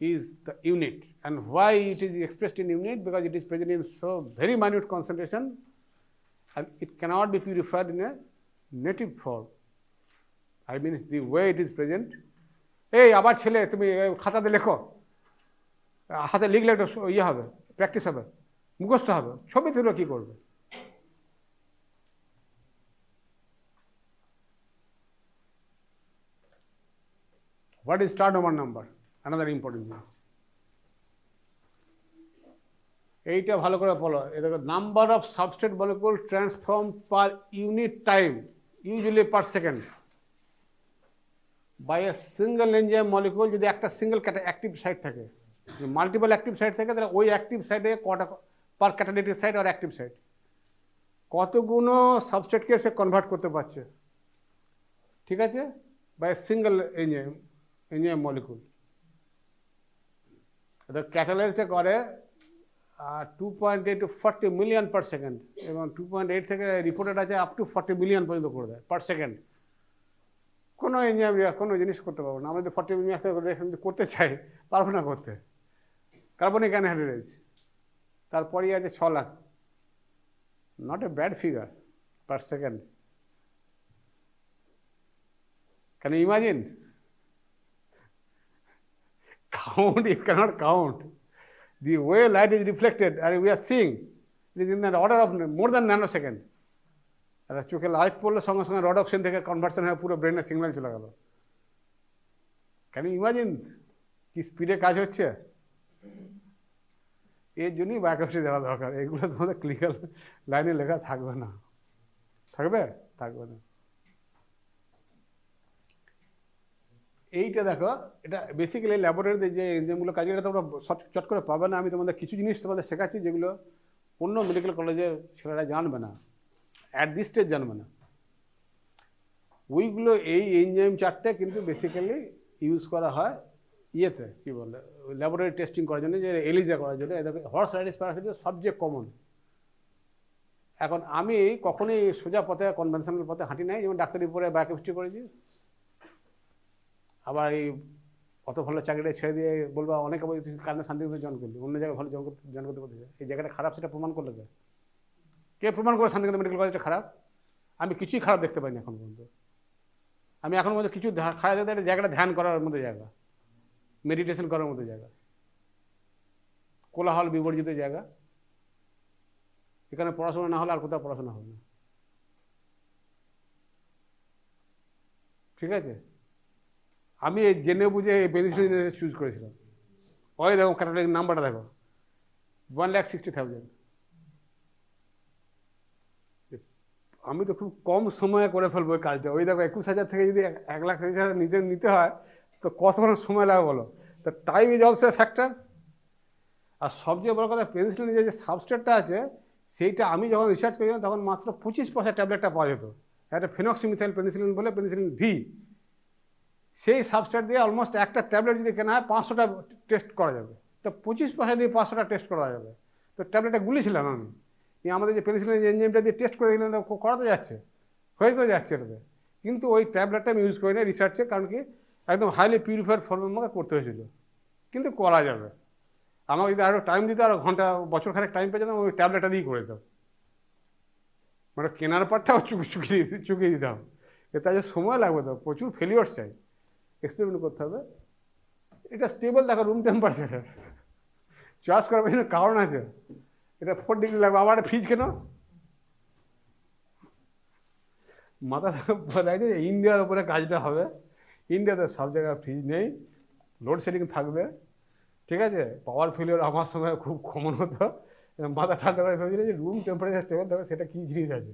is the unit. And why it is expressed in unit? Because it is present in so very minute concentration and it cannot be purified in a native form. I mean the way it is present. এই আবার ছেলে তুমি খাতাতে লেখো, হাতে লিখলে একটা ইয়ে হবে, প্র্যাকটিস হবে, মুখস্থ হবে, ছবি তুলে কি করবে? What is turnover number? Another important thing. এইটা ভালো করে বলো। এটা number of substrate molecule transform per unit time, usually per second, by a single enzyme molecule. যদি একটা সিঙ্গেল অ্যাক্টিভ সাইট থাকে, মাল্টিপল অ্যাক্টিভ সাইট থাকে, তাহলে ওই অ্যাক্টিভ সাইটে কটা পার ক্যাটালিটিক সাইট আর অ্যাক্টিভ সাইট কতগুলো সাবস্ট্রেটকে সে কনভার্ট করতে পারছে, ঠিক আছে, বাই সিঙ্গেল এনজাইম মলিকুল। ক্যাটালাইজটা করে 2.8 to 40 মিলিয়ন পার সেকেন্ড, এবং 2.8 থেকে রিপোর্টেড আছে আপ টু 40 মিলিয়ন পর্যন্ত করে দেয় পার সেকেন্ড। কোনো এনজাইম কোনো জিনিস করতে পারবো না, আমাদের 40 মিলিয়ন করতে চাই, পারবো না করতে। কার্বনিক অ্যানহাইড্রেজ তারপরেই আছে 6 lakh, not a bad figure per second. Can you imagine? Count, you cannot count. The way light is reflected and we are seeing, it is in the order of more than nanosecond. আর চোখে light পড়লে সঙ্গে সঙ্গে rod option থেকে conversion হয়ে পুরো ব্রেনের signal চলে গেল। ক্যান ইউ ইমাজিন কি স্পিডে কাজ হচ্ছে? এর জন্যই বায়োকেমিস্ট্রি দেওয়া দরকার। এগুলো তোমাদের ক্লিনিক্যাল লাইনে লেখা থাকবে না, থাকবে না। এইটা দেখো, এটা বেসিক্যালি ল্যাবরেটরিতে যে এনজাইমগুলো কাজ করে, এটা তোমরা চট করে পাবে না। আমি তোমাদের কিছু জিনিস তোমাদের শেখাচ্ছি যেগুলো অন্য মেডিকেল কলেজে ছেলেরা জানবে না, অ্যাট দিস স্টেজ জানবে না। ওইগুলো এই এনজাইম চারটে কিন্তু বেসিক্যালি ইউজ করা হয় ইয়েতে, কী বলে, ল্যাবরেটরি টেস্টিং করার জন্য, যে এলিজা করার জন্য। এদের হর্স রাইডিস প্যারাসাইটিস সবচেয়ে কমন। এখন আমি কখনোই সোজা পথে কনভেনশনাল পথে হাঁটি নাই, যেমন ডাক্তারি পড়ে বায়োকেমিস্ট্রি করেছি। আবার এই অত ভালো চাকরিটা ছেড়ে দিয়ে বলবা অনেকে বলছে তুই কারণে শান্তিনিকেতনে জয়েন করলি, অন্য জায়গায় ভালো জয়েন করতে পারছিস, এই জায়গাটা খারাপ সেটা প্রমাণ করলে কে প্রমাণ করে শান্তিনিকেতন মেডিকেল কলেজটা খারাপ? আমি কিছুই খারাপ দেখতে পাইনি এখন পর্যন্ত। আমি এখন পর্যন্ত কিছু খারাপ দেখতে পাই, জায়গাটা ধ্যান করার মতো জায়গা, মেডিটেশন করার মতো জায়গা, কোলাহল বিবর্জিত জায়গা। এখানে পড়াশোনা না হলে আর কোথাও পড়াশোনা হবে না, ঠিক আছে? আমি জেনে বুঝে পেনিসিলিন চুজ করেছিলাম। ওই দেখো ক্যাটালগ নাম্বারটা দেখো, 1,60,000। আমি তো খুব কম সময়ে করে ফেলবো ওই কাজটা। ওই দেখো 21,000 থেকে যদি 1,30,000 নিতে হয় তো কতক্ষণ সময় লাগে বলো? তো time is also a factor. আর সবচেয়ে বড় কথা, পেনিসিলিনের যে সাবস্ট্রেটটা আছে সেইটা আমি যখন রিসার্চ করেছিলাম তখন মাত্র 25 পয়সা ট্যাবলেটটা পাওয়া যেত। একটা ফেনক্সিমিথাইল পেনিসিলিন বলে, পেনিসিলিন ভি, সেই সাবস্ট্রেট দিয়ে অলমোস্ট একটা ট্যাবলেট যদি কেনা হয় 500টা টেস্ট করা যাবে। তো 25 পয়সা দিয়ে 500টা টেস্ট করা যাবে। তো ট্যাবলেটটা গুলিছিলাম আমি, আমাদের যে পেনিসিলিন যে এনজাইমটা দিয়ে টেস্ট করে দিলাম করাতে যাচ্ছে, হয়ে তো যাচ্ছে এটাতে। কিন্তু ওই ট্যাবলেটটা আমি ইউজ করি না রিসার্চে, কারণ কি একদম হাইলি পিউরিফাইড ফর্মে আমাকে করতে হয়েছিল। কিন্তু করা যাবে, আমাকে যদি আরও টাইম দিতে, আরও ঘন্টা বছর খানেক টাইম পেয়ে যেতাম, ওই ট্যাবলেটটা দিয়েই করে দিতাম। মানে কেনার পারটাও চুকিয়ে দিতাম, তাই সময় লাগবে তো, প্রচুর ফেলিওর চাই, এক্সপেরিমেন্ট করতে হবে। এটা স্টেবল দেখো রুম টেম্পারেচার, চয়েস করার পেছনে কারণ আছে। এটা 4 ডিগ্রি লাগবে, আবার ফ্রিজ কেন? মাথা বলা যে ইন্ডিয়ার উপরে কাজটা হবে, ইন্ডিয়াতে সব জায়গায় ফ্রিজ নেই, লোডশেডিং থাকবে, ঠিক আছে, পাওয়ার ফেলিওর আমার সময় খুব কমন হতো। মাথা ঠান্ডা করে ভেবেছিল যে রুম টেম্পারেচার স্টেবল থাকবে, সেটা কী জিনিস আছে,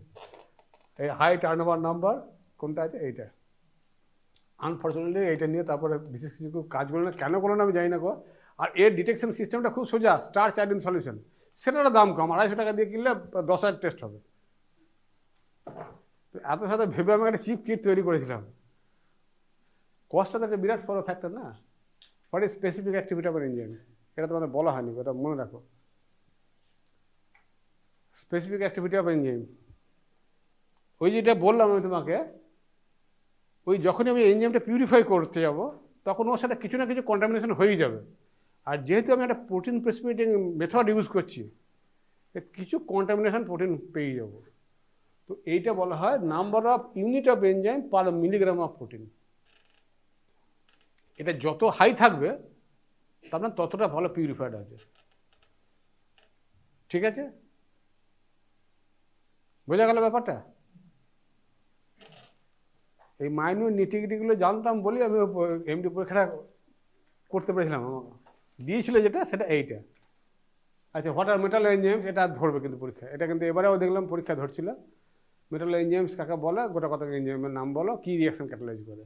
এই হাই টার্ন ওভার নাম্বার কোনটা আছে এইটা। আনফর্চুনেটলি এইটা নিয়ে তারপরে বিশেষ কিছু কাজ করলো না, কেন করলো না আমি জানি না গো। আর এর ডিটেকশন সিস্টেমটা খুব সোজা, স্টার চাইল্ড ইন সলিউশন, সেটার দাম কম, 250 টাকা দিয়ে কিনলে 10,000 টেস্ট হবে। তো এত সাথে ভেবে আমি একটা চিপ কিট তৈরি করেছিলাম। কস্টটা তো একটা বিরাট বড় ফ্যাক্টর না। What is specific activity of enzyme, এটা তোমাদের বলা হয়নি, এটা মনে রাখো। স্পেসিফিক অ্যাক্টিভিটি অফ এনজাইম, ওই যেটা বললাম আমি তোমাকে, ওই যখনই আমি এনজাইমটা পিউরিফাই করতে যাব তখন ওর সাথে কিছু না কিছু কন্টামিনেশন হয়েই যাবে। আর যেহেতু আমি একটা প্রোটিন প্রেসিপিটেটিং মেথড ইউজ করছি, কিছু কন্টামিনেশন প্রোটিন পেয়ে যাব। তো এইটা বলা হয় number of unit of enzyme per milligram of protein. এটা যত হাই থাকবে তার মানে ততটা ভালো পিউরিফাইড আছে, ঠিক আছে? বোঝা গেল ব্যাপারটা? এই মাইনর নিটিগিটিগুলো জানতাম বলি আমি এমডি পরীক্ষাটা করতে পেরেছিলাম। আমাকে দিয়েছিল যেটা সেটা এইটা। আচ্ছা, হোয়াট আর মেটাল এনজাইমস, এটা ধরবে কিন্তু পরীক্ষা, এটা কিন্তু এবারেও দেখলাম পরীক্ষা ধরছিল। মেটাল এনজাইমস কাকে বলে, গোটা কত এনজাইমের নাম বলো, কী রিয়াকশন ক্যাটালাইজ করে,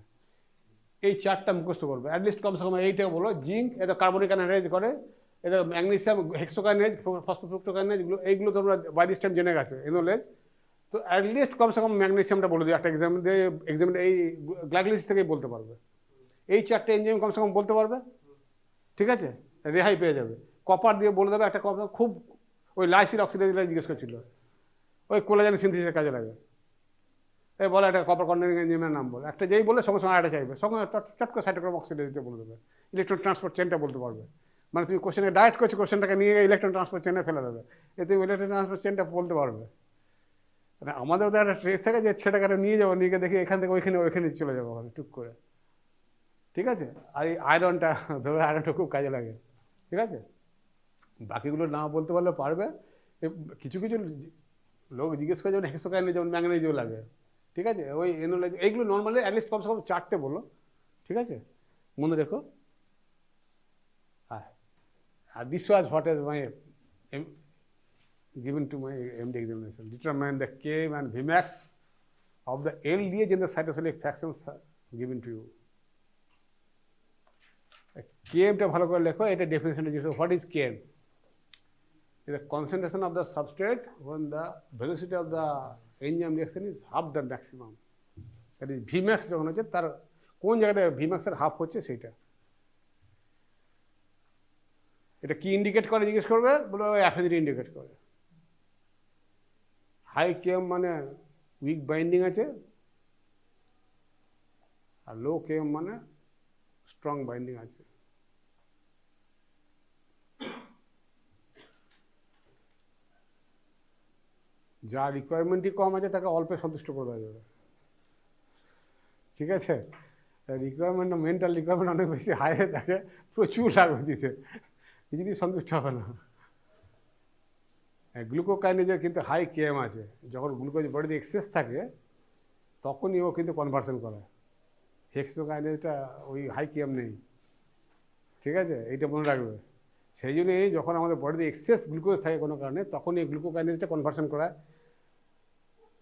এই 4টা মুখস্থ করবে অ্যাটলিস্ট, কমসে কম এইটা বলো। জিঙ্ক, এটা কার্বনিক অ্যানাহাইড্রেজ করে, এটা ম্যাগনেসিয়াম হেক্সোকাইনেজ, ফসফোফ্রুক্টোকাইনেজ, এগুলো তোমরা বাই দিস টাইম জেনে গেছো, এনোলেজ। তো অ্যাটলিস্ট কমসে কম ম্যাগনেসিয়ামটা বলে দিও, একটা এক্সামে এই গ্লাইকোলিসিস থেকেই বলতে পারবে। এই 4টে এনজাইম কমসে কম বলতে পারবে, ঠিক আছে, রেহাই পেয়ে যাবে। কপার দিয়ে বলে দেবে একটা, কপার খুব ওই লাইসিল অক্সিডেজ জিজ্ঞেস করছিল, ওই কোলাজেন সিনথেসিসের কাজে লাগে। এই বলে একটা কপার কন্টেনিং এনজাইমের নাম বলে, একটা যেই বলে সঙ্গে সঙ্গে আরেকটা চাইবে, সঙ্গে চট করে সাইটোক্রোম অক্সিডেজ দিতে বলে দেবে। ইলেকট্রন ট্রান্সপোর্ট চেনটা বলতে পারবে, মানে তুমি কোশ্চেনে ডায়েট করছো, কোশ্চেনটাকে নিয়ে গিয়ে ইলেকট্রন ট্রান্সপোর্ট চেনে ফেলে দেবে, এতে তুমি ইলেকট্রন ট্রান্সপোর্ট চেনটা বলতে পারবে। মানে আমাদের ওদের একটা ট্রেস থাকে যে ছেলেটাকে নিয়ে যাবো, নিয়ে গিয়ে দেখি এখান থেকে ওইখানে চলে যাবো ওখানে টুক করে, ঠিক আছে। আর এই আয়রনটা ধরো, আয়রনটা খুব কাজে লাগে, ঠিক আছে। বাকিগুলো না বলতে পারলে পারবে। কিছু কিছু লোক জিজ্ঞেস করে যেমন হেক্সোকাইনেজ, যেমন ম্যাঙ্গানিজও লাগে, ঠিক আছে, ওই এনোলাইজ, এইগুলো নর্মালি অ্যাটলিস্ট কমসে কম 4টে বলো, ঠিক আছে, মনে রেখো। আর this was what is my given to my MD examination. Determine the Km and Vmax of the LDH in the cytosolic fractions given to you. Kmটা ভালো করে লেখো, এটা ডেফিনেশনটা জিজ্ঞেস, what is Km? Is the concentration of the substrate when the velocity of the enzyme reaction is half the maximum. That is Vmax যখন হচ্ছে তার কোন জায়গায় Vmax এর হাফ হচ্ছে সেইটা। এটা কি ইন্ডিকেট করে জিজ্ঞেস করবে, বলে অ্যাফিনিটি ইন্ডিকেট করে। হাই কেএম মানে উইক বাইন্ডিং আছে, আর লো কেএম মানে স্ট্রং বাইন্ডিং আছে। যা রিকোয়ারমেন্টই কম আছে তাকে অল্পে সন্তুষ্ট করে দেওয়া যাবে, ঠিক আছে। রিকোয়ারমেন্ট, মেন্টাল রিকোয়ারমেন্ট অনেক বেশি হাই হয়ে থাকে, প্রচুর লাগবে দিতে, কিছুদিন সন্তুষ্ট হবে না। গ্লুকোকাইনেজের কিন্তু হাই কেএম আছে, যখন গ্লুকোজ বডিতে এক্সেস থাকে তখনই ও কিন্তু কনভার্সন করে। হেক্সোকাইনেজটা ওই হাই কেএম নেই, ঠিক আছে, এইটা মনে রাখবে। সেই জন্যই যখন আমাদের বডিতে এক্সেস গ্লুকোজ থাকে কোনো কারণে, তখন এই গ্লুকোকাইনেজটা কনভার্সন করায়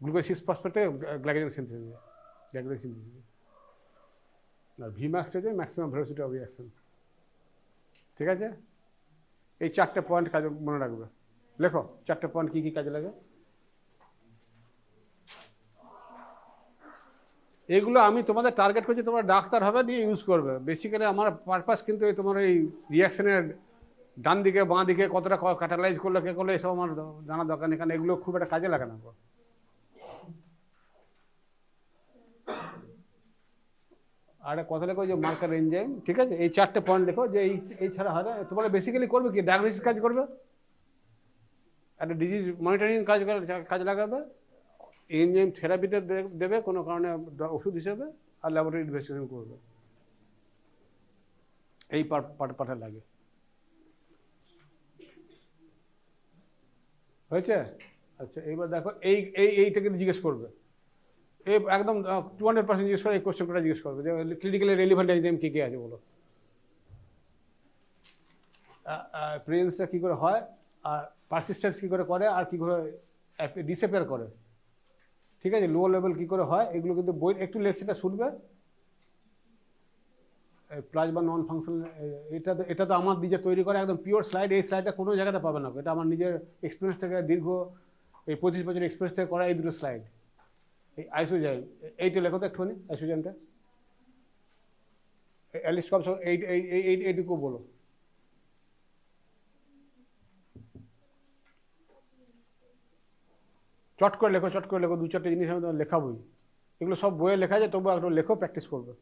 গ্লুকোজ 6-ফসফেটে গ্লাইকোজেন সিনথেসিস, আর ভিম্যাক্সটা হচ্ছে ম্যাক্সিমাম ভেলোসিটি অফ রিঅ্যাকশন, ঠিক আছে। এই 4টে পয়েন্ট কাজে মনে রাখবে, লেখো 4টে পয়েন্ট কী কী কাজে লাগে। এগুলো আমি তোমাদের টার্গেট করছি, তোমরা ডাক্তার হবে দিয়ে ইউজ করবে। বেসিক্যালি আমার পারপাস কিন্তু এই তোমার এই রিয়াকশনের ডান দিকে বাঁ দিকে কতটা ক্যাটালাইজ করলো কে করলো এসব আমার জানা দরকার নেই, কারণ এগুলো খুব একটা কাজে লাগে না। আর কথা লেখো যে মার্কার এনজাইম, ঠিক আছে, এই 4টে পয়েন্ট লেখো যে এই ছাড়া হয় না। তোমরা বেসিক্যালি করবে কি, ডায়াগনোসিস কাজ করবে, একটা ডিজিজ মনিটরিং কাজ লাগাবে, এনজাইম থেরাপিতে দেবে কোনো কারণে ওষুধ হিসেবে, আর ল্যাবরেটরি ইনভেস্টিগেশন করবে, এই পার্টে লাগে। হয়েছে? আচ্ছা, এইবার দেখো এইটা কিন্তু জিজ্ঞেস করবে, এই একদম 200% জিজ্ঞেস করে, এই কোশ্চেনটা জিজ্ঞেস করবে যে ক্লিনিক্যালি রেলিভেন্ট এনজাইম কী কী আছে বলো। প্রেজেন্সটা কী করে হয়, আর পারসিস্টেন্স কী করে করে, আর কী করে ডিসঅ্যাপিয়ার করে, ঠিক আছে, লো লেভেল কী করে হয়, এগুলো কিন্তু বই একটু লেকচারটা শুনবে। প্লাজমা নন ফাংশনাল, এটা তো আমার নিজে তৈরি করা একদম পিওর স্লাইড, এই স্লাইডটা কোনো জায়গাতে পাবে না, এটা আমার নিজের এক্সপিরিয়েন্স থেকে, দীর্ঘ এই 25 বছরের এক্সপিরিয়েন্স থেকে করা এই দুটো স্লাইড। এই আইসোজাইম, এইটা লেখো তো একটুখানি, আইসোজাইমটা অ্যাটলিস্ট কম সব এইটুকু বলো। চট করে লেখো, চট করে লেখো, 2-4টে জিনিস আমি তোমার লেখাবই, এগুলো সব বইয়ে লেখা যায়, তবু একটু লেখো, প্র্যাকটিস করবে।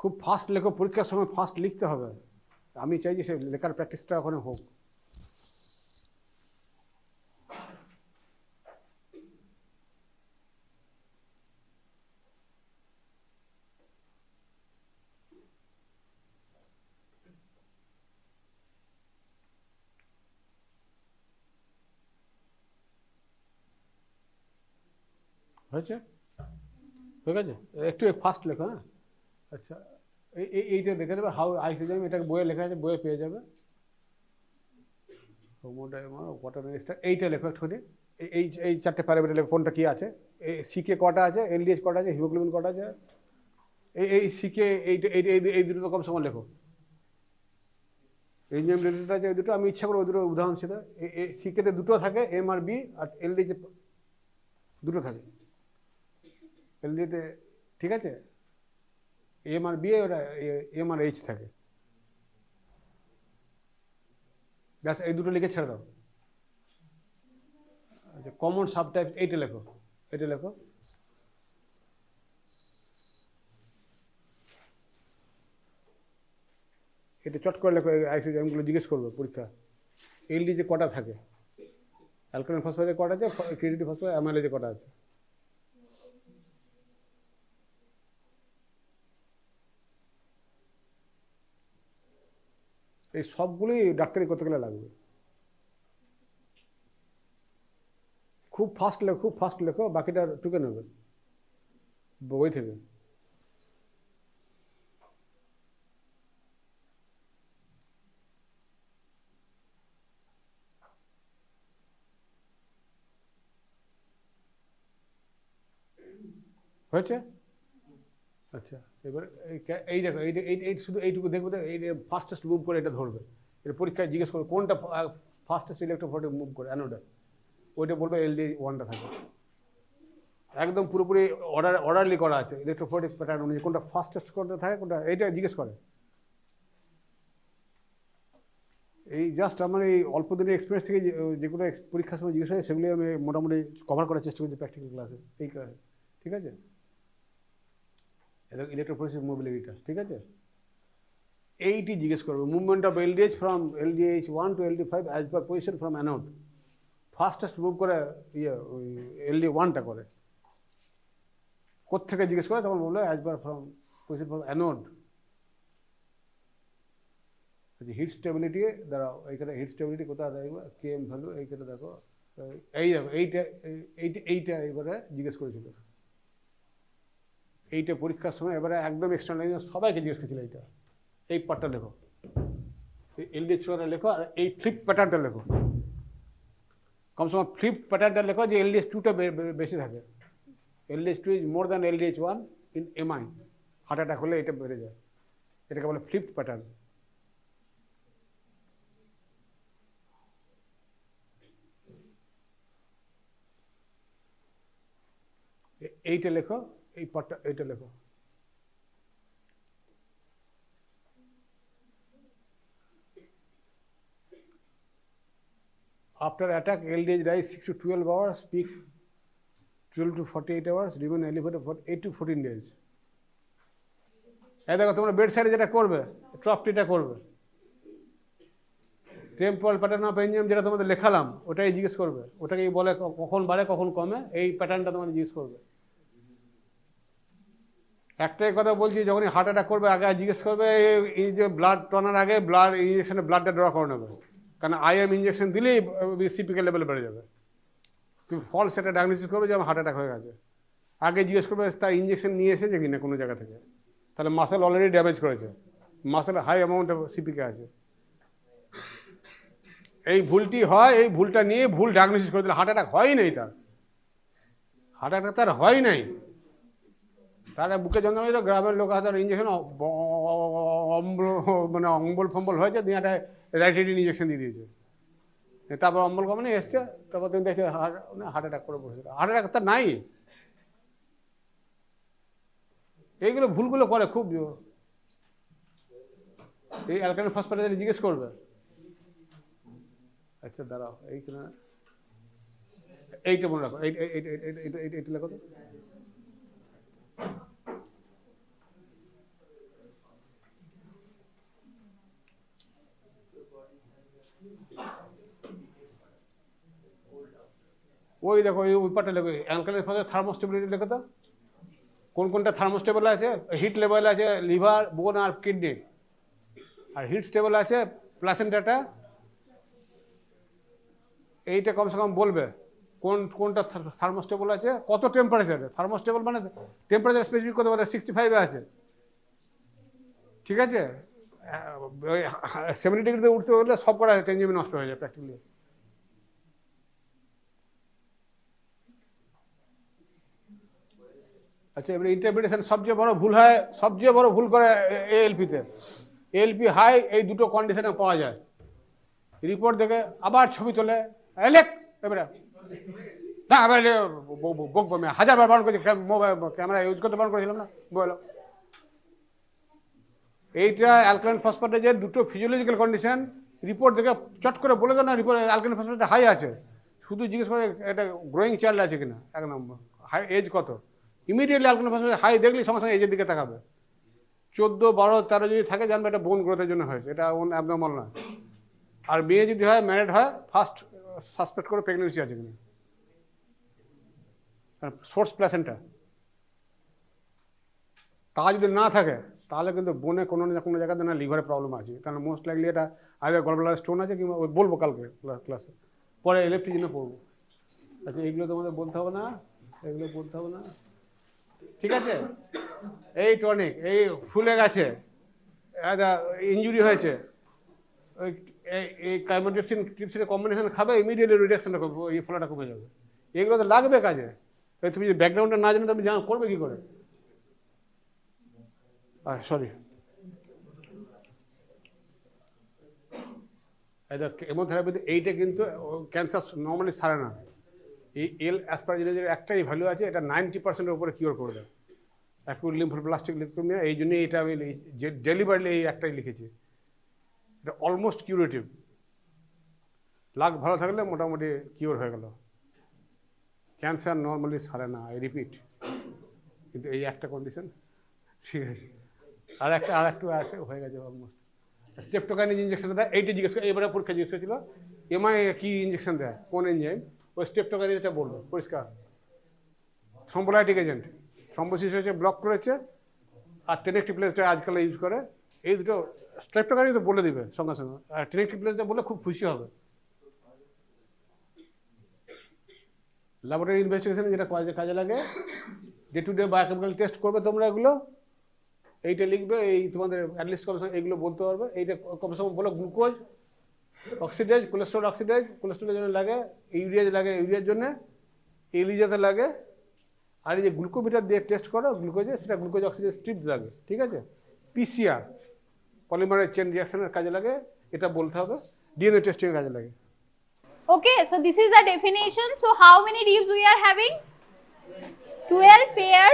খুব ফাস্ট লেখো, পরীক্ষার সময় ফাস্ট লিখতে হবে, আমি চাই যে সে লেখার প্র্যাকটিসটা ওখানে হোক। হয়েছে? হয়ে গেছে? একটু ফাস্ট লেখো, হ্যাঁ। আচ্ছা, এইটা দেখে দেবে, হাউ আইসোজাইম, এটা বইয়ে লেখা আছে, বইয়ে পেয়ে যাবে। এইটা লেখো একটুখানি, এই 4টে প্যারামিটার লেখো, কোনটা কী আছে, সিকে কটা আছে, এলডিএইচ কটা আছে, হিমোগ্লোবিন কটা আছে, এই সিকে এই দুটো কম সময় লেখো। এনজাইম রিলেটেড আছে ওই দুটো, আমি ইচ্ছা করে ওই দুটো উদাহরণ ছিল। সিকেতে দুটো থাকে, এম আর বি, আর এলডিএইচে দুটো থাকে, এলডিতে, ঠিক আছে, এম আর বি, ওটা এম আর এইচ থাকে, ব্যাস এই দুটো লিখে ছেড়ে দাও। আচ্ছা, কমন সাবটাইপ এইটা লেখো, এটা লেখো। এটা চট করে লেখো, আইসোজাইমগুলো জিজ্ঞেস করবে পরীক্ষা। এলডি যে কটা থাকে, অ্যালকালাইন ফসফেটে কটা আছে, ক্রিয়েটিভ ফসফেট, অ্যামাইলেজে কটা আছে। এই সবগুলোই ডাক্তারি করতে গেলে লাগবে। খুব ফাস্ট লেখো, খুব ফাস্ট লেখো, বাকিটা টুকে নেবে বই থেকে। হয়েছে? আচ্ছা, এবার এই দেখো, এই শুধু এইটুকু দেখবো, এই ফাস্টেস্ট মুভ করে এটা ধরবে, এটা পরীক্ষায় জিজ্ঞেস করবে কোনটা ফাস্টেস্ট ইলেকট্রোফোরেটিক মুভ করে অ্যানোডে, ওইটা বলবে এলডি ওয়ানটা থাকে। একদম পুরোপুরি অর্ডারলি করা আছে ইলেকট্রোফোরেটিক প্যাটার্ন অনুযায়ী, কোনটা ফাস্টেস্ট কোনটা থাকে, কোনটা, এইটা জিজ্ঞেস করে। এই জাস্ট আমার এই অল্প দিনের এক্সপিরিয়েন্স থেকে যেগুলো পরীক্ষার সময় জিজ্ঞেস হয়, সেগুলি আমি মোটামুটি কভার করার চেষ্টা করছি প্র্যাকটিক্যাল ক্লাসে, এই ক্লাসে, ঠিক আছে। ইলেকট্রোফোরেটিক মোবিলিটিটা, ঠিক আছে। এইটি জিজ্ঞেস করবে, movement of LDH from LDH 1 to LD5 as per position from anode. Fastest move করে ওই এলডি ওয়ানটা করে, কোথেকে জিজ্ঞেস করে তখন বললো as per from position from anode. Heat stability দাঁড়াও, এইখানে হিট স্টেবিলিটি কোথায় দেখবো, কেএম ভ্যালু, এইখানে দেখো, এই দেখো, এইটা এবারে জিজ্ঞেস করেছিল, এইটা পরীক্ষার সময় এবারে একদম এক্সটার্নাল সবাইকে জিজ্ঞেস করেছিল। এইটা, এই পার্টটা লেখো, এলডিএইচ লেখো, আর এই ফ্লিপ প্যাটার্নটা লেখো, কমসে কম ফ্লিপ প্যাটার্নটা লেখো যে এলডিএইচ 2টা বেশি থাকে, LDH 2 is more than LDH 1 in MI, heart attack হলে এটা বেড়ে যায়, এটাকে বলে ফ্লিপ প্যাটার্ন। এইটা লেখো, এই পার্টটা, এইটা লেখো। After attack, LDH rise 6 to 12 hours, peak 12 to 48 hours, remain elevated for 8 to 14 days. এই দেখো তোমরা বেড সাইডে যেটা করবে, ট্রপটিটা করবে, টেম্পোরাল প্যাটার্ন অফ এনজিএম যেটা তোমাদের লেখালাম ওটাই জিজ্ঞেস করবে, ওটাকেই বলে কখন বাড়ে কখন কমে, এই প্যাটার্নটা তোমাদের জিজ্ঞেস করবে। একটাই কথা বলছি, যখনই হার্ট অ্যাটাক করবে আগে জিজ্ঞেস করবে এই যে ব্লাড টানার আগে ব্লাড ইঞ্জেকশনে ব্লাডটা ড্র করে নেবে, কারণ আইএম ইঞ্জেকশন দিলেই সিপিকে লেভেল বেড়ে যাবে। তুমি ফলস সেটা ডায়াগনোসিস করবে যে আমার হার্ট অ্যাটাক হয়ে গেছে, আগে জিজ্ঞেস করবে তার ইঞ্জেকশন নিয়ে এসেছে কিনা কোনো জায়গা থেকে, তাহলে মাসেল অলরেডি ড্যামেজ করেছে, মাসেলে হাই অ্যামাউন্ট অফ সিপিকে আছে। এই ভুলটি হয়, এই ভুলটা নিয়ে ভুল ডায়াগনোসিস করে দিলে হার্ট অ্যাটাক হয়ই নাই, তার হার্ট অ্যাটাক তার হয় নাই, তার বুকে যন্ত্রণা, গ্রামের লোক হাতে ইঞ্জেকশন মানে অম্বল ফম্বল হয়েছে, দিয়ে একটা রাইটেডিন ইঞ্জেকশন দিয়ে দিয়েছে, তারপর অম্বল কমে এসছে, তারপর তুমি দেখছো হার্ট অ্যাটাক করে বসে, হার্ট অ্যাটাক তার নাই। এইগুলো ভুলগুলো করে খুব, এই অ্যালকালাইন ফসফেট জিজ্ঞেস করবে। আচ্ছা দাঁড়াও, এইখানে এইটা মনে রাখো, এইটা লেখো তো। ওই দেখো ওই পার্টটা লেখো, অ্যালকালাইন ফসফেট থার্মোস্টেবিলিটি লেখো তো, কোন কোনটা থার্মোস্টেবল আছে, হিট লেভেল আছে লিভার, বোন আর কিডনি, আর হিট স্টেবল আছে প্লাসেন্টাটা। এইটা কমসে কম বলবে কোনটা থার্মোস্টেবল আছে, কত টেম্পারেচারে থার্মোস্টেবল, মানে টেম্পারেচার স্পেসিফিক করতে পারে 65-এ আছে, ঠিক আছে। 70 ডিগ্রিতে উঠতে হলে সব কটা এনজিএম নষ্ট হয়ে যায় প্র্যাকটিক্যালি। আচ্ছা, এবারে ইন্টারপ্রিটেশন সবচেয়ে বড় ভুল হয়, সবচেয়ে বড় ভুল করে এএলপিতে, এএলপি হাই এই দুটো কন্ডিশনে পাওয়া যায়। রিপোর্ট দেখে আবার ছবি তোলে, লেখ এবারে না, এবার বকবো আমি 1000 বার বারণ করেছি, মোবাইল ক্যামেরা ইউজ করতে বারণ করেছিলাম না, বলো। এইটা অ্যালকালাইন ফসফেটের যে দুটো ফিজিওলজিক্যাল কন্ডিশন, রিপোর্ট দেখে চট করে বলে দাও না রিপোর্ট অ্যালকালাইন ফসফেট হাই আছে, শুধু জিজ্ঞেস করে এটা গ্রোয়িং চাইল্ড আছে কিনা, 1 নম্বর, হাই এজ কত, ইমিডিয়েটলি অ্যালকালাইন ফসফেট হাই দেখলেই সঙ্গে সঙ্গে এজের দিকে তাকাবে। 14, 12, 13 যদি থাকে জানবে এটা বোন গ্রোথের জন্য হয়েছে, এটা অ্যাবনর্মাল নয়। আর মেয়ে যদি হয়, ম্যারিড হয়, ফার্স্ট সাসপেক্ট করে প্রেগনেন্সি আছে কিনা, সোর্স প্লাসেন্টা। তা যদি না থাকে তাহলে কিন্তু বোনে কোনো না কোনো জায়গাতে না লিভারে প্রবলেম আছে, কারণ মোস্ট লাইকলি এটা আগে গলব্লাডার স্টোন আছে, কিংবা বলবো কালকে ক্লাসে, পরে এলএফটি জন্য পড়বো। আচ্ছা, এইগুলো তোমাদের বলতে হবে না, এগুলো বলতে হবে না, ঠিক আছে। এই টনিক, এই ফুলে গেছে, একটা ইঞ্জুরি হয়েছে, ওই এই কার্বোটিপসিন ট্রিপসিনের কম্বিনেশন খাবে, ইমিডিয়েটলি রিডাকশনটা করবে, এই ফোলাটা কমে যাবে। এগুলো তো লাগবে কাজে, তুমি যদি ব্যাকগ্রাউন্ডটা না জানো তুমি জানো করবে কী করে। সরি, কেমোথেরাপিতে এইটা কিন্তু ক্যান্সার নর্মালি সারে না। এই অ্যাসপারাজিনের একটাই ভ্যালু আছে, এটা 90%-এর উপরে কিওর করে দেয়, অ্যাকিউট লিম্ফোপ্লাস্টিক লিউকেমিয়া। এই জন্যই এটা আমি ডেলিভারলি এই একটাই লিখেছি, এটা অলমোস্ট কিউরেটিভ। লাক ভালো থাকলে মোটামুটি কিওর হয়ে গেল। ক্যান্সার নর্মালি সারে না, আই রিপিট, কিন্তু এই একটা কন্ডিশন, ঠিক আছে। আর একটু হয়ে গেছে অলমোস্ট। স্টেপটোকাইনিন ইঞ্জেকশন দেয়, এইটা জিজ্ঞেস করে, এবারে পরীক্ষা জিজ্ঞেস করেছিল এমআই কি ইঞ্জেকশন দেয়, কোন এনজাইম, ওই স্টেপটোকাইনিনটা বলবো পরিষ্কার। থ্রম্বোলাইটিক এজেন্ট, থ্রম্বোসিস হয়েছে, ব্লক করেছে, আর টেনেক্টিপ্লেসটা আজকাল ইউজ করে। এই দুটো স্টেপটোকাইনিন তো বলে দিবে সঙ্গে সঙ্গে, আর টেনেক্টিপ্লেসটা বলে খুব খুশি হবে। ল্যাবরেটরি ইনভেস্টিগেশনে যেটা কাজে লাগে, day to day biochemical test করবে তোমরা, এগুলো এইটা লিখবে, এই তোমাদের অ্যাটলিস্ট কমসে কম এগুলো বলতে পারবে। এইটা কমসে কম বলো, গ্লুকোজ অক্সিডেজ, কোলেস্ট্রল অক্সিডেজ, কোলেস্ট্রলের জন্য লাগে, ইউরিয়াজ লাগে ইউরিয়ার জন্য, এলিজাতে লাগে, আর এই যে গ্লুকোমিটার দিয়ে টেস্ট করো গ্লুকোজে, সেটা গ্লুকোজ অক্সিডেজ স্ট্রিপ লাগে, ঠিক আছে। পিসিআর পলিমারেজ চেন রিয়াকশনের কাজে লাগে, এটা বলতে হবে। ডিএনএ টেস্টিংয়ের কাজে লাগে। Okay, so this is the definition. So how many ribs we are having? 12 pair.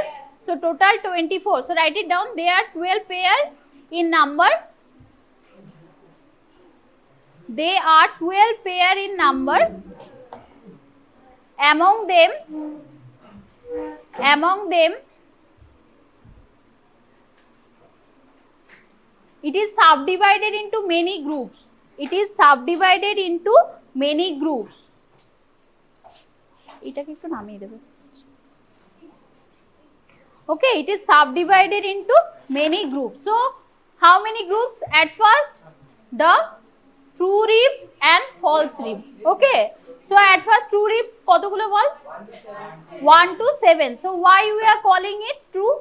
So total 24. So write it down. They are 12 pair in number. They are 12 pair in number. Among them, it is subdivided into many groups. It is subdivided into many groups. এটাকে একটু নামিয়ে দেবে। Okay, it is subdivided into many groups. So how many groups? At first the true rib and false rib. Okay, so at first true ribs কতগুলো বল? 1 to 7. So why we are calling it true?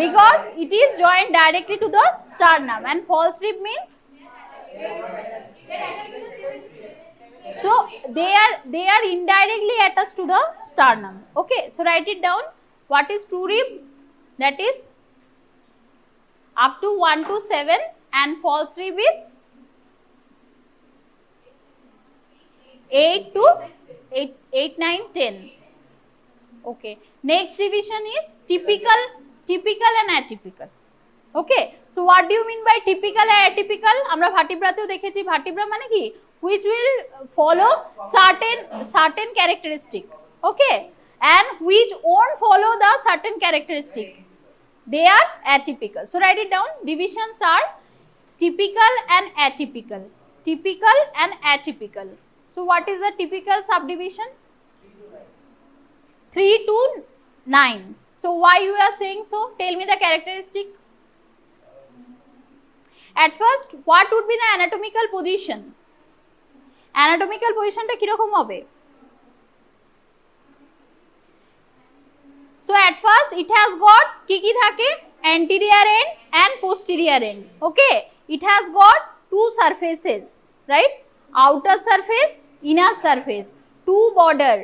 Because it is joined directly to the sternum. And false rib means, so they are indirectly attached to the sternum. Okay, so write it down. What is true rib? That is up to 1 to 7, and false rib is 8 to 8, 9, 10. Okay, next division is typical and atypical. Okay, so what do you mean by typical and atypical? আমরা ভার্টিব্রাতেও দেখেছি, vertebra মানে কি, which will follow certain characteristic. Okay, and which won't follow the certain characteristic, they are atypical. So write it down. Divisions are typical and atypical. Typical and atypical. So what is the typical subdivision? 3 to 9. So why you are saying so? Tell me the characteristic. At first, what would be the anatomical position? Anatomical position টা কিরকম হবে? So at first it has got কি থাকে? Anterior end and posterior end. Okay, it has got two surfaces, right? Outer surface, inner surface, two border,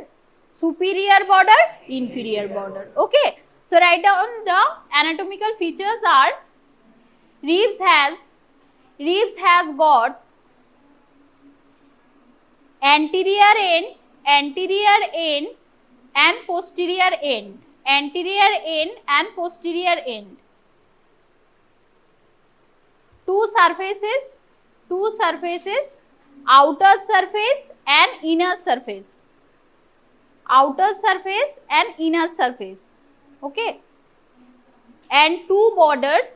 superior border, inferior border. Okay, so write down the anatomical features are: ribs has got anterior end and posterior end. Anterior end and posterior end. Two surfaces, outer surface and inner surface. Outer surface and inner surface. Okay, and two borders,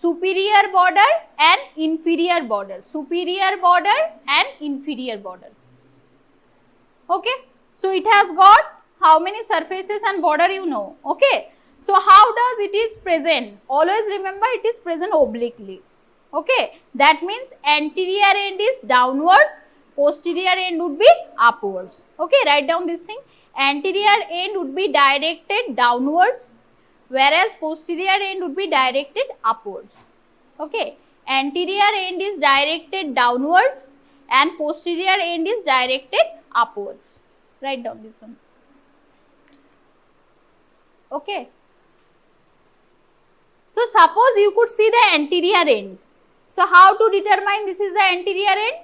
superior border and inferior border. Superior border and inferior border. Okay, so it has got how many surfaces and border, you know. Okay, so how does it is present? Always remember, it is present obliquely. Okay, that means anterior end is downwards, posterior end would be upwards. Okay, write down this thing. Anterior end would be directed downwards, whereas posterior end would be directed upwards. Okay, anterior end is directed downwards and posterior end is directed upwards. Write down this one. Okay, so suppose you could see the anterior end. So how to determine this is the anterior end?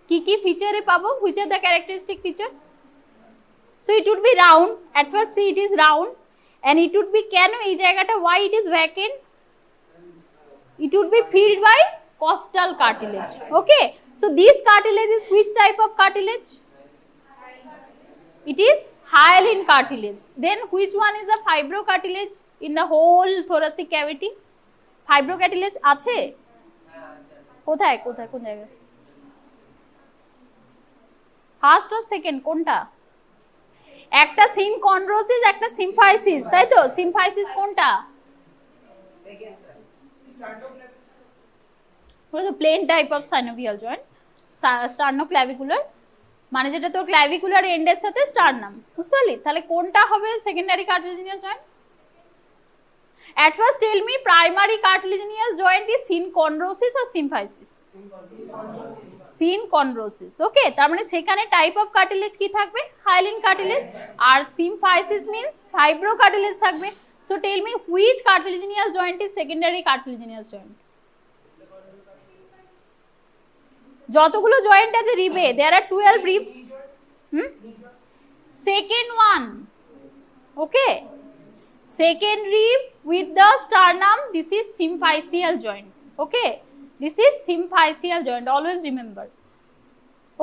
কি feature এ পাবো? Which are the characteristic feature? So it would be round. At first see it is round, and it would be কেন এই জায়গাটা why it is vacant? It would be filled by costal cartilage. Okay, so this cartilage is which type of cartilage? It is hyaline cartilage. Then which one is the fibrocartilage in the whole thoracic cavity? Fibrocartilage আছে? কোথায় কোন জায়গায়? First ও second কোনটা? একটা সিনকন্ড্রোসিস, একটা symphysis, তাই তো? Symphysis কোনটা? Plane type of synovial joint, sternoclavicular, মানে যেটা তো ক্ল্যাভিকুলার এন্ডের সাথে স্টার্নাম, বুঝতে পারলি? তাহলে কোনটা হবে secondary cartilaginous joint? At first tell me, primary cartilaginous joint is synchondrosis or symphysis? Synchondrosis. Okay, তার মানে সেখানে টাইপ অফ কার্টিলেজ কি থাকবে? Hyaline cartilage. আর symphysis means fibrocartilage থাকবে। So tell me, which cartilaginous joint is secondary cartilaginous joint? যতগুলো joint আছে রিবে, there are 12 ribs. Second one. Okay. Second rib with the sternum, this is symphysial joint. Okay, this is symphysial joint, always remember.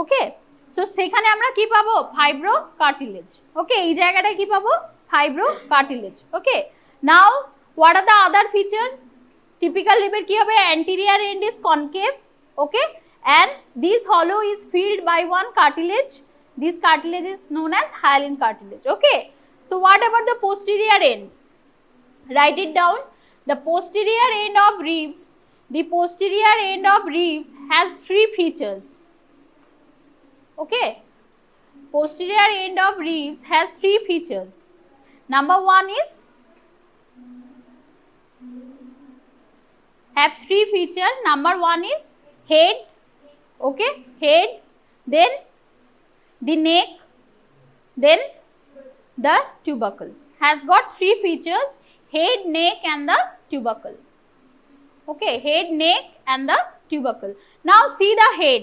Okay, so সেখানে আমরা কি পাবো? Fibro cartilage. ওকে, এই জায়গাটায় কি পাবো? Fibro cartilage. Okay, Now what are the other feature? Typical rib এর কি হবে? Anterior end is concave, okay, and this hollow is filled by one cartilage. This cartilage is known as hyaline cartilage, okay. So what about the posterior end? Write it down. The posterior end of ribs, the posterior end of ribs has three features, okay. Posterior end of ribs has three features. Number one is have three features. Number one is head, okay, head, then the neck, then the tubercle. Has got three features: head, neck and the tubercle, okay, head, neck and the tubercle. Now see the head,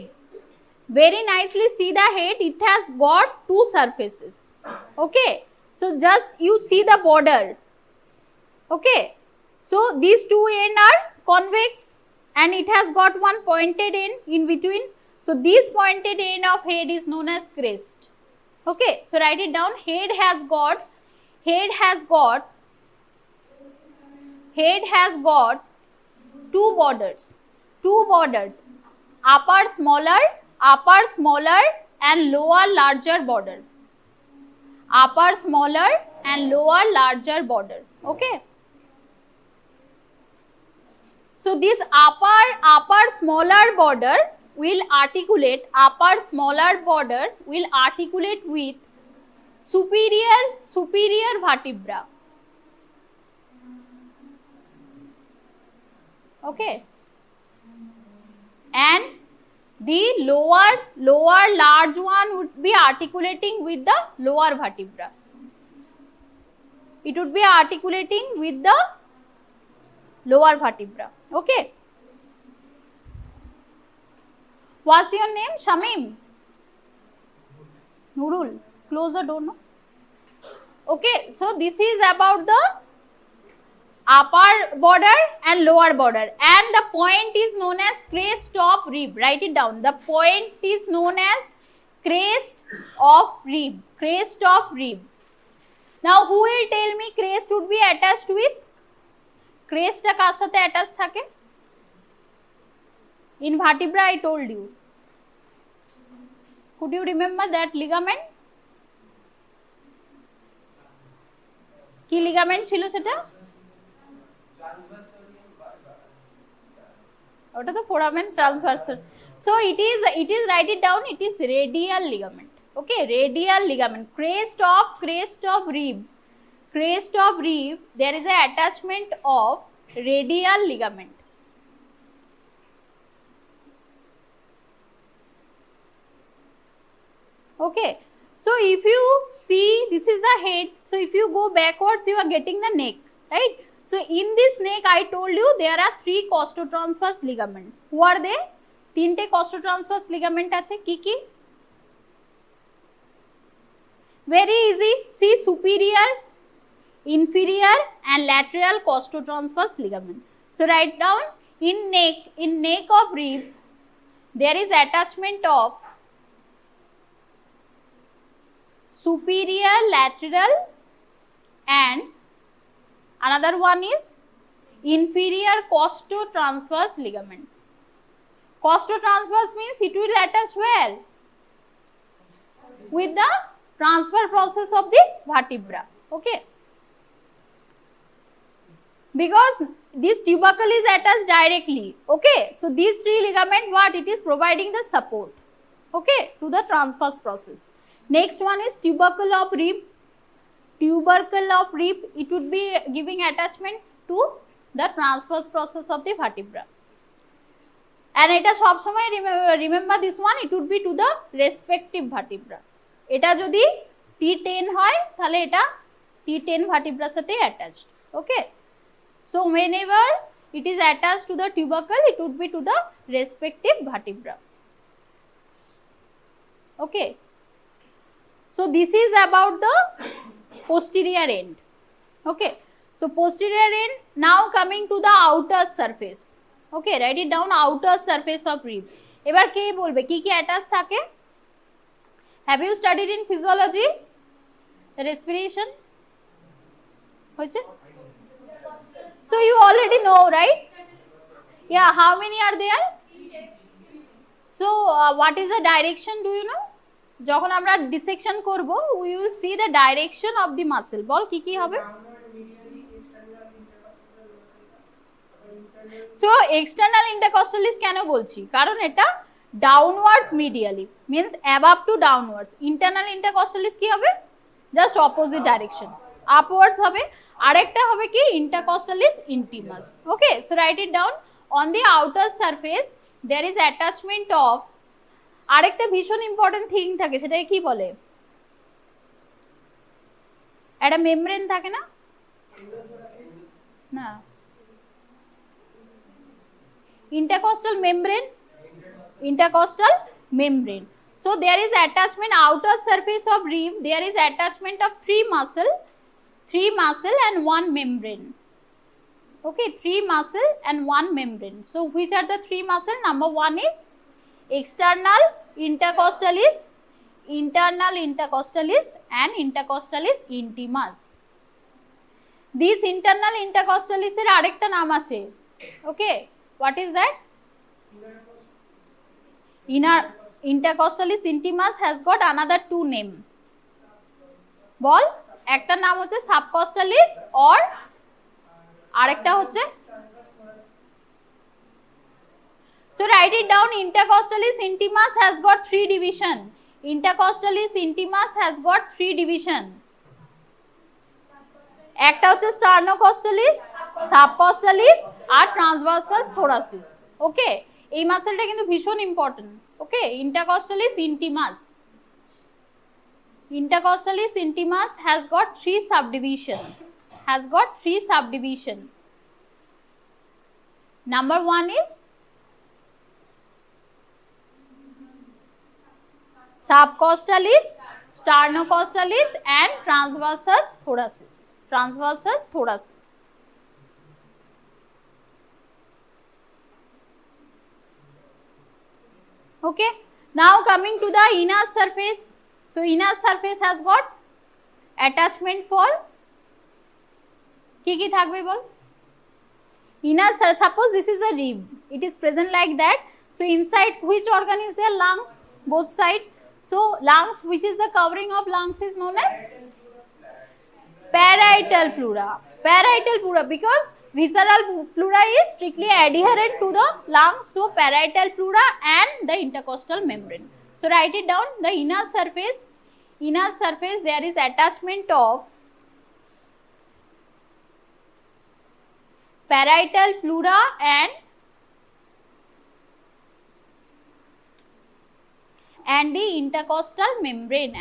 very nicely see the head. It has got two surfaces, okay. So just you see the border, okay. So these two ends are convex and it has got one pointed end in between. So this pointed end of head is known as crest, okay. So write it down. Head has got two borders, upper smaller and lower larger border, upper smaller and lower larger border, okay. So this upper smaller border will articulate with superior vertebra, okay, and the lower large one would be articulating with the lower vertebra. It would be articulating with the lower vertebra, okay. What's your name? Shamim? Nurul? Close the door, no? Okay, so this is about the upper border and lower border, and the point is known as crest of rib. Write it down. The point is known as crest of rib. Now who will tell me crest would be attached with? Crest টা কার সাথে attached থাকে? In vertebra I told you. Could you remember that ligament? কি ligament ছিল সেটা? ওটা তো foramen transversal. So it is write it down. It is radial ligament. Okay, radial ligament. Crest of rib. There is a attachment of radial ligament. Okay. So if you see, this is the head. So if you go backwards, you are getting the neck, right? So in this neck, I told you there are three costotransverse ligament. Who are they? তিনটে costotransverse ligament আছে কি কি? Very easy. See, superior, inferior and lateral costotransverse ligament. So write down, in neck of rib there is attachment of superior lateral and another one is inferior costotransverse ligament. Costotransverse means it will attach where? With the transfer process of the vertebra, okay. Because this tubercle is attached directly, okay. So these three ligament, what it is providing the support, okay, to the transverse process. Next one is tubercle of rib. It would be giving attachment to the transverse process of the vertebra. And এটা সব সময় remember this one, it would be to the respective vertebra. এটা যদি T10 হয় তাহলে এটা T10 vertebra সাথে attached, okay. So whenever it is attached to the tubercle, it would be to the respective vertebra, okay. So this is about the posterior end, okay. So posterior end. Now coming to the outer surface, okay, write it down, outer surface of rib. এবার কে বলবে কি কি attach থাকে? Have you studied in physiology respiration? হয়েছে? So you already know, right? Yeah, how many are there? So what is the direction, do you know? যখন আমরা dissection করব we will see the direction of the muscle. বল কি কি হবে? So external intercostalis কেন বলছি? কারণ এটা downwards medially means above to downwards. Internal intercostalis কি হবে? Just opposite direction, upwards হবে. আরেকটা হবে কি intercostalis intimus. Okay, so write it down. On the outer surface there is attachment of আরেকটা ভীষণ ইম্পর্টেন্ট থিং থাকে, সেটাকে কি বলে? একটা মেমব্রেন থাকে না? না, intercostal membrane. Intercostal membrane. So there is attachment outer surface of rib. There is attachment of three muscle and one membrane. Okay, three muscle and one membrane. So which are the three muscle? Number one is external intercostalis, internal intercostalis and intercostalis intimus. This internal intercostalis এর আরেকটা নাম আছে. Okay, what is that? Inner intercostalis intimus has got another two name. বল, একটা নাম হচ্ছে subcostalis or আরেকটা হচ্ছে, so write it down. Intercostalis intimus has got three division. Intercostalis intimus has got three division. একটা হচ্ছে sternocostallis, subcostalis আর transversus thoracis. ওকে, এই মাসেলটা কিন্তু ভীষণ important. Okay, intercostalis intimus. Intercostalis intimus has got three subdivision. Number one is subcostalis, sternocostallis and transversus thoracis. Okay, now coming to the inner surface. So inner surface has got attachment for কি কি থাকবে বল? Inner surface, suppose this is a rib, it is present like that. So inside which organ is there? Lungs, both side. So lungs, which is the covering of lungs, is known as parietal pleura. Parietal pleura, because visceral pleura is strictly adherent to the lungs. So parietal pleura and the intercostal membrane. So write it down. The inner surface there is attachment of parietal pleura and the intercostal membrane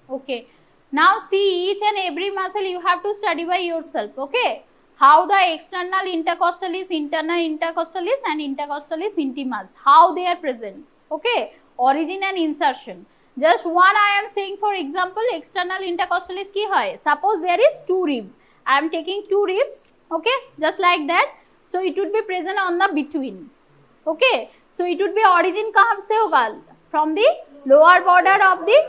Okay, now see each and every muscle you have to study by yourself. Okay, how the external intercostalis, internal intercostalis and intercostalis intimus, how they are present. Okay, origin and insertion. Just one I am saying, for example, external intercostalis ki hoy, suppose there is two rib, I am taking two ribs. Okay, just like that. So it would be present on the between. Okay, so it would be origin kahan se hoga? From the lower border of the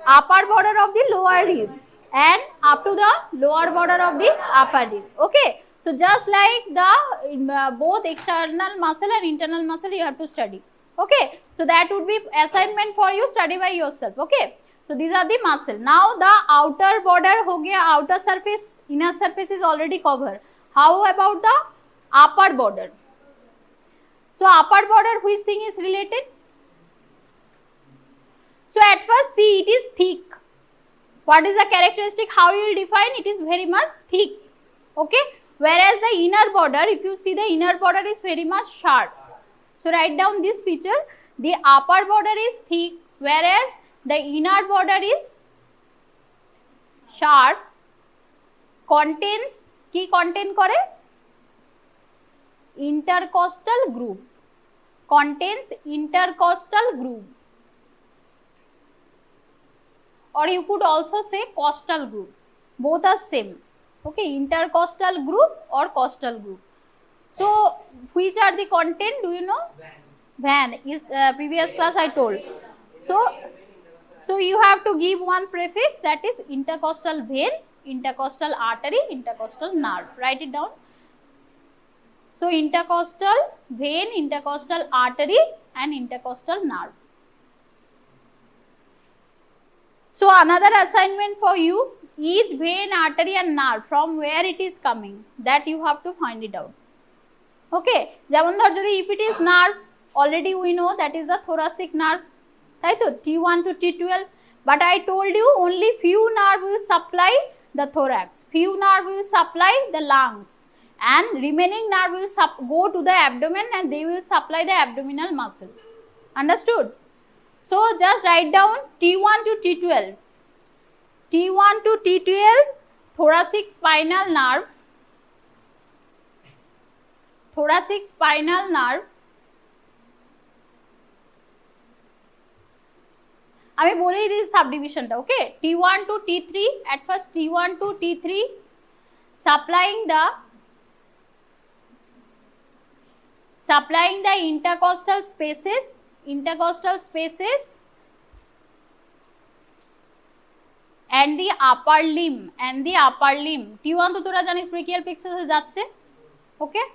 upper border of the lower rib and up to the lower border of the upper rib. Okay, so just like the both external muscle and internal muscle you have to study. Okay, so that would be assignment for you, study by yourself. Okay, so these are the muscle. Now the outer border ho gaya, outer surface, inner surface is already covered. How about the upper border? So upper border, which thing is related? So at first see, it is thick. What is the characteristic? How you will define? It is very much thick. Okay, whereas the inner border, if you see, the inner border is very much sharp. So write down this feature. The upper border is thick, whereas the inner border is sharp. Contains, কি contain করে? Intercostal groove. Contains intercostal groove. Or you could also say costal groove. Both are same. Okay, intercostal groove or costal groove. So which are the content, do you know? Van is previous class I told. So you have to give one prefix, that is intercostal vein, intercostal artery, intercostal nerve. Write it down. So intercostal vein, intercostal artery and intercostal nerve. So another assignment for you, each vein, artery and nerve, from where it is coming, that you have to find it out. Okay, যেমন ধর যদি if it is nerve, already we know that is the thoracic nerve, তাই তো, T1 to T12, but I told you only few nerve will supply the thorax, few nerve will supply the lungs, and remaining nerve will go to the abdomen and they will supply the abdominal muscle. Understood? So just write down T1 to T12. T1 to T12, thoracic spinal nerve, thoracic spinal nerve. আমি বলেই দিই সাবডিভিশনটা, ওকে? T1 to T3, at first T1 to T3 supplying the intercostal spaces, and the upper limb, T1 তো তোরা জানিস brachial plexus এ যাচ্ছে, okay?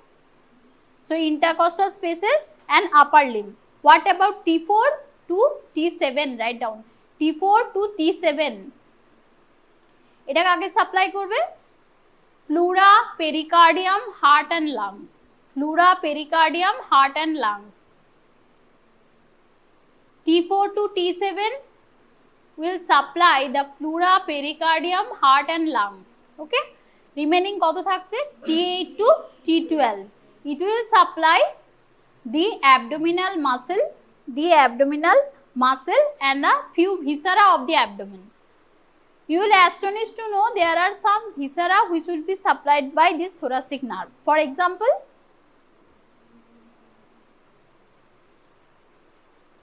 So intercostal spaces and upper limb. What about T4 to T7? Write down T4 to T7. এটা কাকে supply করবে? Pleura, pericardium, heart and lungs. Pleura, pericardium, heart and lungs. T4 to T7 will supply the pleura, pericardium, heart and lungs. Okay? Remaining কত থাকছে? T8 to T12. It will supply the abdominal muscle and the few viscera of the abdomen. You will astonished to know there are some viscera which will be supplied by this thoracic nerve. For example,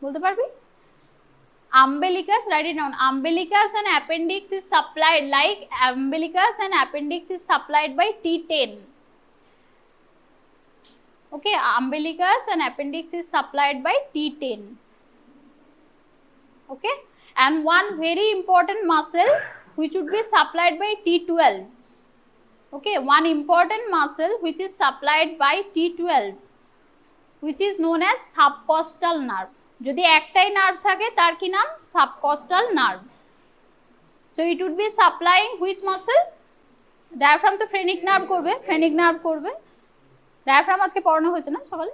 বলতে পারবি? Umbilicus, write it down. Umbilicus and appendix is supplied, like umbilicus and appendix is supplied by T10. Okay, umbilicus and appendix is supplied by T10. Okay, and one very important muscle which would be supplied by T12. Okay, one important muscle which is supplied by T12, which is known as subcostal nerve. যদি একটাই nerve থাকে তার কি নাম? Subcostal nerve. So it would be supplying which muscle? Diaphragm তো phrenic nerve করবে, diaphragm আজকে পড়ানো হয়েছে না সকালে?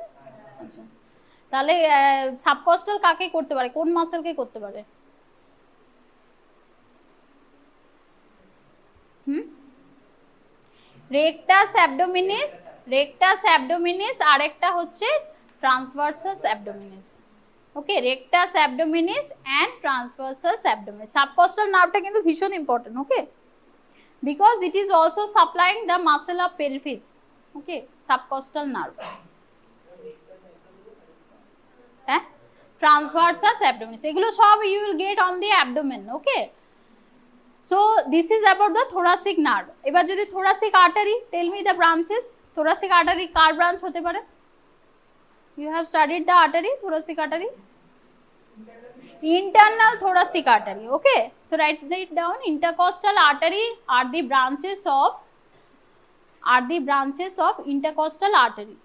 আচ্ছা, তাহলে সাবকস্টাল কাকে করতে পারে, কোন মাসলকে করতে পারে? রেকটাস অ্যাবডোমিনিস, আরেকটা হচ্ছে ট্রান্সভার্সাস abdominis. Okay, rectus abdominis and transversus abdominis. Subcostal nerve টা কিন্তু ভীষণ important, okay, because it is also supplying the muscle of pelvis. Okay, subcostal nerve. Transversus abdominis, এগুলো সব you will get on the abdomen. Okay, so this is about the thoracic nerve. এবার যদি thoracic artery, tell me the branches. Thoracic artery car branch হতে পারে? You have studied the artery, thoracic artery. Internal thoracic artery. Okay, so write it down. Intercostal artery are the branches of intercostal artery.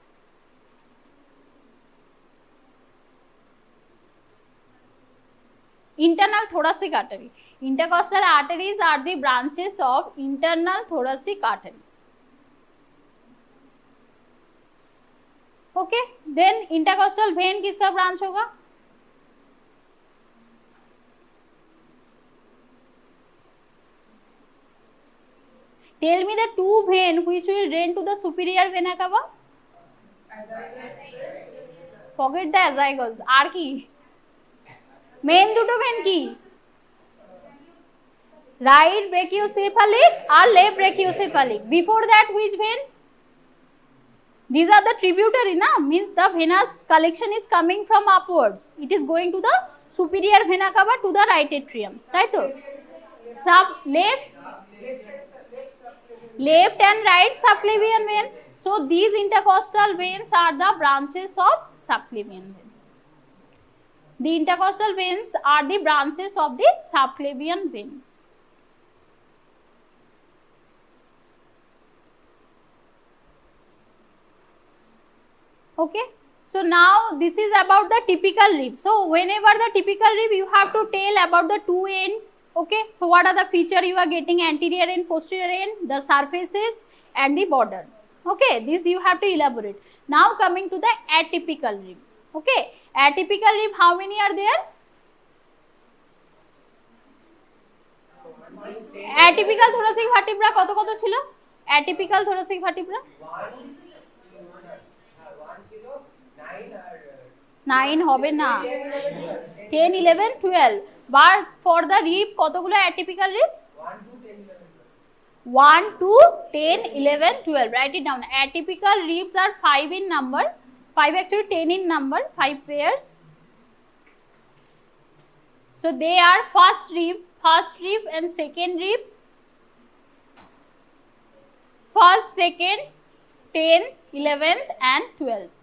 Internal thoracic artery. Intercostal arteries are the branches of internal thoracic artery. Okay, then intercostal vein किसका branch होगा? Tell me the two vein which will drain to the superior vena cava. Forget the azygos. আর কি? Main দুটো when কি? Right brachiocephalic or left brachiocephalic. Before that which vein? These are the tributary, na, means the venous collection is coming from upwards. It is going to the superior vena cava to the right atrium. Right? Left and right subclavian vein. So these intercostal veins are the branches of subclavian vein. The intercostal veins are the branches of the subclavian vein. Okay. So now this is about the typical rib. So whenever the typical rib, you have to tell about the two end. Okay. So what are the feature you are getting? Anterior and posterior end, the surfaces and the border. Okay. This you have to elaborate. Now coming to the atypical rib. Okay. Atypical rib, how many are there? Atypical thoracic vertebra কত কত ছিল? Atypical thoracic vertebra 9 হবে না, 10, 11, 12. But for the rib কতগুলো atypical rib? 1 to 10, 11, 12. Write it down. Atypical ribs are 5 in number. 5 actually 10 in number. 5 pairs. So they are first rib and second rib. First, second, 10, 11th and 12th.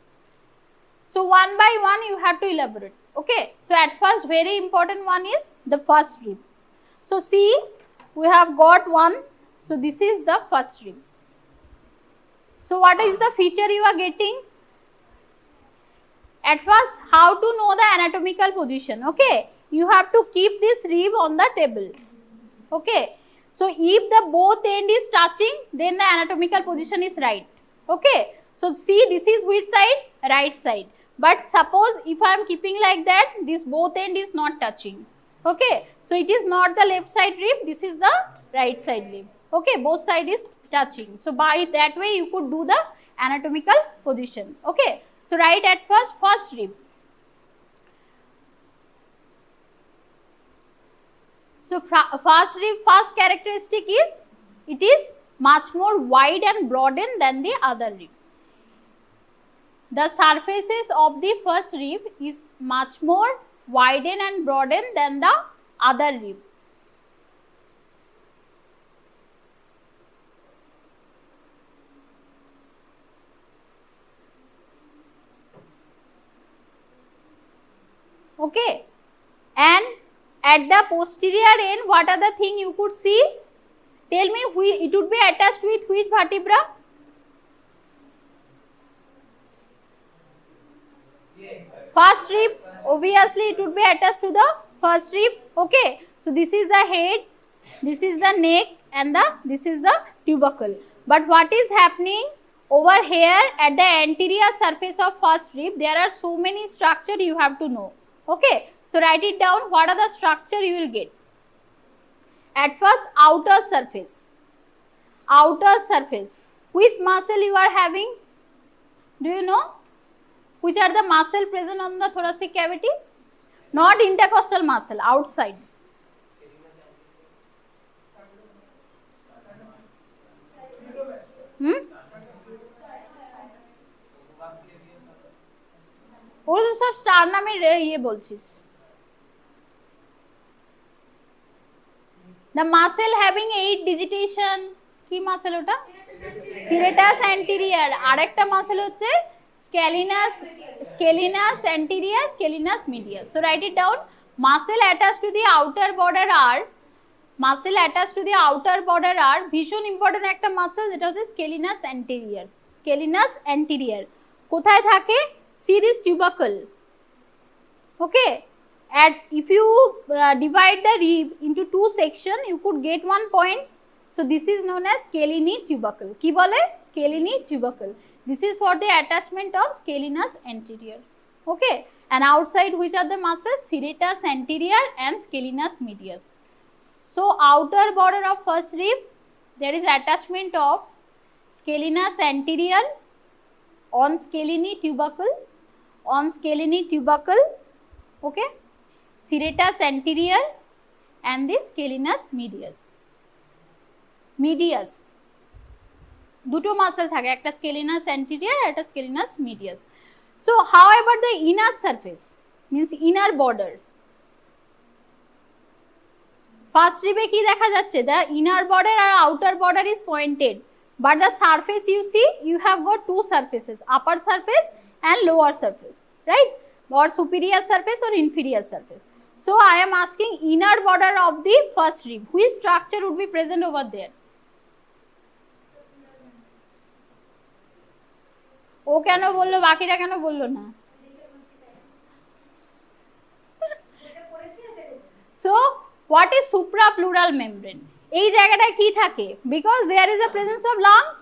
So one by one you have to elaborate. Okay. So at first very important one is the first rib. So see, we have got one. So this is the first rib. So what is the feature you are getting? At first, how to know the anatomical position? Okay. You have to keep this rib on the table. Okay. So if the both end is touching, then the anatomical position is right. Okay. So see, this is which side? Right side. But suppose if I am keeping like that, this both end is not touching. Okay. So it is not the left side rib, this is the right side rib. Okay. Both side is touching. So by that way you could do the anatomical position. Okay. So write at first rib. So first rib, first characteristic is it is much more wide and broadened than the other rib. The surfaces of the first rib is much more widened and broadened than the other rib. Okay. And at the posterior end, what are the thing you could see? Tell me, it would be attached with which vertebra? First rib, obviously it would be attached to the first rib. Okay. So this is the head, this is the neck and this is the tubercle. But what is happening over here at the anterior surface of first rib, there are so many structure you have to know. Okay. So write it down, what are the structure you will get. At first, outer surface. Outer surface. Which muscle you are having? Do you know? Which are the muscle present on the thoracic cavity? Not intercostal muscle, outside. ওরা তো সব star নামের ইয়ে বলছিস। The muscle having 8 digitation, কি muscle ওটা? Serratus anterior. আরেকটা muscle হচ্ছে scalenus anterior, scalenus medius. So write it down. Muscle attached to the outer border are ভীষণ ইম্পর্টেন্ট একটা মাসেল, যেটা হচ্ছে scalenus anterior. Scalenus anterior কোথায় থাকে? See this tubercle. Okay. And if you divide the rib into two sections, you could get one point. So this is known as scalene tubercle. Ki bole? Scalene tubercle. This is for the attachment of scalenus anterior. Okay. And outside, which are the muscles? Serratus anterior and scalenus medius. So outer border of first rib, there is attachment of scalenus anterior on scalene tubercle. Okay. Serratus anterior and the scalenus medius. দুটো muscle থাকে, একটা scalenus anterior আর একটা scalenus medius. So how about the inner surface? Means inner border. First rib এ কি দেখা যাচ্ছে? The inner border or outer border is pointed. but the surface you see, you have got two surfaces, upper surface and lower surface, right? Or superior surface or inferior surface. So I am asking inner border of the first rib, which structure would be present over there? ও কেন বললো, বাকিরা কেন বললো না? So what is suprapleural membrane? এই জায়গাটায় কি থাকে? Because there is a presence of lungs,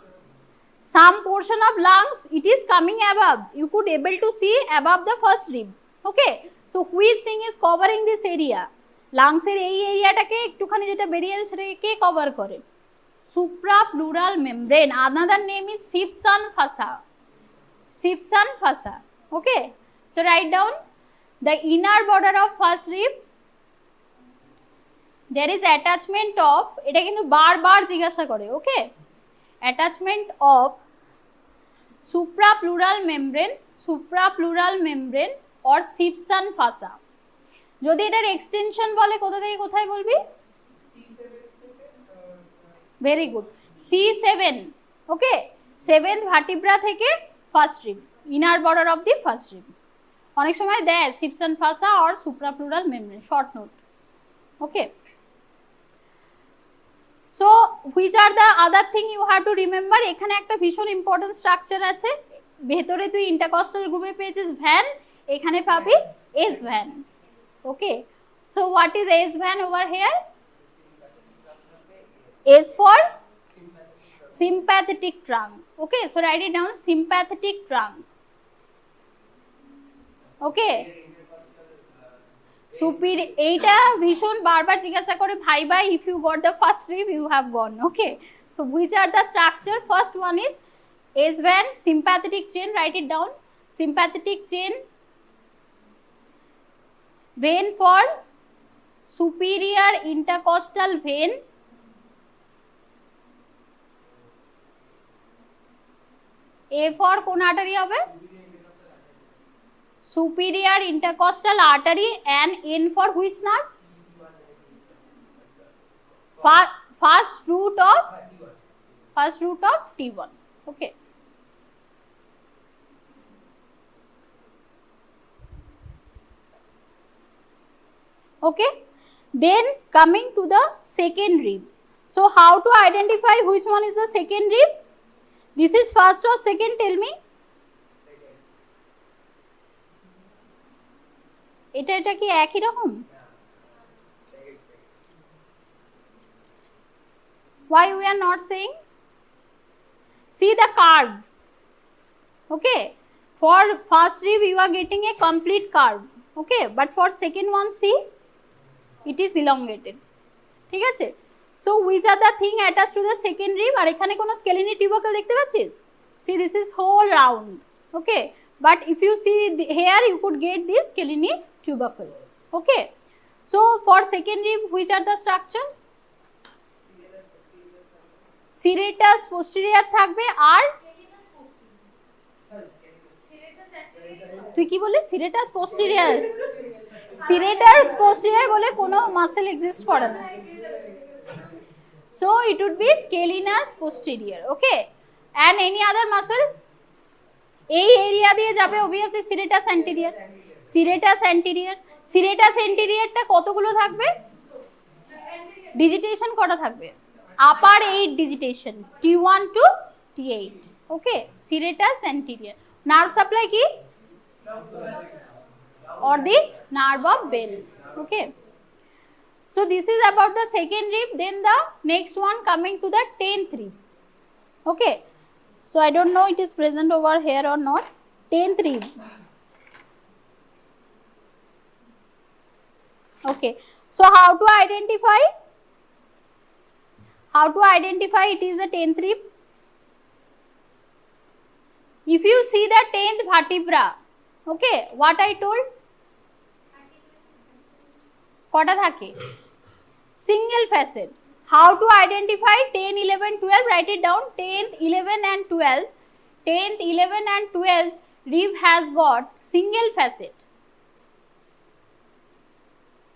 some portion of lungs, it is coming above, you could able to see above the first rib. Okay, so which thing is covering this area? Lungs এর এই এরিয়াটাকে একটুখানি যেটা বেরিয়ে আছে সেটাকে কে cover করে? Suprapleural membrane. Another name is Simpson fossa. Simpson fossa. Okay, so write down the inner border of first rib. There is attachment of, এটা কিন্তু বারবার জিজ্ঞাসা করে, ওকে, attachment of suprapleural membrane or Simpson fossa. যদি এটার extension বলে কোথা থেকে কোথায় বলবি? ভেরি গুড, C7, ওকে, 7th vertebra থেকে first rib, inner border of the first rib. অনেক সময় দেয় Simpson fossa or suprapleural membrane, short note, okay. So which are the other thing you have to remember? এখানে একটা ভীষণ important structure আছে, ভেতরে তুই ইন্টারকস্টাল গ্রুপে পেয়েছিস ভ্যান, এখানে পাবি S van, okay. So what is S van over here? S for sympathetic trunk, okay, so write it down, sympathetic trunk, okay. Superior, এইটা ভীষণ বারবার জিজ্ঞাসা করে viva, if you got the first rib you have gone, okay. So which are the structure? First one is S vein, sympathetic chain, write it down, sympathetic chain, vein for superior intercostal vein, A for কোন artery হবে? Superior intercostal artery, and N for which nerve? First root of T1, okay. Okay, then coming to the second rib. So how to identify which one is the second rib? This is first or second, tell me? এটা কি একই রকম? Why we are not saying? See the curve, okay. For first rib you are getting a complete curve, okay, but for second one, see, it is elongated, ঠিক আছে। So which are the thing attached to the second rib? আর এখানে কোনো স্কেলিনি টিউবাকল দেখতে পাচ্ছিস? See, this is whole round, okay, but if you see here you could get this scalene tubercle, okay. So for second rib, which are the structure? Serratus posterior থাকবে, আর তুই কি বললি? serratus posterior, serratus posterior বলে কোনো muscle exist করে না, so it would be scalenus posterior, okay, and any other muscle? এই area দিয়ে যাবে obviously serratus anterior, serratus anterior, serratus anterior টা কতগুলো থাকবে? ডিজিটেশন কটা থাকবে? আপার 8 ডিজিটেশন, T1 to T8, okay, serratus anterior. Nerve supply কি? Or the nerve of Bell, okay. So this is about the second rib. Then the next one coming to the 10th rib, okay. So I don't know it is present over here or not. 10th rib, okay. So how to identify? How to identify it is a 10th rib? If you see the 10th vertebra, okay, what I told? কটা থাকে? Single facet. How to identify 10, 11, 12? Write it down. 10th, 11 and 12. 10th, 11 and 12 rib has got single facet.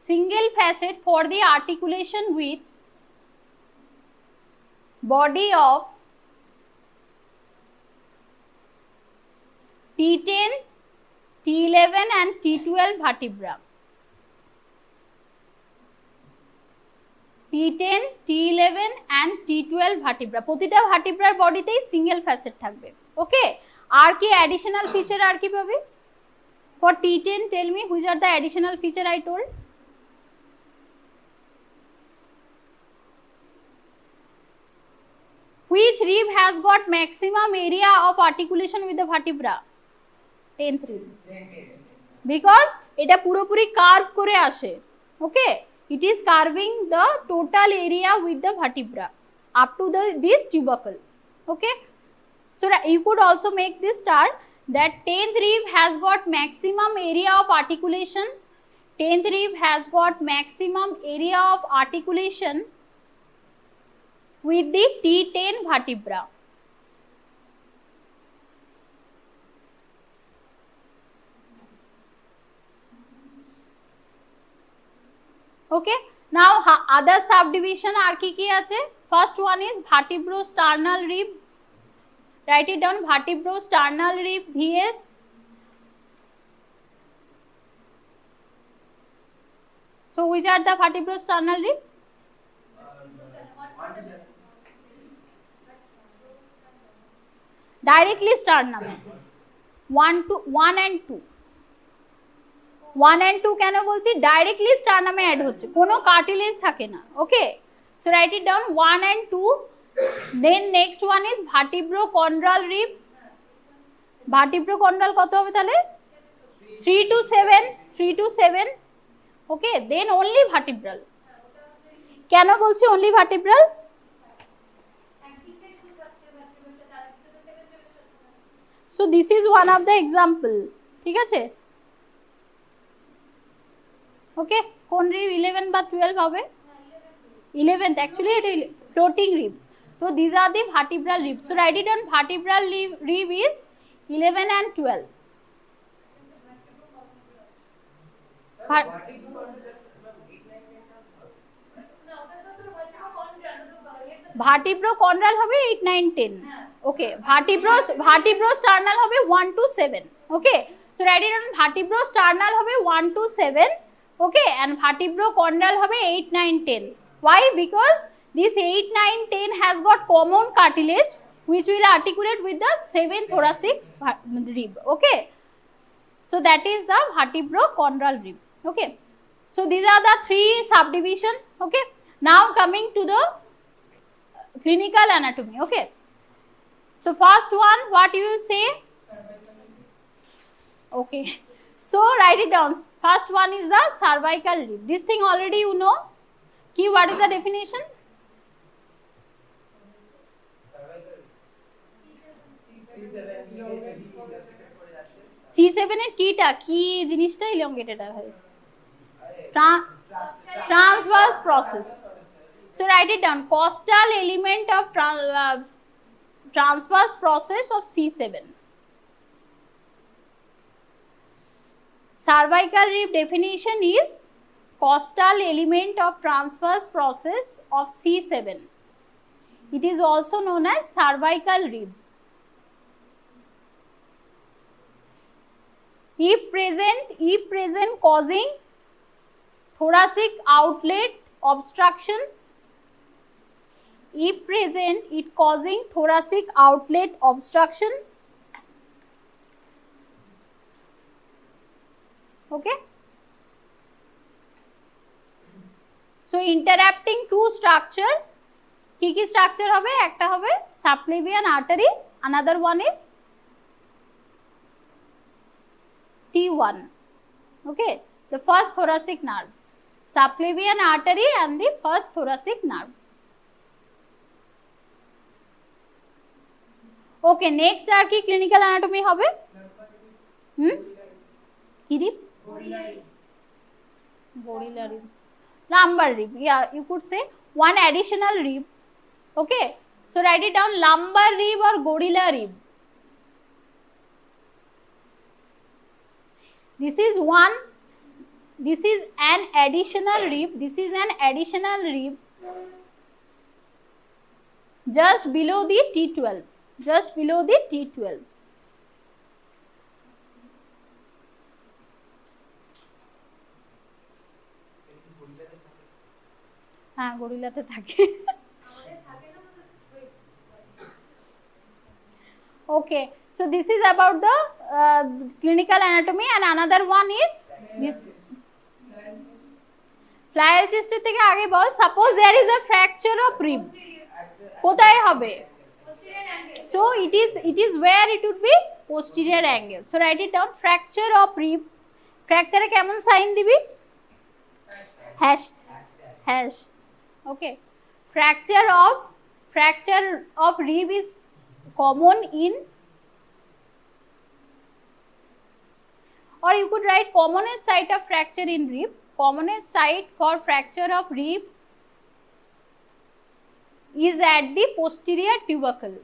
Single facet for the articulation with body of T10, T11 and T12 vertebra. T10, T11 and T12 vertebra. প্রতিটা ভার্টিব্রার বডিতেই single facet থাকবে। ওকে, আর কি additional feature আর কি পাবে? For T10, tell me which are the additional feature I told? Which rib has got maximum area of articulation with the vertebra? 10th rib. Because এটা পুরোপুরি curve করে আসে। ওকে, it is carving the total area with the vertebra up to this tubercle. Okay, so you could also make this star that 10th rib has got maximum area of articulation. 10th rib has got maximum area of articulation with the T10 vertebra. Okay, now other subdivision are ki ache? First one is vertebrosternal rib. Write it down, vertebrosternal rib VS. So which are the vertebrosternal rib? Directly sternum. 1 and 2. 1 and 2 কেন বলছি? Directly স্টারনামে add হচ্ছে, কোনো cartilage থাকে না। Okay, so write it down 1 and 2. Then next one is vertebrochondral rib. Vertebrochondral কত হবে তাহলে? 3 to 7, 3 to 7. Okay, then only vertebral. কেন বলছি only vertebral? So this is one of the example. ঠিক আছে, ওকে, কোন রিব 11 বা 12 হবে? 11th, actually it is floating ribs. So these are the vertebral ribs. So write it down, vertebral rib is 11 and 12. ভার্টিব্রোকন্ড্রাল হবে 8, 9, 10. ওকে, ভার্টিব্রোস্টার্নাল হবে 1 to 7. Okay, so write it down, vertebrosternal হবে 1 to 7. Okay, and vertebrocondral hobe 8, 9, 10. Why? Because this 8, 9, 10 has got common cartilage which will articulate with the 7th thoracic rib. Okay, so that is the vertebrocondral rib. Okay, so these are the 3 subdivision. Okay, now coming to the clinical anatomy. Okay, so first one, what you will say? Okay, so write it down. First one is the cervical rib. This thing already you know. Key, what is the definition? C7 এর কিটা কি জিনিসটা elongated হয়? Transverse process. So write it down. Costal element of transverse process of C7. Cervical rib definition is costal element of transverse process of C7. It is also known as cervical rib. If present causing thoracic outlet obstruction. If present, it causing thoracic outlet obstruction. Okay, so interrupting two structure, কি structure হবে? একটা হবে subclavian artery, another one is T1. Okay, the first thoracic nerve, subclavian artery and the first thoracic nerve. Okay, next আর কি clinical anatomy হবে? কি rib? Gorilla rib, lumbar rib. Yeah, you could say one additional rib. Okay, so write it down, lumbar rib or gorilla rib. This is an additional rib. This is an additional rib just below the T12. Just below the T12. হ্যাঁ গরিলাতে থাকে। Okay, so this is about the clinical anatomy and another one is this flail chest থেকে আগে বল, suppose there is a fracture of rib, কোথায় হবে? So it is where it would be posterior angle. So write it down, fracture of rib, fracture এ কেমন sign দিবি? hash. Okay, fracture of rib is common in, or you could write commonest site of fracture in rib. Commonest site for fracture of rib is at the posterior tubercle.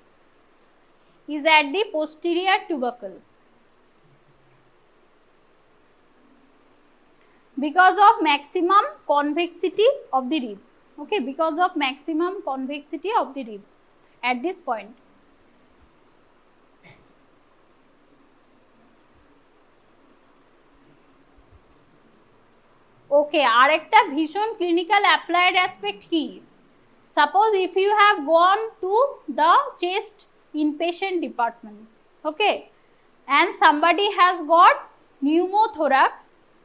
Because of maximum convexity of the rib. Okay, because of maximum convexity of the rib at this point. Okay, আরেকটা ভীষণ clinical applied aspect কি, suppose if you have gone to the chest inpatient department, okay, and somebody has got pneumothorax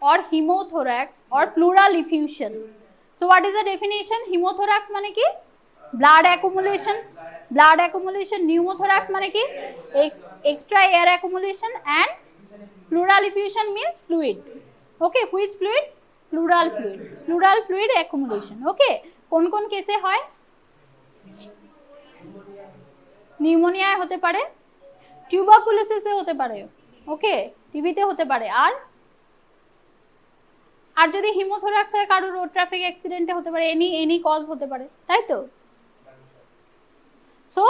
or hemothorax or pleural effusion. So what is the definition? Hemothorax মানে কি? blood accumulation, pneumothorax মানে কি? extra air accumulation, and pleural effusion means fluid. Okay, which fluid? Pleural fluid accumulation. Okay, কোন কোন কেসে হয়? নিউমোনিয়ায় হতে পারে, টিউবারকুলোসিসে হতে পারে, ওকে, টিবিতে হতে পারে, আর যদি হিমোথোরাক্স হয় কারো রোড ট্রাফিক অ্যাক্সিডেন্টে হতে পারে, এনি কজ হতে পারে, তাই তো? So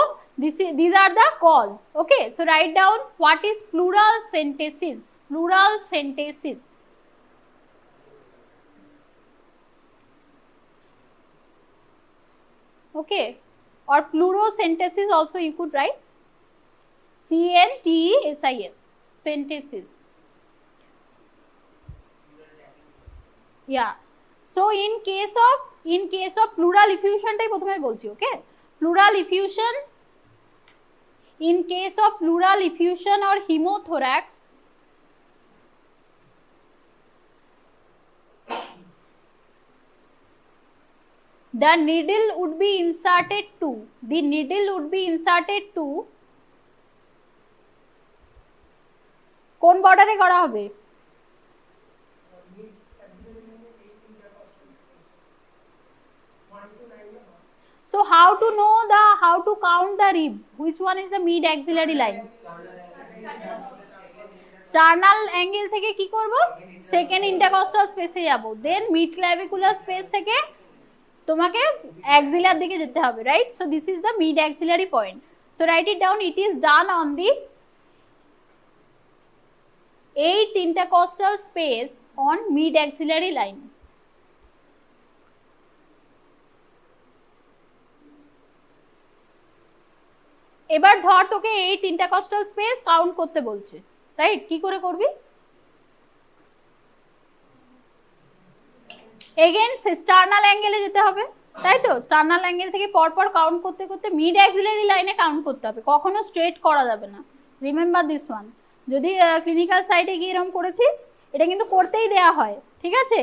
these are the cause. Okay, so write down what is pleural centesis. Okay, or pleurocentesis also you could write, centesis, centesis. Yeah, so in case of pleural effusion টাই প্রথমে বলছি, okay, pleural effusion, in case of pleural effusion or hemothorax, the needle would be inserted to কোন বর্ডারে করা হবে? So how to count the rib? Which one is the mid axillary line? Sternal angle থেকে কি করব? Second intercostal space এ যাব, then mid clavicular space থেকে তোমাকে axillar দিকে যেতে হবে, right? So this is the mid axillary point. So write it down, it is done on the 8th intercostal space on mid axillary line. এবার ধর তোকে 8th intercostal space count করতে বলছে, রাইট? কি করে করবি? এগেইন স্টার্নাল অ্যাঙ্গেলে যেতে হবে, তাই তো? স্টার্নাল অ্যাঙ্গেল থেকে পরপর কাউন্ট করতে করতে মিড অ্যাক্সিলারি লাইনে কাউন্ট করতে হবে, কখনো স্ট্রেট করা যাবে না, রিমেম্বার দিস ওয়ান। যদি ক্লিনিক্যাল সাইটে গিয়ে এরকম করেছিস, এটা কিন্তু করতেই দেয়া হয়, ঠিক আছে?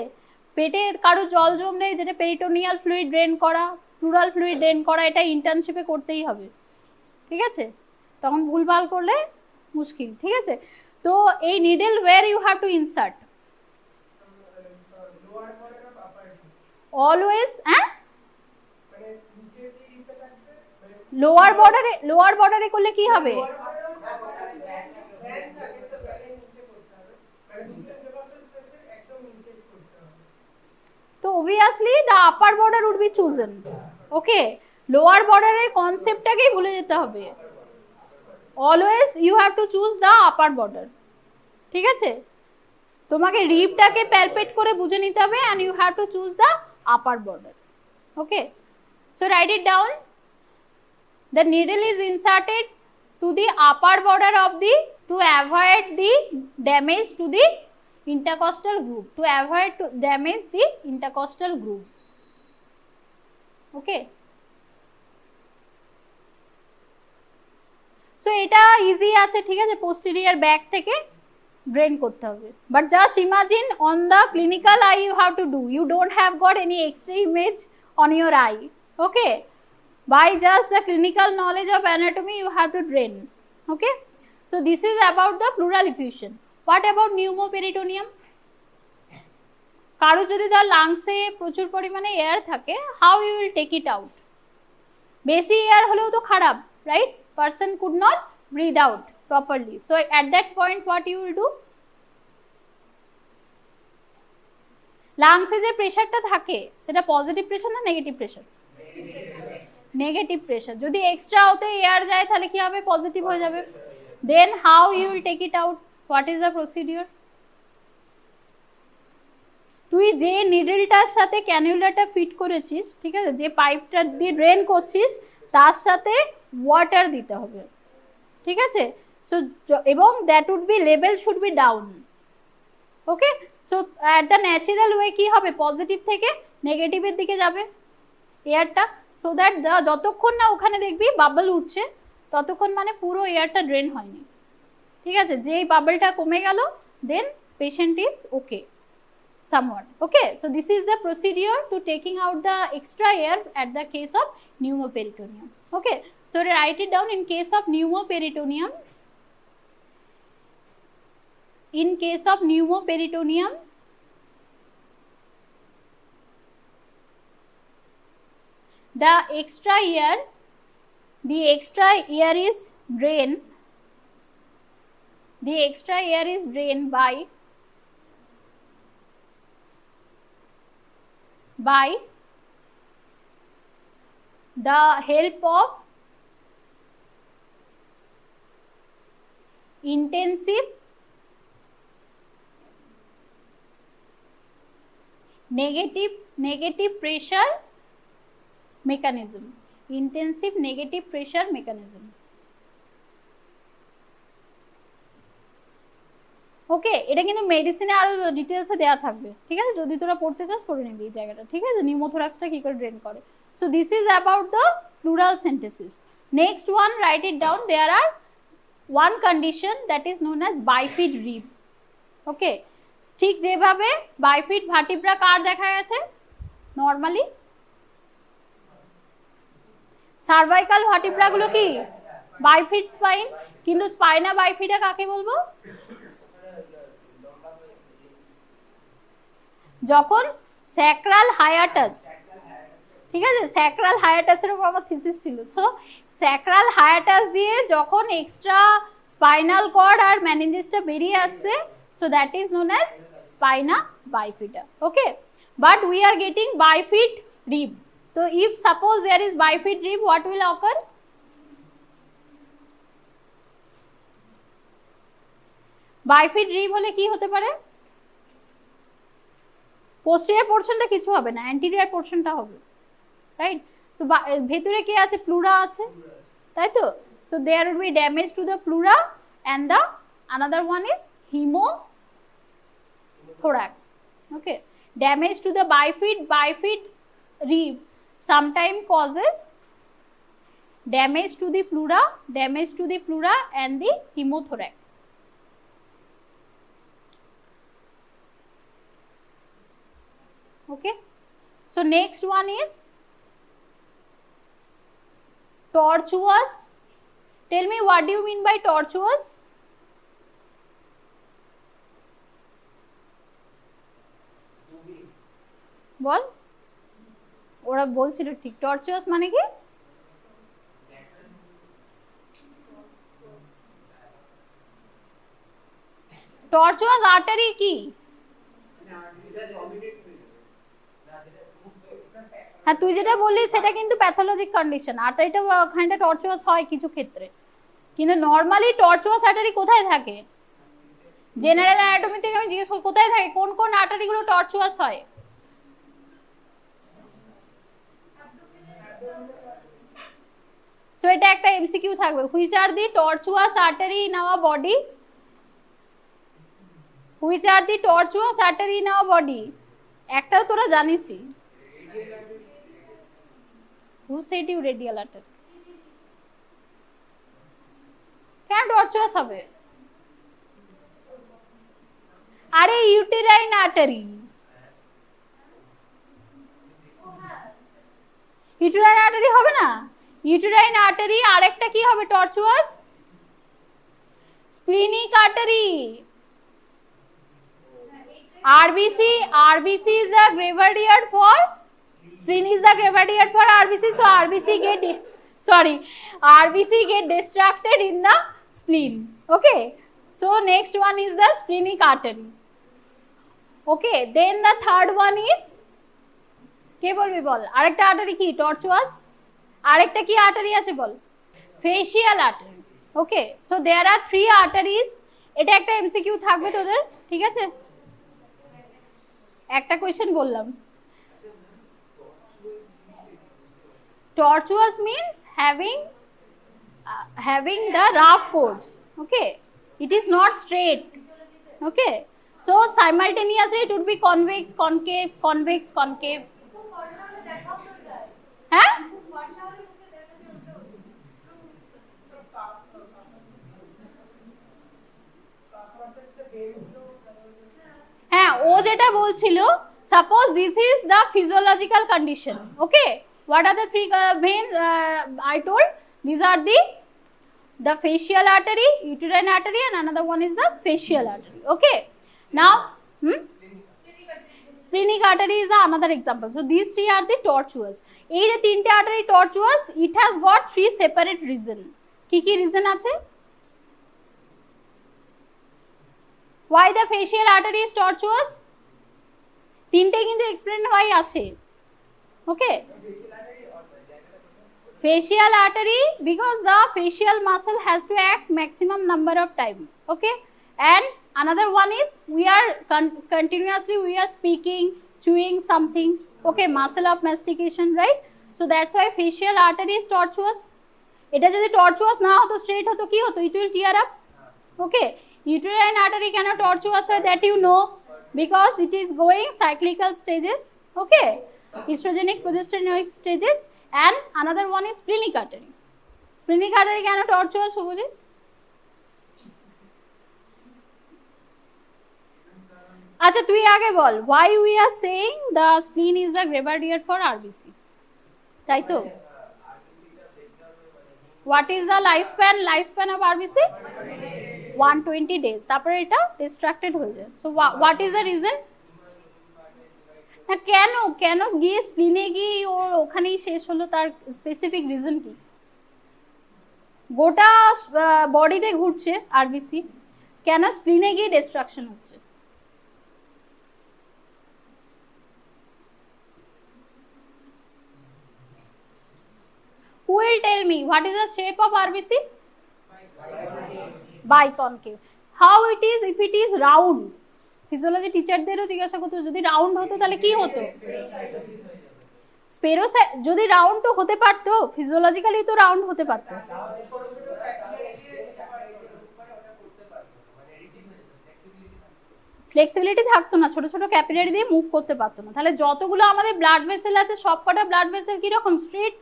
পেটে কারো জল জমলে যেটা পেরিটোনিয়াল ফ্লুইড ড্রেন করা, প্লুরাল ফ্লুইড ড্রেন করা, এটা ইন্টার্নশিপে করতেই হবে, ঠিক আছে? তখন ভুলভাল করলে মুশকিল, ঠিক আছে? তো এই needle where you have to insert always, হ্যাঁ, লোয়ার বর্ডারে করলে কি হবে? তো obviously the upper border would be chosen. Okay, lower border এর কনসেপ্টটাকেই ভুলে যেতে হবে, always you have to choose the upper border, ঠিক আছে? তোমাকে রিবটাকে প্যালপেট করে বুঝে নিতে হবে, and you have to choose the upper border. Okay, so write it down, the needle is inserted to the upper border of the, to avoid the damage to the intercostal groove, to avoid to damage the intercostal groove. Okay, so এটা easy আছে, ঠিক আছে, posterior back থেকে drain করতে হবে। But just imagine on the clinical eye you have to do, you don't have got any X-ray image on your eye, okay, by just the clinical knowledge of anatomy you have to drain, okay. So this is about the pleural effusion. What about pneumoperitoneum? কারো যদি তার লাংসে প্রচুর পরিমাণে air থাকে, how you will take it out? বেশি air হলেও তো খারাপ, right? Person could not breathe out properly, so at that point what you will do? লাংসে যে প্রেসারটা থাকে সেটা পজিটিভ প্রেসার না নেগেটিভ প্রেসার? Negative pressure. যদি এক্সট্রা ওতে এয়ার যায় তাহলে কি হবে? পজিটিভ হয়ে যাবে। Then how you will take it out? What is the procedure? তুই যে নিডলটার সাথে ক্যানুলাটা ফিট করেছিস, ঠিক আছে, যে পাইপটা দিয়ে ড্রেন করছিস তার সাথে ওয়াটার দিতে হবে, ঠিক আছে। সো এবং that would be level should be down, okay. So at the natural way কি হবে? পজিটিভ থেকে নেগেটিভের দিকে যাবে এয়ারটা, সো দ্যাট যতক্ষণ না ওখানে দেখবি বাবল উঠছে ততক্ষণ মানে পুরো এয়ারটা ড্রেন হয়নি, ঠিক আছে। যেই বাবলটা কমে গেল then patient is okay somewhat, okay. So this is the procedure to taking out the extra air at the case of pneumoperitoneum, okay. So write it down. In case of pneumoperitoneum, in case of pneumoperitoneum, the extra air is drained, the extra air is drained by the help of intensive negative pressure mechanism, intensive negative pressure mechanism, ওকে। এটা কিন্তু মেডিসিনে আরো ডিটেলসে দেওয়া থাকবে, ঠিক আছে, যদি তোরা পড়তে চাস পড়ে নিবি এই জায়গাটা, ঠিক আছে, নিউমোথোরাক্সটা কি করে ড্রেন করে। So this is about the pleural synthesis. Next one, write it down, there are one condition that is known as bifid rib, okay. ঠিক যেভাবে বাইফিড ভার্টিব্রা কার দেখা গেছে নর্মালি, সার্ভাইকাল ভার্টিব্রাগুলো কি বাইফিড স্পাইন, কিন্তু স্পাইনা বাইফিডা কাকে বলবো? যখন স্যাক্রাল হায়াটাস, ঠিক আছে, স্যাক্রাল হায়াটাসের উপর আমার থিসিস ছিল। সো স্যাক্রাল হায়াটাস দিয়ে যখন এক্সট্রা স্পাইনাল কর্ড আর মেনিনজিসটা বেরিয়ে আসছে, so that is known as spina bifida, okay. But we are getting bifid rib. তো if suppose there is bifid rib, what will occur? Bifid rib হলে কি হতে পারে? পোস্টেরিয়র পোর্শনটা কিছু হবে না, অ্যান্টেরিয়র পোর্শনটা হবে, রাইট। তো ভেতরে কি আছে? প্লুরা আছে, তাই তো। So there will be damage to the pleura and the another one is hemothorax, okay. Damage to the bifid rib sometimes causes damage to the pleura and the hemothorax, okay. So next one is tortuous. Tell me, what do you mean by tortuous? বল, ওরা বলছিল ঠিক। টর্চুয়াস মানে কি? টর্চুয়াস artery কি? হ্যাঁ, তুই যেটা বললি সেটা কিন্তু প্যাথোলজিক কন্ডিশন। আর্টারিটা ওখানটা টর্চুয়াস হয় কিছু ক্ষেত্রে, কিন্তু নর্মালি টর্চুয়াস আর্টারি কোথায় থাকে? জেনারেল অ্যানাটমি থেকে আমি জিজ্ঞেস করি কোথায় থাকে, কোন কোন আর্টারিগুলো টর্চুয়াস হয়? সো এটা একটা এমসিকিউ থাকবে, which are the tortuous artery in our body, which are the tortuous artery in our body. একটাও তোরা জানিসই, Who said you radial artery? কেন tortuous হবে? আরে uterine artery. uterine artery হবে না? uterine artery আরেকটা কি হবে tortuous? Splenic artery. RBC is the gravadier for spleen is the gravadier for RBC, so RBC get distracted in the spleen. Okay, so next one is the splenic artery. Okay, then the third one is কে বলবি বল আরেকটা artery কি tortuous আরেকটা কি artery আছে বল facial artery. Okay, so there are 3 arteries. এটা একটা MCQ থাকবে তোদের ঠিক আছে একটা কোশ্চেন বললাম tortuous means having the rough course. Okay, it is not straight. Okay, so simultaneously it would be convex concave convex concave. হ্যাঁ হ্যাঁ ও যেটা বলছিল suppose this is the physiological condition. Okay, what are the 3 veins I told? These are the facial artery, uterine artery, and another one is the facial artery. Okay, now splenic artery is the another example. So these 3 are the tortuous. এই যে তিনটে artery tortuous, it has got 3 separate reason. কি কি reason আছে? Why the facial artery is tortuous? তিনটে কিন্তু explain হয় আছে. Okay, facial artery because the facial muscle has to act maximum number of time. Okay, and another one is we are continuously we are speaking, chewing something. Okay, muscle of mastication, right? So that's why facial artery is tortuous. এটা যদি tortuous না হতো straight হতো কি হতো it will tear up. Okay, uterine artery কেন tortuous হয় that you know because it is going cyclical stages. Okay, estrogenic progesteronic stages, and another one is splenic artery. Splenic artery কেন tortuous Subhajit? আচ্ছা তুই আগে বল why we are saying the spleen is the gravadier for RBC তাই তো what is the lifespan of RBC 120 days তারপরে এটা distracted হয়ে যায় so what is the reason না কেন গিয়ে স্প্লিনে গিয়ে ওর ওখানেই শেষ হলো তার স্পেসিফিক রিজন কি গোটা বডিতে ঘুরছে আরবিসি কেন স্প্লিনে গিয়ে ডিস্ট্রাকশন হচ্ছে Who will tell me what is the shape of RBC? Biconcave. How it is if it is round? Physiology টিচারদেরও জিজ্ঞাসা করতো যদি রাউন্ড হতো তাহলে কি হতো স্পেরোসাইট যদি রাউন্ড তো হতে পারতো ফিজিওলজিক্যালি তো রাউন্ড হতে পারতো ফ্লেক্সিবিলিটি থাকতো না ছোট ছোট ক্যাপিলারি দিয়ে মুভ করতে পারতো না তাহলে যতগুলো আমাদের ব্লাড ভেসেল আছে সবকটা ব্লাড ভেসেল কি রকম স্ট্রেট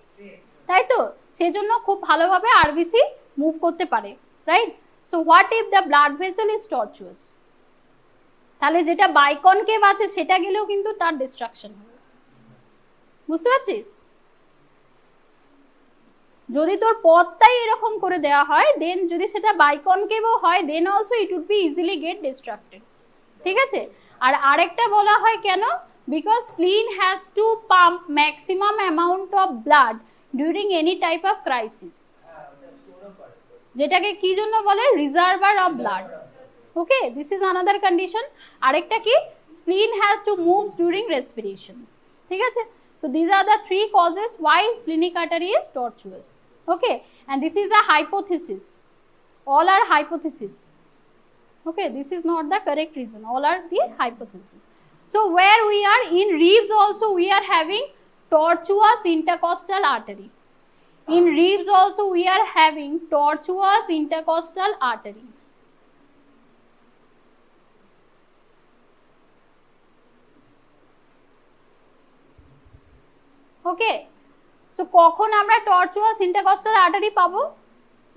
তাই তো সেজন্য খুব ভালোভাবে আরবিসি মুভ করতে পারে right so what if the blood vessel is tortuous তাহলে যেটা বাইকনকেভ আছে সেটা গেলেও কিন্তু তার ডিস্ট্রাকশন হবে বুঝতে পারছিস যদি তোর পথটাই এরকম করে দেওয়া হয় দেন যদি সেটা বাইকনকেভও হয় then also it would be easily get distracted ঠিক আছে আর আরেকটা বলা হয় কেন because spleen has to pump maximum amount of blood during any type of crisis যেটাকে কি জন্য বলে reservoir of blood okay this is another condition arekta ki spleen has to move during respiration ঠিক আছে so these are the 3 causes why splenic artery is tortuous okay and this is a hypothesis all are hypothesis okay this is not the correct reason all are the hypothesis so where we are in ribs also we are having tortuous intercostal artery in ribs also we are having tortuous intercostal artery okay so কখন আমরা টর্চুয়াস intercostal artery পাবো?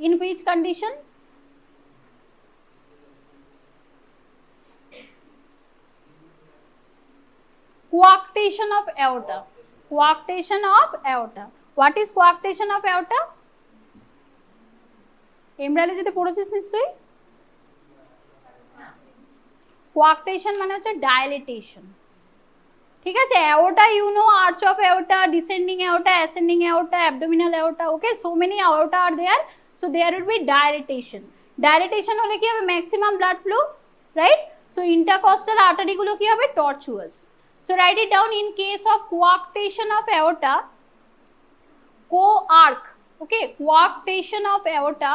In which condition? Coarctation of aorta. Coarctation of aorta. What is coarctation of aorta? এমব্রায়োলজিতে পড়েছিস নিশ্চয়ই। Coarctation মানে হচ্ছে dilatation, ঠিক আছে? Aorta you know, arch of aorta, descending aorta, ascending aorta, abdominal aorta, okay, so many aorta are there, so there will be dilatation. Dilatation হলে কি হবে? Maximum blood flow, right? So intercostal artery গুলো কি হবে? Tortuous. So write it down, in case of coarctation of aorta, co-arc, okay, coarctation of aorta,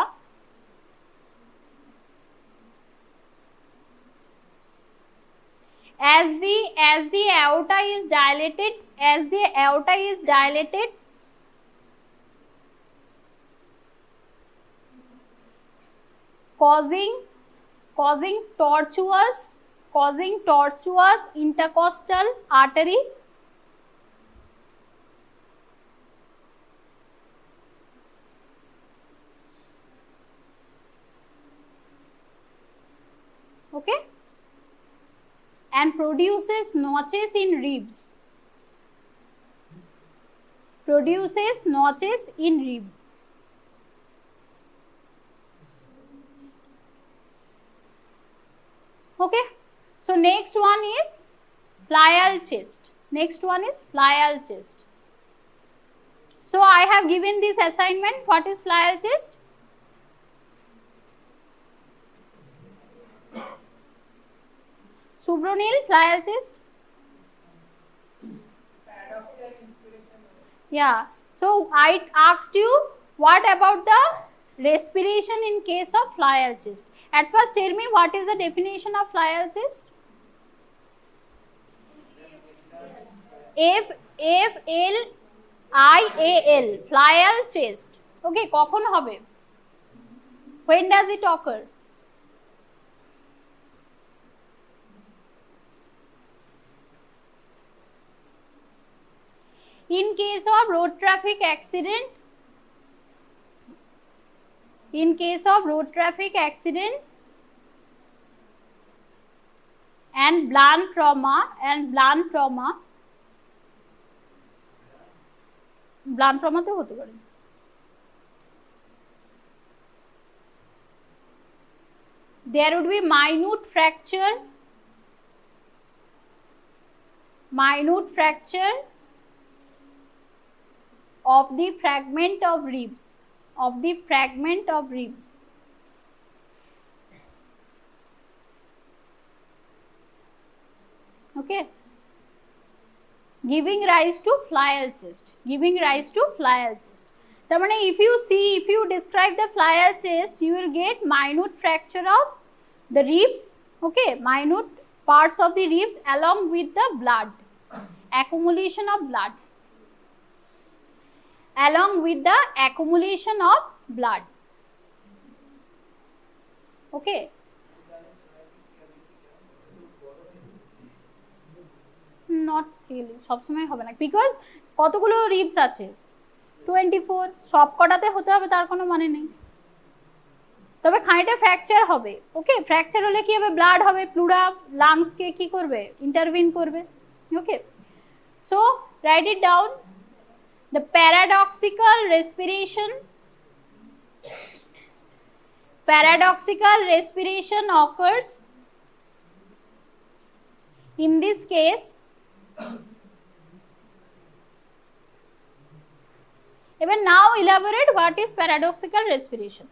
as the aorta is dilated, causing tortuous intercostal artery, okay, and produces notches in ribs, okay. So next one is flyal chest. So I have given this assignment. What is flyal chest? Subronil, flyal chest? Yeah. So I asked you, what about the respiration in case of flyal chest? At first tell me, what is the definition of flyal chest? FLIAL, flyal chest. Okay, কখন হবে? When does it occur? In case of road traffic accident, and blunt trauma, তো হতে পারে। There would be minute fracture of the fragment of ribs, okay, giving rise to flyal chest. তার মানে if you describe the flyal chest, you will get minute fracture of the ribs, okay, minute parts of the ribs along with the blood, accumulation of blood, okay. Not really, সব সময় হবে না, because কতগুলো ribs আছে? 24, সব কটাতে হতে হবে তার কোনো মানে নেই, তবে খানিকটা ফ্র্যাকচার হবে, ওকে। ফ্র্যাকচার হলে কি হবে? ব্লাড হবে, প্লুরা লাংসকে কি করবে? ইন্টারভিন করবে, okay. So write it down, the paradoxical respiration occurs in this case. Even now elaborate what is paradoxical respiration.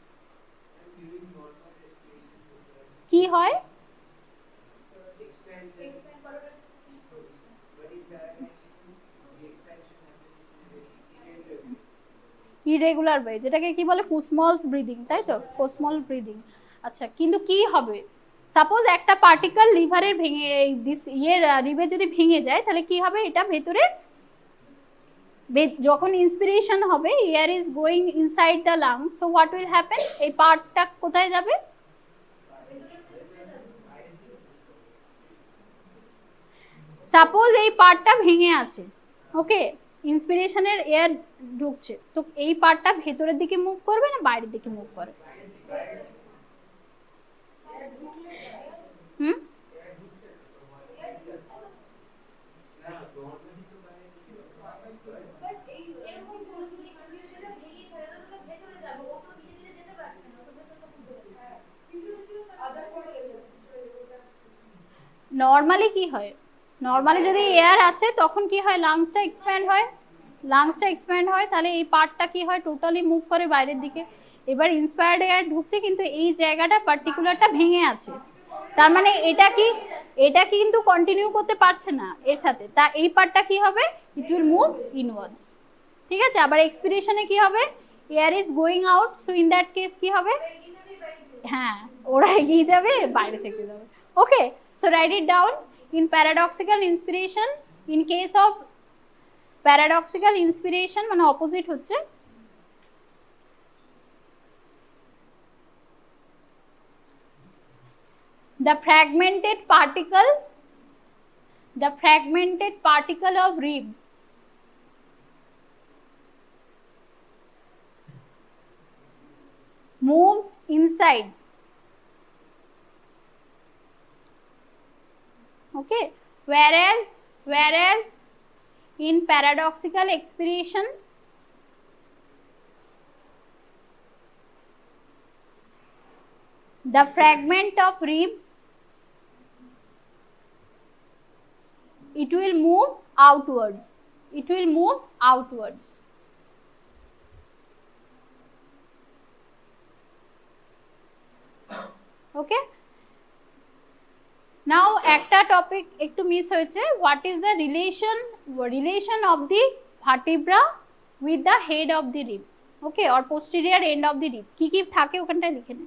কি হয়? ইরেগুলার ওয়ে, যেটাকে কি বলে? কুসমলস ব্রিদিং, তাই তো? কোসমল ব্রিদিং। আচ্ছা, কিন্তু কি হবে? সাপোজ একটা পার্টিকেল লিভারের ভেঙে রিবে যদি ভেঙে যায়, তাহলে কি হবে? এটা ভেতরে যখন ইন্সপিরেশন হবে, air is going inside the lungs, so what will happen? এই পার্টটা কোথায় যাবে? সাপোজ এই পার্টটা ভেঙে আছে, ওকে, ইন্সপিরেশনের এয়ার ঢুকছে, তো এই পার্টটা ভেতরের দিকে মুভ করবে না বাইরের দিকে মুভ করে? হুম, নর্মালি কি হয়, নর্মালি যদি এয়ার আসে তখন কি হয়, লাংসটা এক্সপ্যান্ড হয়, লাংসটা এক্সপ্যান্ড হয়, তাহলে এই পার্টটা কি হয়, টোটালি মুভ করে বাইরের দিকে। এবার ইন্সপায়ার্ড এয়ার ঢুকছে কিন্তু এই জায়গাটা পার্টিকুলারটা ভেঙে আছে, তার মানে এটা কিন্তু কন্টিনিউ করতে পারছে না এর সাথে, তা এই পার্টটা কি হবে, ইট উইল মুভ ইনওয়ার্ডস। ঠিক আছে, আবার এক্সপিরেশনে কি হবে, air is going out, so in that case কি হবে, হ্যাঁ ওরা এগিয়ে যাবে, বাইরে থেকে যাবে। Okay, so write it down. In paradoxical inspiration, in case of paradoxical inspiration মানে অপোজিট হচ্ছে, the fragmented particle of rib moves inside. Okay, whereas in paradoxical expiration the fragment of rib, it will move outwards, it will move outwards. Okay, now একটা topic একটু miss হয়েছে, what is the relation of the vertebra with the head of the rib, okay, or posterior end of the rib, কি কি থাকে ওখানটা লিখে নে।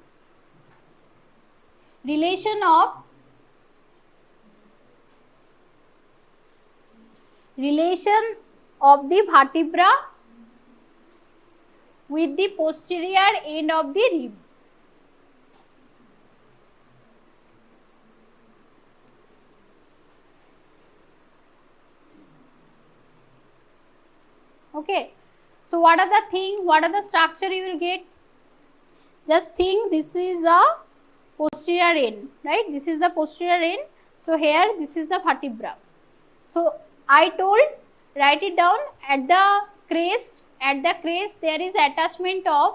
relation of the vertebra with the posterior end of the rib. Okay, so what are the structure you will get? Just think this is a posterior end, right? This is the posterior end, so here this is the vertebra. So I told, write it down, at the crest there is attachment of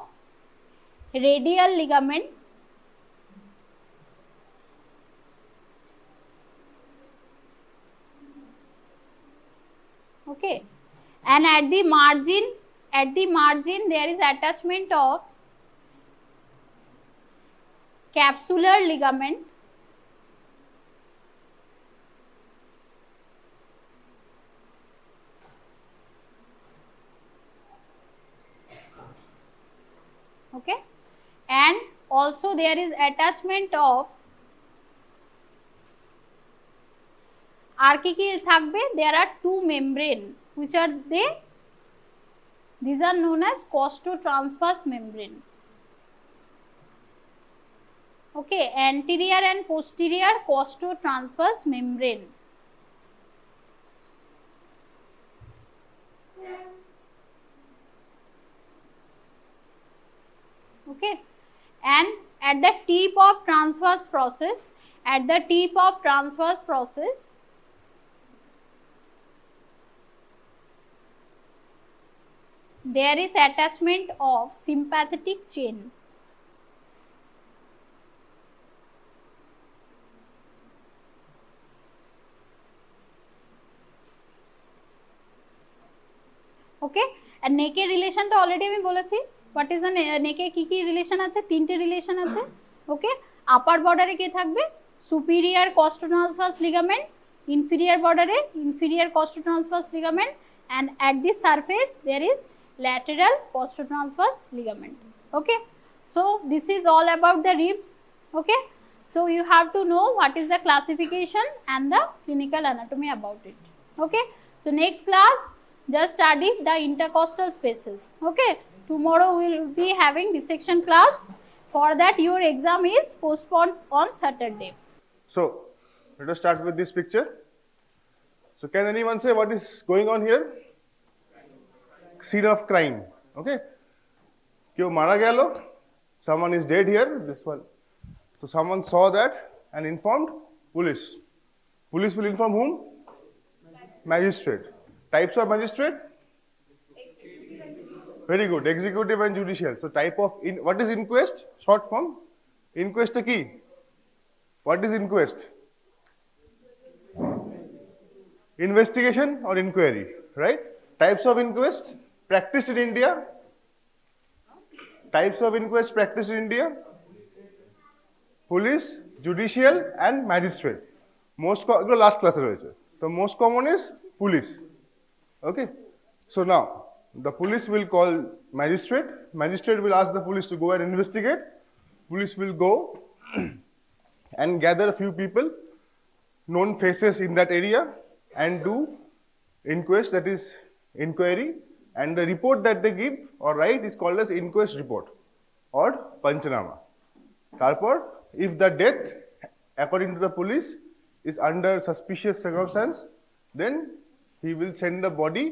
radial ligament, okay, and at the margin there is attachment of capsular ligament, okay, and also there is attachment of আর কি কি থাকবে, there are two membrane, which are these are known as costotransverse membrane, okay, anterior and posterior costotransverse membrane, okay, and at the tip of transverse process, there is attachment of sympathetic chain, okay, and neck এর রিলেশনটা already আমি বলেছি, what is the নেক এ কি কি relation আছে, তিনটে relation আছে, ওকে, আপার বর্ডারে কে থাকবে, সুপিরিয়র কস্টোট্রান্সভার্স লিগামেন্ট, ইনফিরিয়র বর্ডারে inferior costotransverse ligament, and at the surface there is lateral costotransverse ligament, okay. So this is all about the ribs, okay. So you have to know what is the classification and the clinical anatomy about it, okay. So next class just study the intercostal spaces, okay. Tomorrow we will be having dissection class, for that your exam is postponed on Saturday. So let us start with this picture. So can anyone say what is going on here? scene of crime. Okay, কেউ মারা গেল, someone is dead here, this one. So someone saw that and informed police. Police will inform whom? Magistrate. Types of magistrate? Very good. Executive and judicial. So type of what is inquest? Short form. Inquest key. What is inquest? Investigation or inquiry, right? Types of inquest practiced in India. Types of inquest practiced in India. Police, judicial and magistrate. Last class the most common is police. Okay, so now the police will call magistrate. Magistrate will ask the police to go and investigate. Police will go and gather a few people, known faces in that area, and do inquest, that is inquiry, and the report that they give or write is called as inquest report or panchanama. Therefore, if the death according to the police is under suspicious circumstance, then he will send the body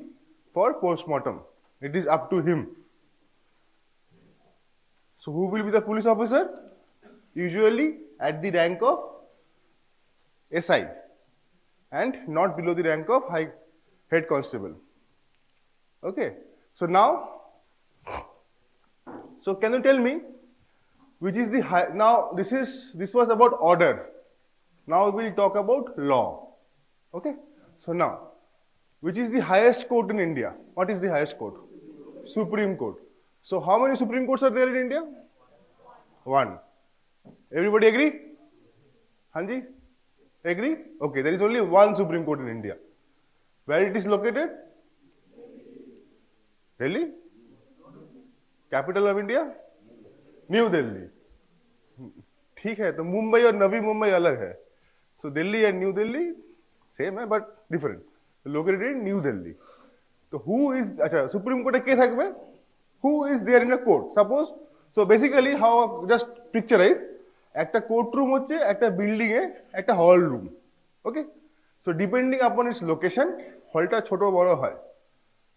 for post-mortem. It is up to him. So who will be the police officer? Usually at the rank of SI and not below the rank of head constable. Okay, so now, so can you tell me which is the now this was about order. Now we will talk about law. Okay, so now which is the highest court in India? What is the highest court? Supreme Court. So how many Supreme Courts are there in India? One. Everybody agree? Hanji? Agree? Okay, there is only one Supreme Court in India. Where it is located? Delhi? Capital of India? New Delhi. ठीक है, तो मुंबई और नवी मुंबई अलग है. So Delhi and New Delhi same है but different. Located in New Delhi. So who is, अच्छा Supreme Court के থাকবে? Who is there in a court? Suppose, so basically how just picturize একটা কোর্টরুম হচ্ছে একটা বিল্ডিং এ একটা hall room. ওকে, so depending আপন it's location হলটা ছোট বড় হয়.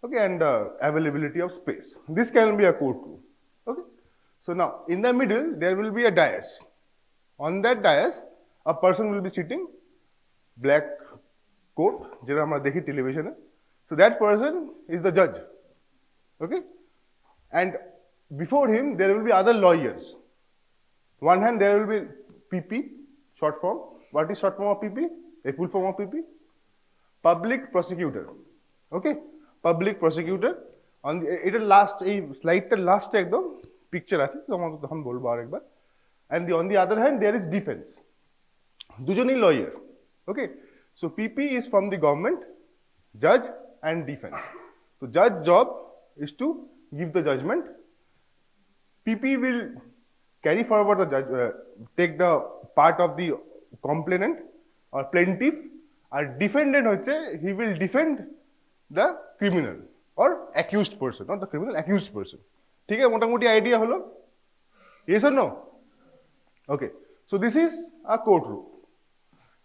Okay, and availability of space. This can be a courtroom. Okay, so now in the middle there will be a dais. On that dais a person will be sitting, black coat যেটা আমরা দেখি টেলিভিশনে. So that person is the judge. Okay, and before him there will be other lawyers. One hand there will be PP, short form. What is short form of PP? A full form of PP? Public prosecutor. Okay, public prosecutor. On the এটা last এই স্লাইডটার লাস্টে একদম picture আছে, তোমাকে তখন বলবো আরেকবার. And on the other hand there is defense. দুজনেই lawyer. Okay, so PP is from the government, judge and defense. So judge job is to give the judgment. PP will carry forward the judge, take the part of the complainant or plaintiff, or defendant হচ্ছে he will defend the criminal or accused person, not the criminal, accused person. ঠিক আছে, মোটামুটি idea হলো? Yes or no? Okay, so this is a courtroom.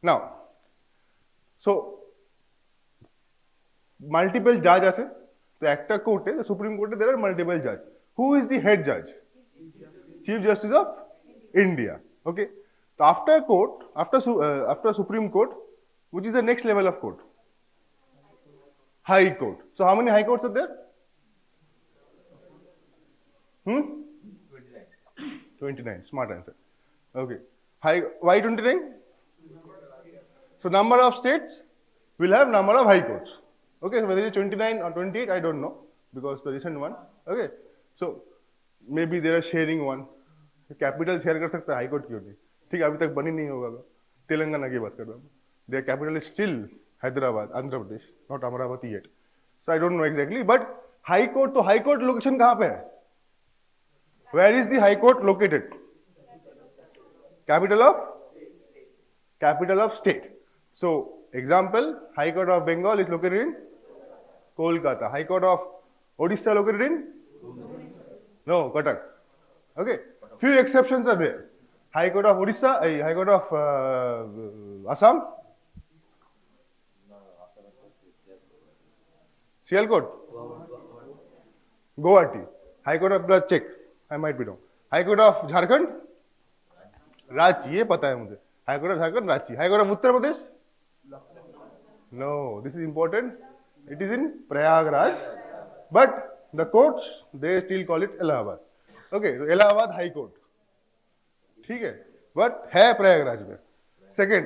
Now, so multiple judge আছে, তো একটা কোর্টে, supreme কোর্টে there are multiple judge. Who is the head judge? Chief Justice of India. Okay, so after court, after Supreme Court, which is the next level of court? High Court. So how many high courts are there? 29. Smart answer. Okay. Why 29? So number of states will have number of high courts. Okay, so whether it is 29 or 28, I don't know, because the recent one. Okay, so maybe they are sharing one. Capital share कर सकता है, high court क्यों नहीं? ठीक है, अभी तक बनी नहीं होगा. तेलंगाना की बात कर रहा हूँ. Their capital is still Hyderabad, Andhra Pradesh, not Amravati yet. So I don't know exactly, but high court, तो high court location कहाँ पे है? Where is the high court located? Capital of state. So example, High Court of Bengal is located in Kolkata. High Court of Odisha located in? No, Cuttack. Okay, few exceptions are there. High Court of Odisha, High Court of Assam, Sialkot. Guwahati. High Court of check. I might be wrong. High Court of Jharkhand. Ranchi. ये पता है मुझे. High Court of Jharkhand, Ranchi. High Court of Uttar Pradesh. No, this is important. It is in Prayagraj, but the courts they still call it Allahabad. Okay, so Allahabad High Court. ठीक है, but है प्रयागराज में. Second,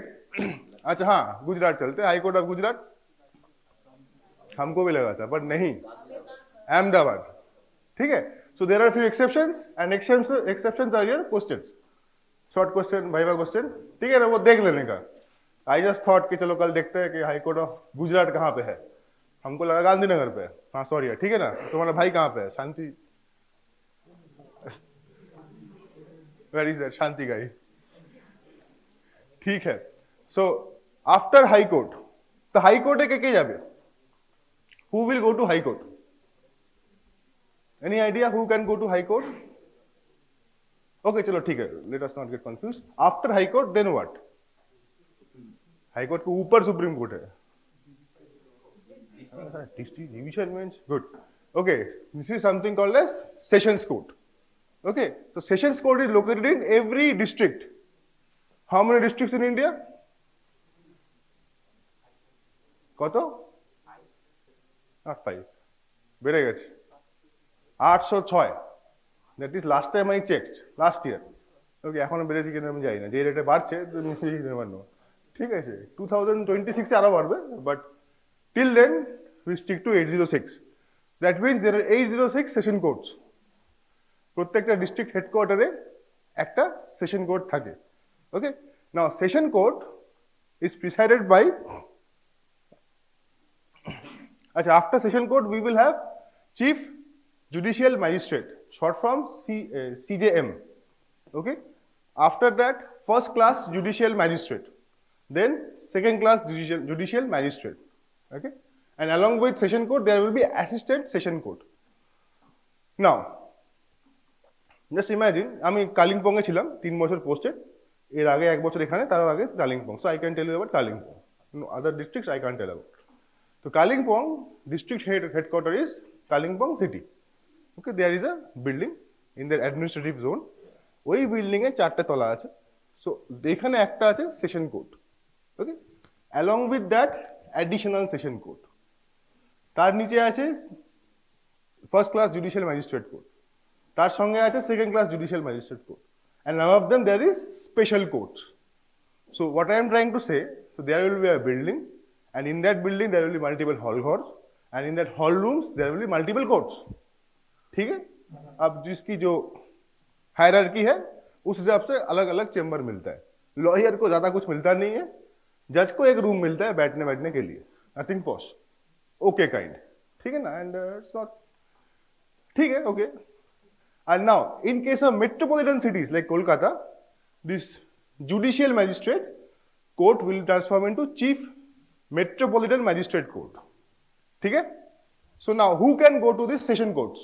अच्छा हाँ, गुजरात चलते हैं. High court of Gujarat हमको भी लगा था, but नहीं. अहमदाबाद. ठीक है. So there are few exceptions, and exceptions are your questions. Short question, viva question. ठीक है ना, वो देख लेने का. I just thought कि चलो कल देखते हैं कि हाई कोर्ट ऑफ गुजरात कहाँ पे है. हमको लगा गांधीनगर पे. हाँ सॉरी है, ठीक है ना. तुम्हारा भाई कहाँ पे है? शांति. Where is that? शांति गाई. ठीक है. So after high court, the high court है के जाबे? Who will go to high court? Any idea who can go to high court? Okay, चलो ठीक है. Let us not get confused. After high court, then what? High court के ऊपर supreme court है. District division means good. Okay, this is something called as sessions court. Okay, so sessions court is located in every district. How many districts in India? কত? 5 বেড়ে গেছে 806. That is last time I checked, last year. Okay, এখনো বেড়েছে কিনা আমি জানি না. যে রেটে বাড়ছে ঠিক আছে. 2026 আরো বাড়বে, but till then we stick to 806. That means there are 806 session courts. প্রত্যেকটা ডিস্ট্রিক্ট হেডকোয়ার্টারে একটা সেশন কোর্ট থাকে. Okay, now session court is presided by, আচ্ছা, after session court we will have chief judicial magistrate, short form CJM. Okay, after that first class judicial magistrate, then second class judicial magistrate. Okay, and along with session court there will be assistant session court. Now just imagine আমি কালিম্পং এ ছিলাম 3 বছর posted. এর আগে 1 বছর এখানে, তার আগে Kalimpong. So I can tell you about Kalimpong. No other districts I can't tell about. So Kalimpong district headquarters is Kalimpong city. Okay, there is a building in their administrative zone. ওই building এ 4টে তলা আছে. So এখানে একটা আছে session court. Okay, along with that additional session court. তার নিচে আছে first class judicial magistrate court. তার সঙ্গে আছে second class judicial magistrate court. And of them there is special courts. So what I am trying to say, so there will be a building, and in that building there will be multiple hall halls, and in that hall rooms there will be multiple courts. ठीक है. अब जिसकी जो hierarchy है उस हिसाब से अलग अलग चेंबर मिलता है. लॉयर को ज्यादा कुछ मिलता नहीं है, जज को एक रूम मिलता है बैठने के लिए. Nothing posh. Okay kind. ठीक है ना. एंड इट्स नॉट ठीक है. Okay. And now in case of metropolitan cities like Kolkata, this judicial magistrate court will transform into chief metropolitan magistrate court. ठीक है. So now who can go to this session courts?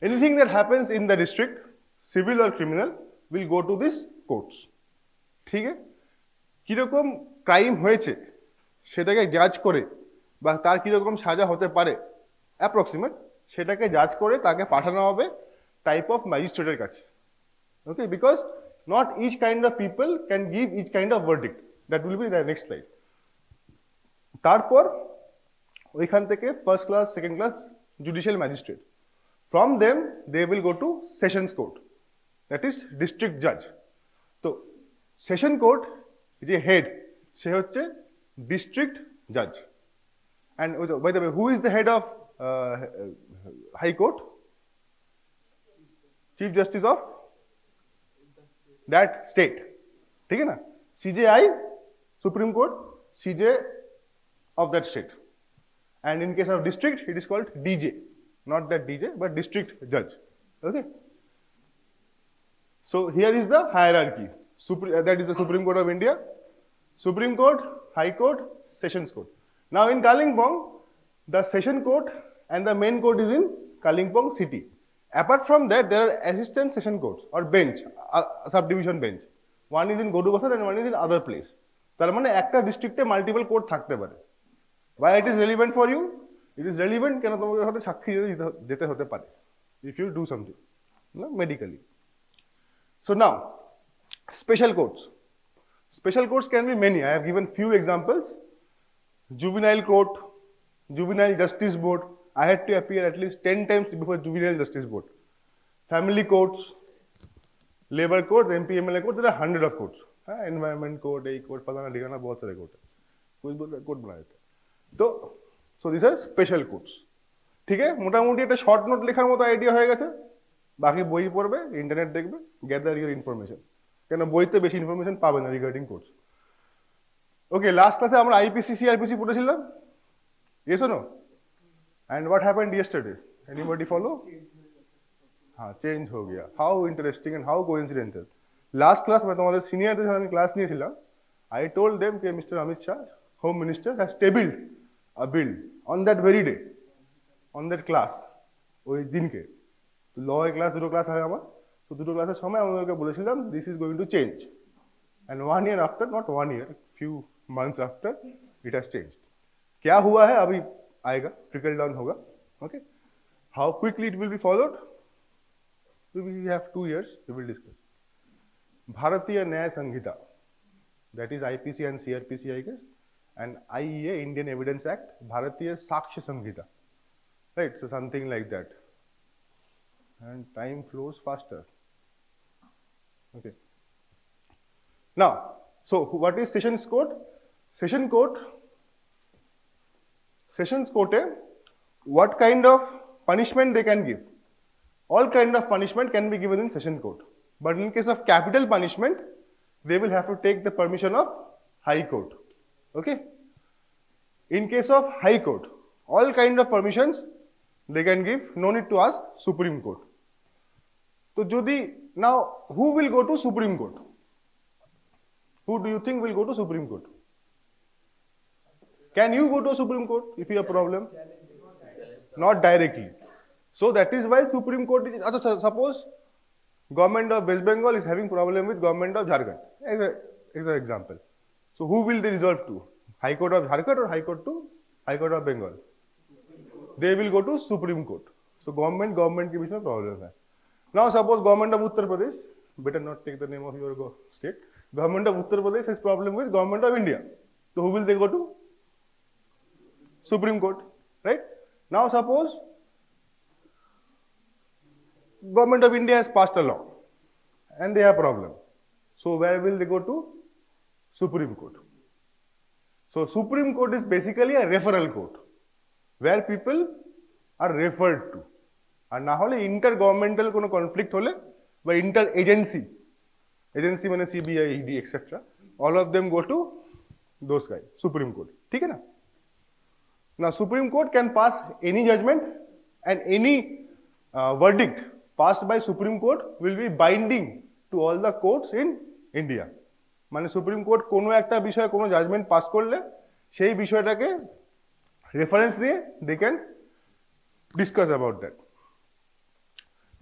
Anything that happens in the district, civil or criminal, will go to these courts. ঠিক আছে. কিরকম crime হয়েছে সেটাকে জাজ করে, বা তার কিরকম সাজা হতে পারে অ্যাপ্রক্সিমেট, সেটাকে জাজ করে তাকে পাঠানো হবে টাইপ অফ ম্যাজিস্ট্রেটের কাছে. Okay, because not each kind of people can give each kind of verdict. That will be the next slide. তারপর ওইখান থেকে first class second class judicial magistrate. From them, they will go to sessions court, that is district judge. So, session court is a head, সে হচ্ছে district judge. And by the way, who is the head of high court? Chief Justice of that state. ठीक है ना. CJI, Supreme Court, CJ of that state. And in case of district, it is called DJ. Not that DJ, but district judge. Okay. So here is the hierarchy. That is the Supreme Court of India. Supreme Court, High Court, Sessions Court. Now in Kalimpong, the Session Court and the main court is in Kalimpong city. Apart from that, there are assistant session courts or bench, subdivision bench. One is in Godubasar and one is in other place. তার মানে একটা ডিস্ট্রিক্টে multiple court থাকতে পারে. Why it is relevant for you? It is relevant কেন তোমাকে হয়তো সাক্ষী যেতে হতে পারে ইফ ইউ ডু সামথিং না medically. So now special courts. Special courts can be many. I have given few examples. Juvenile court, juvenile justice board. I had to appear at least 10 times before juvenile justice board. Family courts, labor courts, MPMLA courts. There are 100 of courts. Environment court, A court, फलाना ढिकाना बहुत सारे court है. कुछ court बना देते हैं. तो so these are special courts. ठीक है, मोटा-मोटी একটা short note লেখার মতো idea হয়ে গেছে. বাকি বই পড়বে, ইন্টারনেট দেখবে, gather your information. কেন বইতে বেশি ইনফরমেশন পাবে না রিগার্ডিং কোর্স। ওকে, লাস্ট ক্লাসে আমরা আইপিসি সিআরপিসি পড়েছিলাম, yes no? And what happened yesterday, anybody follow? हाँ, चेंज हो गया। How interesting and how coincidental. Last class में তোমাদের সিনিয়রদের সাথে আমি ক্লাস নিয়েছিলাম। आई टोल्ड देम कि Mr Amit Shah home minister has tabled a bill on that very day, on that class, ওই দিনকে। তো ল এর ক্লাস দুটো ক্লাস হয় আমার, তো দুটো ক্লাসের সময় আমি ওকে বলেছিলাম this is going to change, and 1 year after, not 1 year, few months after it has changed. क्या हुआ है अभी आएगा, ट्रिकल डाउन होगा। Okay, how quickly it will be followed, we have 2 years, we will discuss. Bharatiya Nyaya Sanhita, that is IPC and CrPC I guess, and IEA Indian evidence act, Bharatiya Sakshya Sanhita, right? So something like that, and time flows faster. Okay, now so what is sessions court? Sessions court what kind of punishment they can give? All kind of punishment can be given in session court, but in case of capital punishment they will have to take the permission of high court. Okay, in case of high court all kind of permissions they can give, no need to ask Supreme Court. So Jodi, now who will go to Supreme Court? Who do you think will go to Supreme Court? Can you go to Supreme Court if you have a problem? Not directly. So that is why Supreme Court is, suppose government of West Bengal is having problem with government of Jharkhand, as an example. So who will they resolve to? High Court of Jharkhand or High Court of Bengal? They will go to Supreme Court. So government के बीच में problem है. Now suppose government of Uttar Pradesh, better not take the name of your state, government of Uttar Pradesh has problem with government of India. So who will they go to? Supreme Court, right? Now suppose government of India has passed a law and they have problem. So where will they go to? Supreme Court. So Supreme Court is basically a referral court where people are referred to. আর না হলে inter governmental কোনো conflict হলে বা inter agency মানে CBI, ED etcetera, all of them go to those guy, supreme court. ঠিক है ना? Now Supreme Court can pass any judgment and any verdict passed by Supreme Court will be binding to all the courts in India. মানে supreme court কোনো একটা বিষয়ে কোনো judgement pass করলে সেই বিষয়টাকে রেফারেন্স নিয়ে they can discuss about that.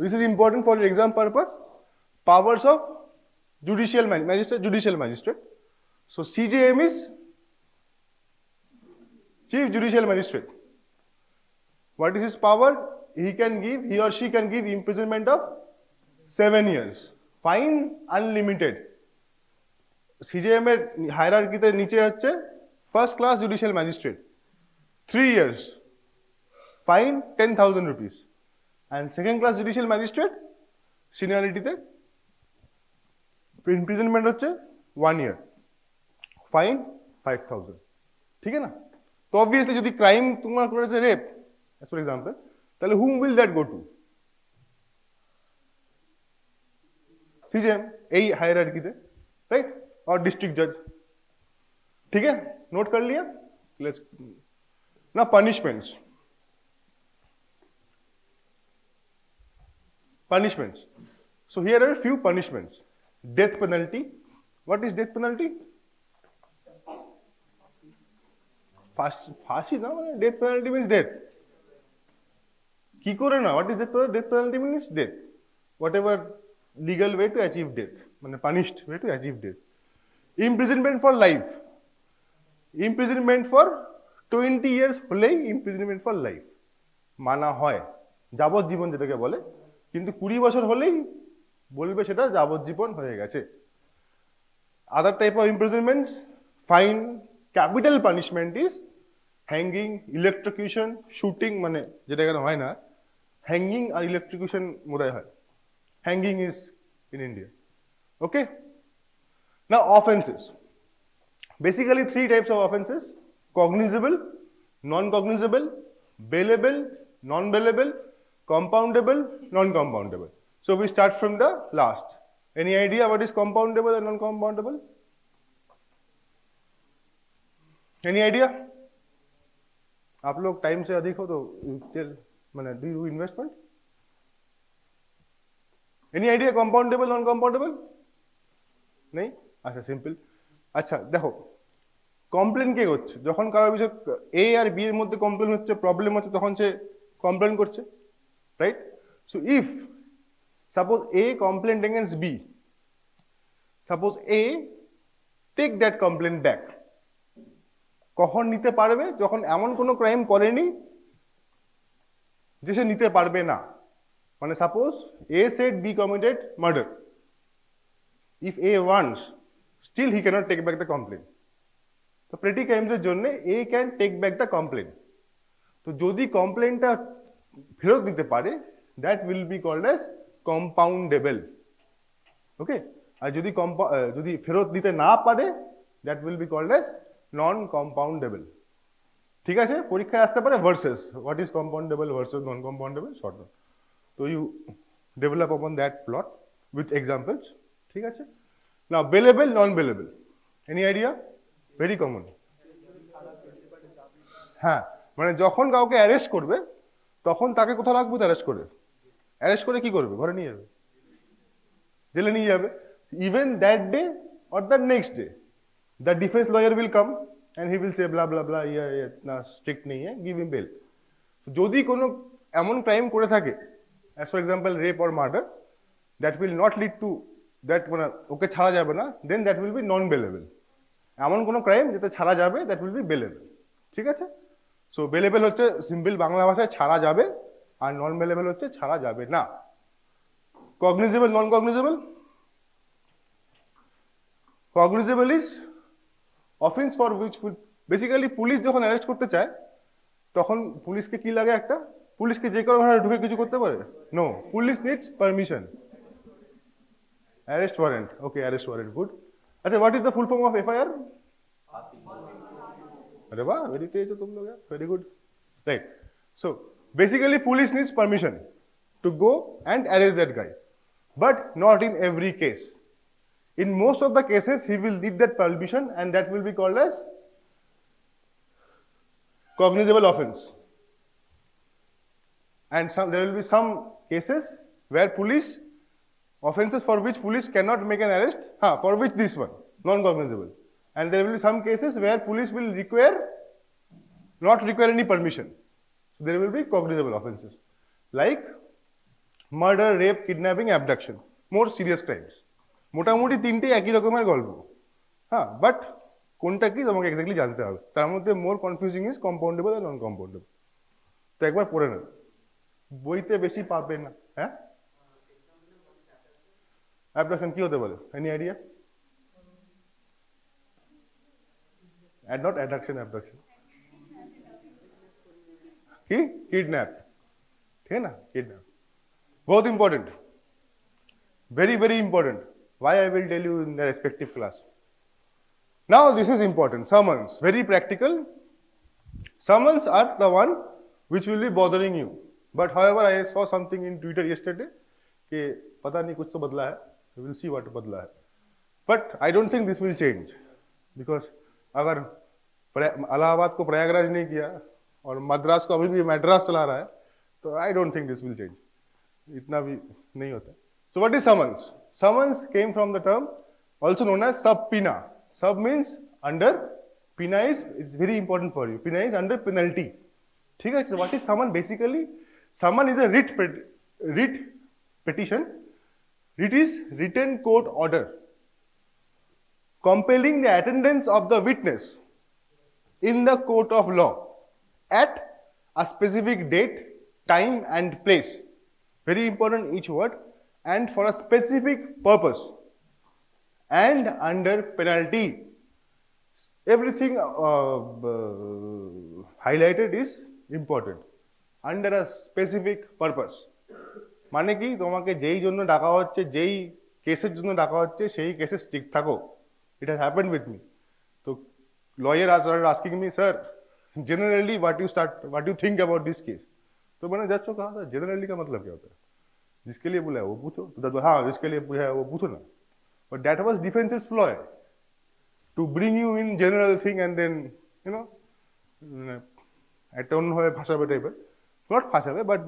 This is important for your exam purpose. Powers of judicial magistrate. So CJM is Chief Judicial Magistrate. What is his power? He or she can give imprisonment of 7 years. Fine unlimited. CJM এর হায়ারার্কিতে নিচে হচ্ছে first class judicial magistrate, 3 years, fine 10,000 rupees. And second class judicial magistrate seniority imprisonment হচ্ছে 1 year, fine 5,000. ঠিক है ना? তো obviously যদি crime তোমার করেছে রেপ ফর এক্সাম্পল, তাহলে whom will that go to? CJM এই হায়ারার্কিতে, রাইট? और डिस्ट्रिक्ट जज। ठीक है, नोट कर लिया? लेट्स ना punishments. So here are a few punishments. Death penalty. What is death penalty? ফাঁসি না, মানে death penalty means death. কি করে না? What is death penalty? Death penalty means death. Whatever legal way to achieve death, মানে punished way to achieve death. Imprisonment for life. Imprisonment for 20 years হলেই imprisonment for life মানা হয়, যাবজ্জীবন যেটাকে বলে। কিন্তু 20 বছর হলেই বলবে সেটা যাবজ্জীবন হয়ে গেছে। Other type of imprisonments, fine, capital punishment is hanging, electrocution, shooting, মানে যেটা এখানে হয় না, হ্যাঙ্গিং আর ইলেকট্রিকিউশন মোড়ায় হয়। Hanging is in India. Okay, now offenses, basically 3 types of offenses: cognizable, non-cognizable, bailable, non-bailable, compoundable, non-compoundable. So we start from the last. Any idea what is compoundable and non-compoundable? Any idea? आप लोग time से अधिक हो तो मैंने do you investment? Any idea compoundable, non-compoundable? नहीं? আচ্ছা simple. আচ্ছা দেখো, কমপ্লেন কে করছে? যখন কারোর বিষয়ে এ আর বি এর মধ্যে কমপ্লেন হচ্ছে, প্রবলেম হচ্ছে, তখন সে কমপ্লেন করছে, right? So if suppose A complain against B, suppose A take that complain back, কখন নিতে পারবে? যখন এমন কোনো ক্রাইম করেনি যে সে নিতে পারবে না। মানে suppose A said B committed murder, if A wants, still he cannot take back the complaint. তো petty crimes এর জন্য A can take back the complaint. তো যদি কমপ্লেনটা ফেরত দিতে পারে, that will be called as compoundable. ওকে, আর যদি ফেরত দিতে না পারে, that will be called as non-compoundable. ঠিক আছে, পরীক্ষায় আসতে পারে versus, what is compoundable versus non-compoundable, short note. So you develop upon that plot with examples. ঠিক আছে, now bailable, non bailable, any idea? Very common. হ্যাঁ, মানে যখন কাউকে অ্যারেস্ট করবে তখন তাকে কোথাও রাখবে? অ্যারেস্ট করে, অ্যারেস্ট করে কি করবে? ঘরে নিয়ে যাবে, জেলে নিয়ে যাবে। Even that day or the next day the defence lawyer will come and he will say blah blah blah, ইतना স্ট্রিক্ট नहीं है, गिव हिम बेल। যদি কোনো এমন ক্রাইম করে থাকে, as for example rape or murder, that will not lead to that, মানে ওকে ছাড়া যাবে না, then that will be non bailable. এমন কোনো ক্রাইম যেটা ছাড়া যাবে, দ্যাট উইল বি বেলেবল। ঠিক আছে, সো বেলেবল হচ্ছে সিম্পল বাংলা ভাষায় ছাড়া যাবে, আর নন বেলেবল হচ্ছে ছাড়া যাবে না। Cognizable, non cognizable. Cognizable is offence for which basically police যখন অ্যারেস্ট করতে চায় তখন পুলিশকে কি লাগে? একটা পুলিশকে যে কোনো ভাবে ঢুকে কিছু করতে পারে? No, police needs permission. Arrest warrant. Okay, arrest warrant. Good. अच्छा, what is the full form of FIR? अरे वाह, very तेज हो तुम लोग यार. Very good. Right. So basically, police needs permission to go and arrest that guy, but not in every case. In most of the cases, he will need that permission, and that will be called as cognizable offense. And there will be some cases where police offenses for which police cannot make an arrest, for which this one, non-cognizable. And there will be some cases where police will not require any permission. So there will be cognizable offenses like murder, rape, kidnapping, abduction, more serious crimes. মোটামুটি তিনটে একই রকমের গল্প, but কোনটা কি তোমাকে exactly জানতে হবে। তার মধ্যে মোর কনফিউজিং ইজ কম্পাউন্ডেবল আর নন কম্পাউন্ডেবল। তো একবার পড়ে নেন, বইতে বেশি পাবে না। হ্যাঁ, অ্যাবডাকশন কি হতে পারে? Any idea? Not adduction, abduction की किडनैप, ठीक है ना? किडनैप बहुत important, very very important. Why I will tell you in the respective class. Now this is important. Summons, very practical. Summons are the one which will be bothering you. But however, I saw something in Twitter yesterday कि पता नहीं कुछ तो बदला है. We will see what बदला है. But I don't think this will change because अगर इलाहाबाद को प्रयागराज नहीं किया और मद्रास को अभी भी मैड्रास चला रहा है तो I don't think this will change. इतना भी नहीं होता. So what is summons? Summons came from the term also known as subpoena. Sub means under, pena is it's very important for you. Pena is under penalty. ठीक है? So what is summon? Basically, summon is a writ petition. Writ is written court order compelling the attendance of the witness in the court of law at a specific date, time and place. Very important each word. And for a specific purpose and under penalty. Everything highlighted is important. Under a specific purpose. মানে কি তোমাকে যেই জন্য ডাকা হচ্ছে, যেই কেসের জন্য ডাকা হচ্ছে, সেই কেসে স্টিক থাকো। It has happened with me. So lawyer started asking me, sir, generally what you think about this case? तो मैंने जज को कहा, सर generally का मतलब क्या होता है? जिसके लिए बोला है वो पूछो। तो हाँ, जिसके लिए पूछा है वो पूछो ना। But that was defense's ploy to bring you in general thing and then atone হয়ে ফাঁসাবে টাইপের। Not ফাঁসাবে, but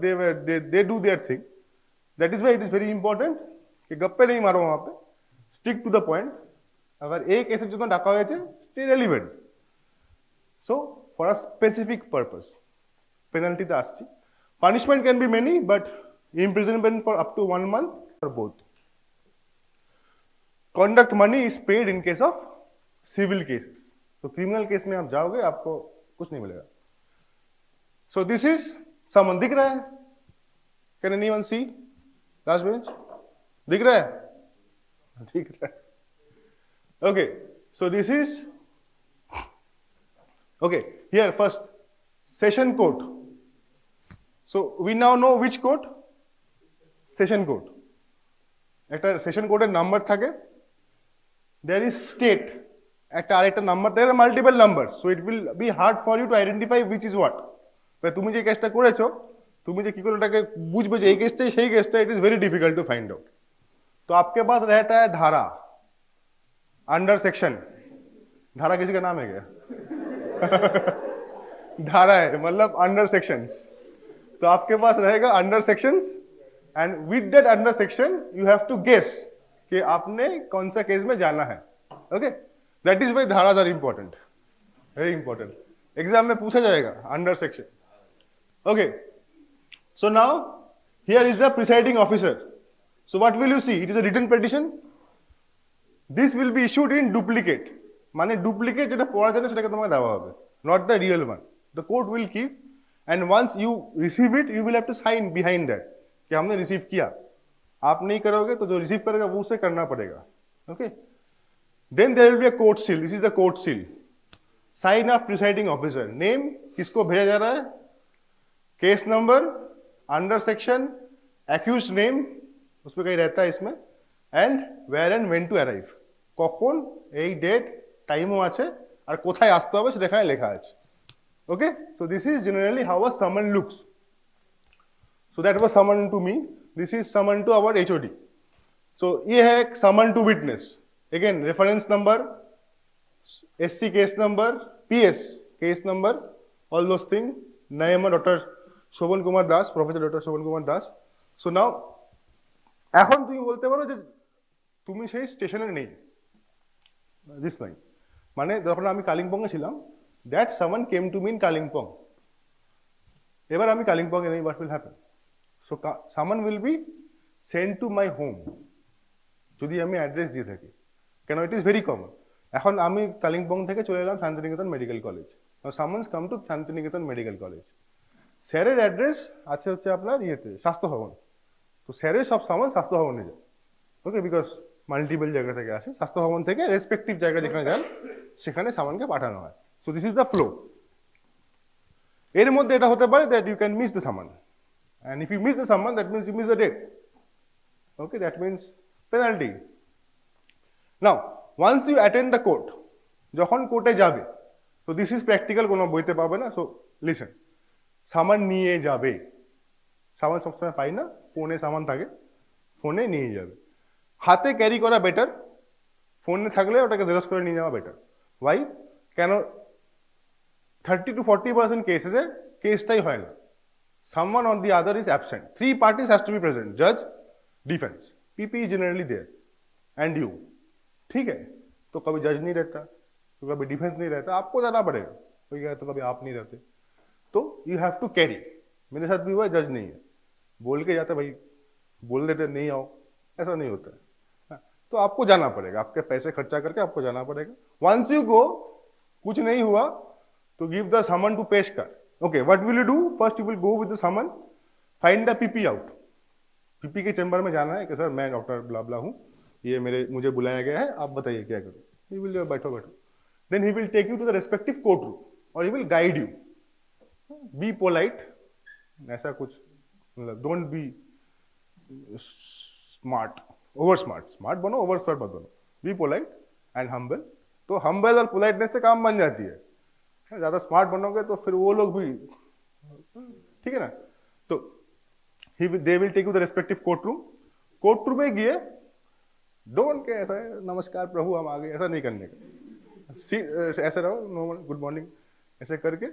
they do their thing. That is why it is very important कि गप्पे नहीं मारो वहाँ पे, stick to the point. अगर एक केसेর জন্য ডাকা হয়েছে, stay relevant. So for a specific purpose, penalty তে আসছি। Punishment can be many, but imprisonment for up to 1 month or both. Conduct money is paid in case of civil cases. तो criminal case में आप जाओगे, आपको कुछ नहीं मिलेगा। So this is someone, दिख रहा है? Can anyone see? Last bench? दिख रहा है? दिख रहा है। Okay, so this is, okay, here first, session court. So we now know which court? Session court. একটা session court এর নাম্বার থাকে, there is state, একটা আরেকটা number, there are multiple numbers, so it will be hard for you to identify which is what. তুমি যে কেসটা করেছো, তুমি যে কি করে ওটাকে বুঝবে যে এই কেসটাই সেই কেসটা, it is very difficult to find out. तो आपके पास रहता है धारा, अंडर सेक्शन। धारा किसी का नाम है क्या? धारा है मतलब अंडर सेक्शंस। तो आपके पास रहेगा under sections and with that under section you have to guess कि आपने कौन सा केस में जाना है। ओके, दैट इज वाई धाराज are important, very important. Exam में पूछा जाएगा under section. Okay, so now here is the presiding officer. So what will you see? It is a written petition. This will be issued in duplicate, মানে duplicate যেটা পড়া যায় না সেটাকে তোমাকে দেওয়া হবে, not the real one. The court will keep and once you receive it you will have to sign behind that कि हमने रिसीव किया। आप नहीं करोगे तो जो रिसीव करेगा वो उसे करना पड़ेगा। Okay, then there will be a court seal. This is the court seal, sign of presiding officer, name किसको भेजा जा रहा है, case number, under section, accused name उसमें कहीं रहता है इसमें, and where and when to arrive, কখন এই ডেট টাইমও আছে আর কোথায় আসতে হবে সেটা এখানে লেখা আছে। Okay, so this is generally how a summon looks. So that was summon to me. This is summon to our HOD. So ये है summon to witness. Again, reference number, SC case number, PS case number, all those things. Name Dr. Shobhan Kumar Das, Professor Dr. Shobhan Kumar Das. So now, এখন তুমি বলতে পারো যে তুমি সেই স্টেশনে নেই। This line. মানে যখন আমি কালিম্পংয়ে ছিলাম, that someone came to me in Kalimpong. এবার আমি কালিম্পংয়ে নেই, what will happen? So someone will be sent to my home যদি আমি অ্যাড্রেস দিয়ে থাকি। কেন? It is very common. এখন আমি কালিম্পং থেকে চলে এলাম Shantiniketan medical college. Now someone's come to Shantiniketan medical college. স্যারের অ্যাড্রেস আছে হচ্ছে আপনার ইয়েতে স্বাস্থ্য ভবন। তো স্যারের সব সামান স্বাস্থ্য ভবনে যায়। ওকে, বিকজ মাল্টিপল জায়গা থেকে আসে, স্বাস্থ্য ভবন থেকে রেসপেক্টিভ জায়গা যেখানে যান সেখানে সামানকে পাঠানো হয়। So this is the flow. এর মধ্যে এটা হতে পারে that you can miss the summon, and if you miss the summon that means you miss the date. Okay, that means penalty. Now once you attend the court, যখন কোর্টে যাবে, so this is practical, কোনো বইতে পাবে না। So listen, সামান নিয়ে যাবে। সামান সবসময় পাই না, ফোনে সামান থাকে, ফোনে নিয়ে যাবে। হাতে ক্যারি করা বেটার, ফোনে থাকলে ওটাকে জেরক্স করে নিয়ে যাওয়া বেটার। ওয়াই? কেন? 30 to 40% কেসেসে কেসটাই হয় না, someone on the other is absent. 3 parties has to be present, judge, defense, PP is generally there and you. ठीक है, तो कभी जज नहीं रहता, तो कभी डिफेंस नहीं रहता, आपको जाना पड़ेगा। कोई कहता तो कभी आप नहीं रहते, तो यू हैव टू कैरी। मेरे साथ भी हुआ, जज नहीं है, बोल के जाता भाई, बोल देते नहीं आओ, ऐसा नहीं होता है। तो आपको जाना पड़ेगा, आपके पैसे खर्चा करके आपको जाना पड़ेगा। वंस यू गो, कुछ नहीं हुआ, to give the summon to Peshkar. Okay, what will you do? First, you will go with the summon, find the PP out. PP के चैम्बर में जाना है कि सर मैं डॉक्टर ब्ला ब्ला हूँ, ये मुझे बुलाया गया है, आप बताइए क्या करूँ. He will बैठो. Then he will take you to the respective courtroom or he will guide you. Be polite. ऐसा कुछ मतलब don't be smart, over smart बनो, over smart मत बनो. Be polite and humble. तो humble और politeness से काम बन जाती है. ज्यादा स्मार्ट बनोगे तो फिर वो लोग भी ठीक है ना. तो they will take you to the respective courtroom में गए, डोंट के ऐसा नमस्कार प्रभु हम आ गए ऐसा नहीं करने का. ऐसे रहो, नो गुड मॉर्निंग ऐसे करके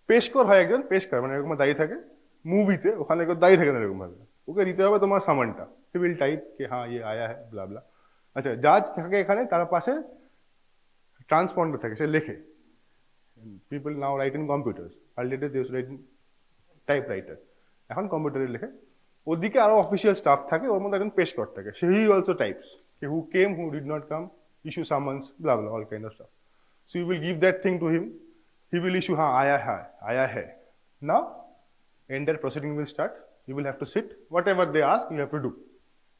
पेश कर হয় একজন পেশ কর মানে এরকম দায়ী থাকে মুভিতে, ওখানে কেউ দায়ী থাকে না এরকম ভাবে, ওকে দিতে হবে তোমার সামানটা. হি উইল টাইপ कि हाँ ये आया है ব্লা ব্লা. আচ্ছা জাজ থাকে এখানে, তার পাশে ট্রান্সপন্ডার থাকে, সে লেখে. People now write in computers, earlier they use write in typewriter, এখন কম্পিউটারে লেখে. ওদিকে আরো অফিসিয়াল স্টাফ থাকে, ওর মধ্যে একজন পেশ কর থাকে, সে হি অলসো টাইপস कि who came, who did not come, issue summons, blah blah, all kind of stuff. So you will give that thing to him, he will issue हाँ आया है. Now entire proceeding will start. You will have to sit, whatever they ask you have to do.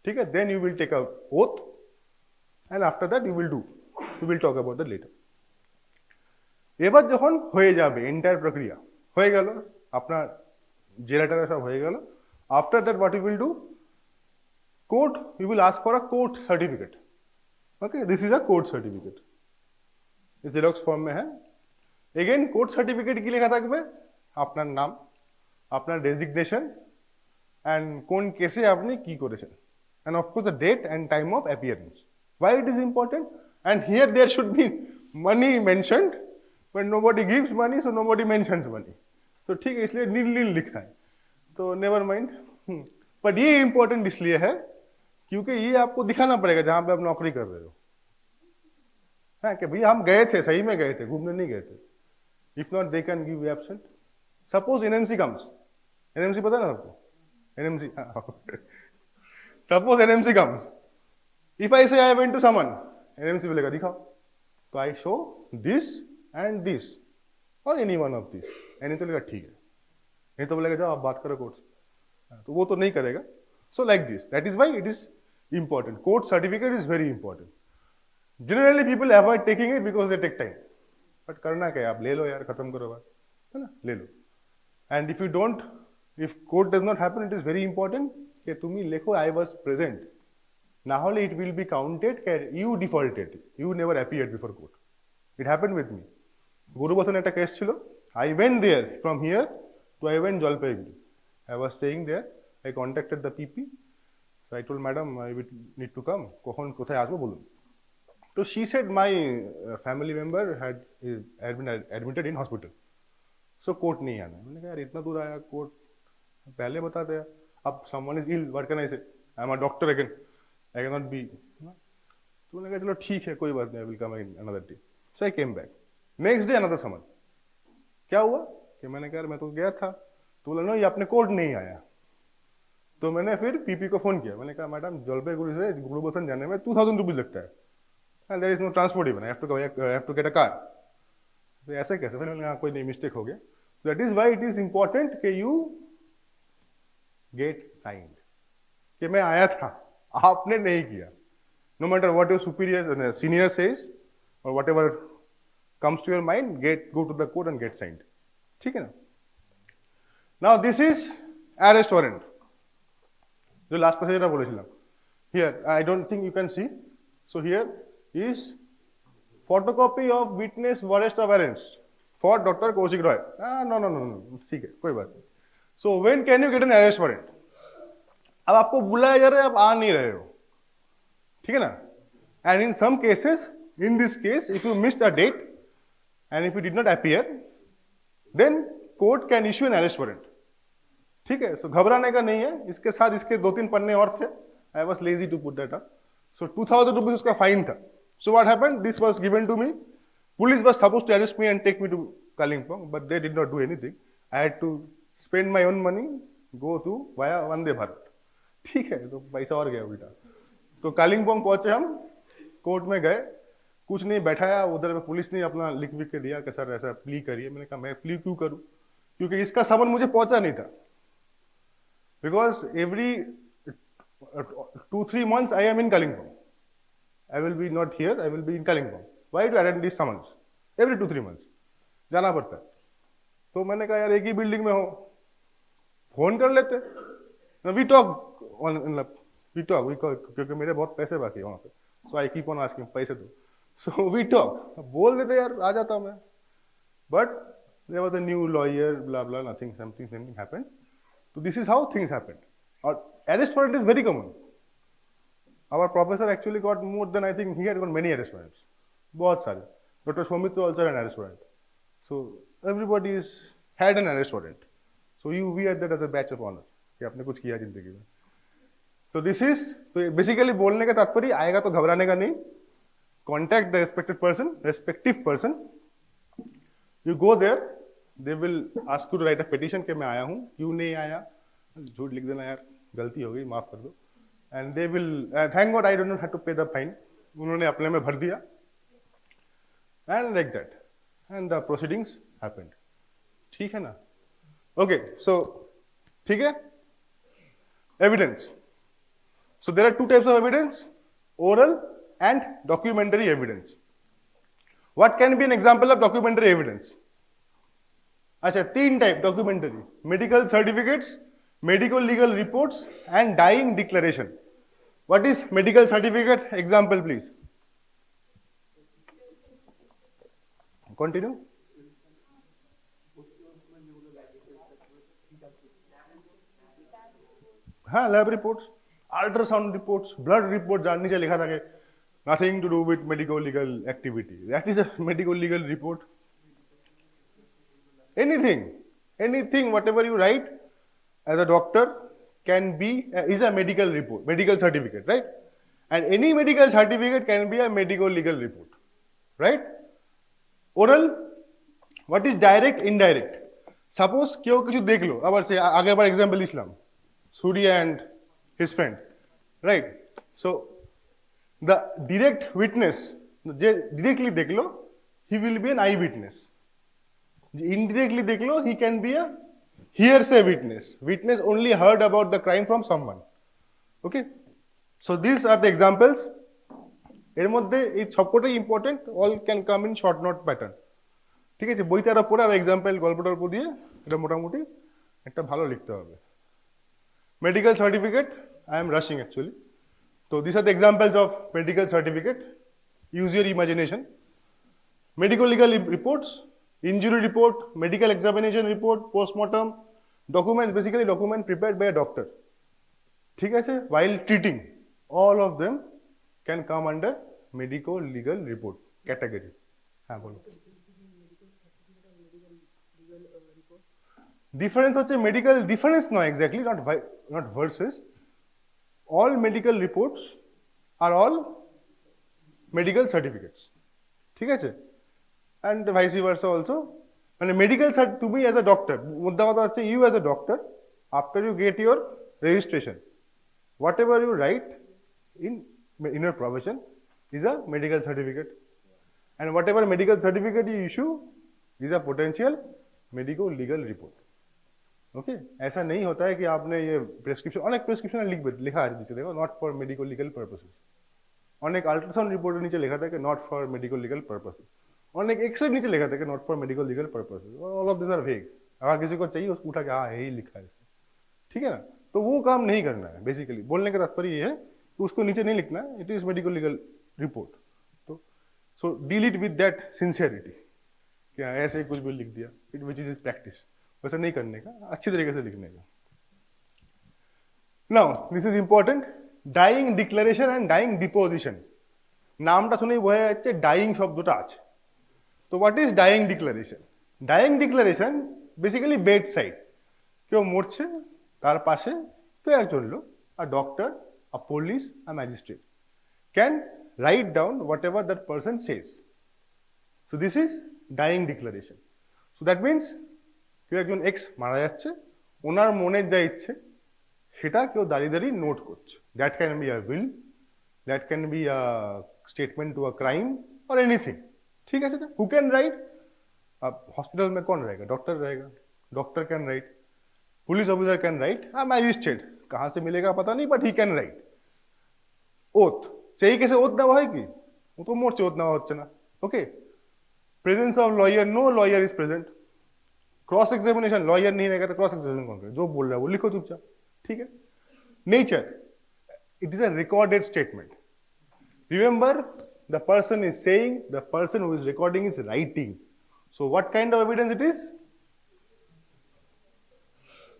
ठीक है, then you will take a oath and after that you will do. We will talk about that later. এবার যখন হয়ে যাবে entire প্রক্রিয়া হয়ে গেল, আপনার জেরাটারে সব হয়ে গেল, after that what you will do, court, you will ask for a court certificate. Okay, this is a court certificate. ये जेरॉक्स फॉर्म में है. अगेन कोर्ट सर्टिफिकेट की লেখা থাকবে আপনার নাম, আপনার ডেজিগনেশন এন্ড কোন কেসে আপনি কি করেছেন, and of course the date and time of appearance. Why it is important? And here there should be money mentioned, but nobody gives money, so nobody mentions money. तो ठीक है, इसलिए नील लिखा है, तो नेवर माइंड. बट ये important इसलिए है क्योंकि ये आपको दिखाना पड़ेगा जहां पे आप नौकरी कर रहे हो, है कि भैया हम गए थे, सही में गए थे, घूमने नहीं गए थे. If not they can give absent. Suppose NMC comes, NMC पता है ना आपको, NMC. Suppose NMC comes, if I say I went to summon, NMC बोलेगा दिखाओ, तो I show this and this और any one of this. NMC बोलेगा ठीक है, नहीं तो बोलेगा जाओ आप बात करो कोर्ट से, तो वो तो नहीं करेगा. So like this, that is why it is important. Court certificate is very important. Generally people avoid taking it because they take time, but करना क्या है, आप ले लो यार, खत्म करो बात, है ना, ले लो. And if you don't, if court does not happen, it is very important कि तुम लिखो आई वाज प्रेजेंट, ना होले it will be counted you defaulted, you never appeared before court. It happened with me. Gurubathan একটা case ছিল, I went there from here to I went Jalpaiguri. I was staying there. I contacted the PP. So I told madam I would need to come. কখন কোথায় আসবো বলুন. So she said my family member had been admitted in hospital. So court नहीं आना. मैंने कहा यार इतना दूर आया, कोर्ट पहले बता दे. अब someone is ill, what can I say? I am a doctor again. I cannot be. तो मैंने कहा चलो ठीक है, कोई बात नहीं, I will come another day. So I came back. Next day another summon. क्या हुआ कि मैंने कहा मैं तो गया था, तो बोला नहीं आपने कोर्ट नहीं आया. तो मैंने फिर पीपी को फोन किया, मैंने कहा मैडम जलपाईगुड़ी से गुरुबथन जाने में 2000 रुपीज लगता है, and there is no transport even, I have to get a car. तो ऐसे कैसे, मैंने कहा कोई नहीं, मिस्टेक हो गया. So that is why it is important कि you get signed कि मैं आया था, आपने नहीं किया. No matter what your superior senior says or whatever comes to your mind, go to the court and get signed. ठीक है ना. Now this is arrest warrant. जो last passage ना बोलेছিলাম. Here I don't think you can see. So here is photocopy of witness warrant of arrest for Dr. Kaushik Roy. No. ठीक है, कोई बात नहीं. So when can you get an arrest warrant? अब आपको बुलाया जा रहा है, आप आ नहीं रहे हो, ठीक है ना. And in some cases, in this case, if you missed a date and if you did not appear, then court can issue an arrest warrant. ठीक है, so घबराने का नहीं है. इसके साथ इसके 2-3 पन्ने और थे. I was lazy to put that up. So 2000 rupees उसका फाइन था. So what happened? This was given to me. Police was supposed to arrest me and take me to Kalimpong, but they did not do anything. I had to spend my own money, go to via Vande Bharat. ठीक है, तो पैसा और गया उल्टा. तो कालिम्पोंग पहुंचे हम, कोर्ट में गए, कुछ नहीं, बैठाया उधर में, पुलिस ने अपना लिख विख के दिया कि सर ऐसा प्ली करिए। मैंने कहा मैं प्ली क्यों करूं, क्योंकि इसका समन मुझे पहुंचा नहीं था। Because every 2-3 months I am in Kalimpong, I will be not here, I will be in Kalimpong, why to attend this summons, every 2-3 months जाना पड़ता है। तो मैंने कहा यार एक ही बिल्डिंग में हो, फोन कर लेते, वी टॉक, क्योंकि मेरे बहुत पैसे बाकी है वहां पे, सो आई कीप ऑन आस्किंग पैसे दो, सो वी टॉक, बोल देते यार आ जाता मैं। But there was a new lawyer, blah blah, nothing, something happened. तो this is how things happened. और arrest warrant is very common. Our professor actually got more than, I think he had got many arrest warrants, बहुत सारे। Doctor Soumitra also an arrest warrant, so everybody is had an arrest warrant, so we had that as a badge of honour कि आपने कुछ किया जिंदगी में। तो this is, तो बेसिकली बोलने का तात्पर्य आएगा तो घबराने का नहीं, contact the respective person, you go there, they will ask you to write a petition कि मैं आया हूं, क्यों नहीं आया, झूठ लिख देना यार गलती हो गई माफ कर दो, and they will, thank God I don't have to pay the fine, उन्होंने अपने में भर दिया, and like that, and the proceedings happened. ठीक है ना? ओके, सो ठीक है, evidence. So there are two types of evidence, oral and documentary evidence. What can be an example of documentary evidence? अच्छा, 3 type documentary: medical certificates, medical legal reports, and dying declaration. What is medical certificate? Example please. Continue. हाँ, lab reports, ultrasound reports, blood report, जहाँ नीचे लिखा था कि nothing to do with medico legal activity, that is a medico legal report. Anything whatever you write as a doctor can be, is a medical report, medical certificate, right? And any medical certificate can be a medico legal report, right? Oral, what is direct, indirect? Suppose क्यों কিছু দেখলো, আবার সে আগের বার example দিছিলাম, सूर्य and his friend, right? So the direct witness, J directly देखलो, he will be an eye witness. Indirectly देखलो, he can be a hearsay witness. Witness only heard about the crime from someone. Okay? So these are the examples. এর মধ্যে এই সবকটাই important, all can come in short note pattern. ঠিক আছে, বইটার উপরে আর example গল্পটার উপর দিয়ে এটা মোটামুটি একটা ভালো লিখতে হবে। Medical certificate, I am rushing actually. So these are the examples of medical certificate. Use your imagination. Medical legal reports, injury report, medical examination report, postmortem, documents, basically document prepared by a doctor. ठीक है से, while treating, all of them can come under medical legal report category. हाँ बोलो। Difference হচ্ছে medical difference নয়, exactly not versus, all medical reports are all medical certificates, ঠিক আছে? and vice versa also, মানে মেডিকেল তুমি as a doctor, মুদ্রা কথা হচ্ছে you as a doctor, after you get your registration, whatever you write in your profession is a medical certificate, and whatever medical certificate you issue is a potential medical legal report. Okay ऐसा नहीं होता है कि आपने ये prescription, अनेक prescription लिखा है नीचे देखो, not for medical legal purposes, अनेक अल्ट्रासाउंड रिपोर्ट नीचे लिखा था कि not for medical legal purposes, अनेक एक्सरे नीचे लिखा था कि not for medical legal purposes, all of this are vague. अगर किसी को चाहिए उसको उठा के हाँ यही लिखा है, ठीक है ना? तो वो काम नहीं करना है। बेसिकली बोलने का तात्पर्य ये है कि उसको नीचे नहीं लिखना है, it is medical legal report. तो so deal it with that sincerity, क्या ऐसे कुछ भी लिख दिया, इट विच इज प्रैक्टिस, वैसा नहीं करने का, अच्छी तरीके से लिखने का। Now this is important, dying declaration and dying deposition. नामটা শুনেই বোঝা যাচ্ছে ডাইং শব্দটা আছে। তো what is dying declaration? Dying declaration basically bed side, কেউ মরছে তার পাশে কেউ একজন লোক, a doctor, a police, a magistrate can write down whatever that person says. So this is dying declaration. So that means কেউ একজন x মারা যাচ্ছে, ওনার মনের যা ইচ্ছে সেটা কেউ দাঁড়িয়ে দাঁড়িয়ে নোট করছে। That can be a will, that can be a statement to a crime, और एनीथिंग, ठीक है सर? Who can write? अब हॉस्पिटल में कौन रहेगा? डॉक्टर रहेगा, doctor can write, police officer can write, magistrate कहाँ से मिलेगा पता नहीं, but he can write. Oath, সেই কেসে ওথ দেওয়া হয় কি? ও তো মরছে, ওথ নেওয়া হচ্ছে না। Okay, presence of lawyer, no lawyer is present. Cross examination, lawyer नहीं रहेगा तो क्रॉस एग्जामिनेशन कौन करे? जो बोल रहा है वो लिखो चुपचाप, ठीक है? Nature, it is a recorded statement. Remember, the person is saying, the person who is recording is writing. So what kind of evidence it is?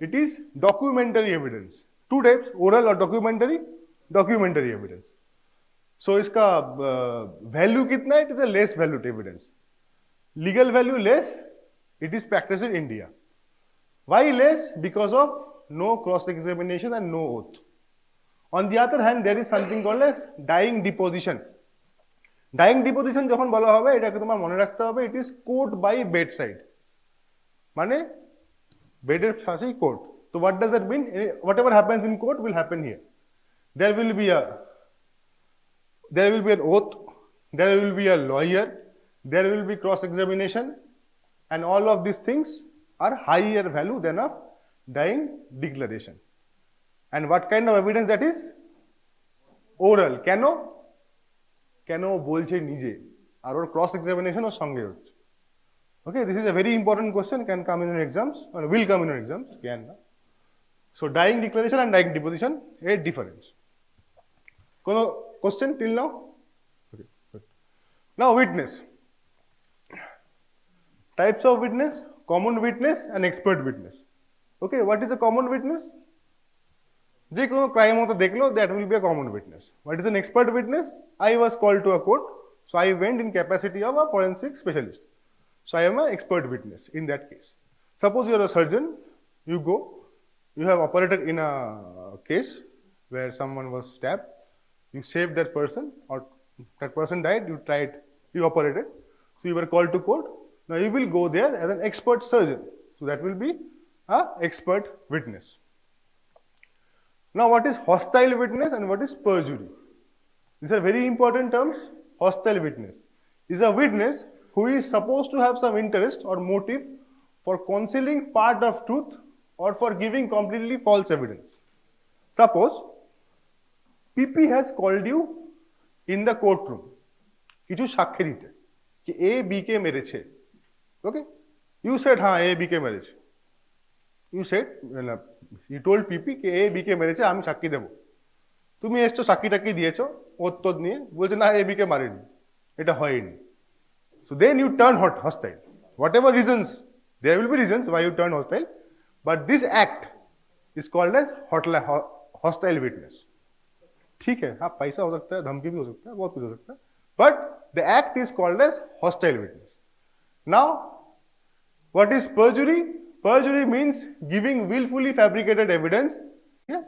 It is documentary evidence. Two types, oral or documentary. Documentary evidence. So इसका value कितना है? It is a less valued evidence. Legal value less. It is practiced in India. Why less? Because of no cross examination and no oath. On the other hand, there is something called as dying deposition. Dying deposition যখন বলা হবে, এটাকে তোমার মনে রাখতে হবে, it is court by bedside. মানে বেডের পাশেই court. So what does that mean? Whatever happens in court will happen here. There will be an oath, there will be a lawyer, there will be cross examination, and all of these things are higher value than a dying declaration. And what kind of evidence that is? Oral. কেন বলছে নিজে, আর ওর cross examination ওর সঙ্গে হচ্ছে। Okay, this is a very important question, can come in your exams, or will come in your exams, can na. So dying declaration and dying deposition, a difference. Kono question till now? Okay, good. Now witness. Types of witness, common witness and expert witness. Okay, what is a common witness? যে কোনো crime হতে দেখলো, that will be a common witness. What is an expert witness? I was called to a court, so I went in capacity of a forensic specialist. So I am an expert witness in that case. Suppose you are a surgeon, you go, you have operated in a case where someone was stabbed, you saved that person, or that person died, you operated, so you were called to court. Now you will go there as an expert surgeon, so that will be a expert witness. Now what is hostile witness and what is perjury? These are very important terms. Hostile witness is a witness who is supposed to have some interest or motive for concealing part of truth or for giving completely false evidence. Suppose PP has called you in the courtroom কিছু সাক্ষ্য দিতে कि A B কে মেরেছে। Okay, you said हाँ A B কে মেরেছে। You said, you told PP कि A B কে মেরেছে, আমি সাক্ষী দেব। তুমি এসছো, সাক্ষীটাকে দিয়েছো, ওর নিয়ে বলছে না A B কে মারেনি, এটা হয়নি। So then you turn hostile. Whatever reasons, there will be reasons why you turn hostile, but this act is called as hostile witness. ठीक है, हाँ पैसा हो सकता है, धमकी भी हो सकता है, बहुत कुछ हो सकता है, but the act is called as hostile witness. Now, what is perjury? Perjury means giving willfully fabricated evidence, yeah,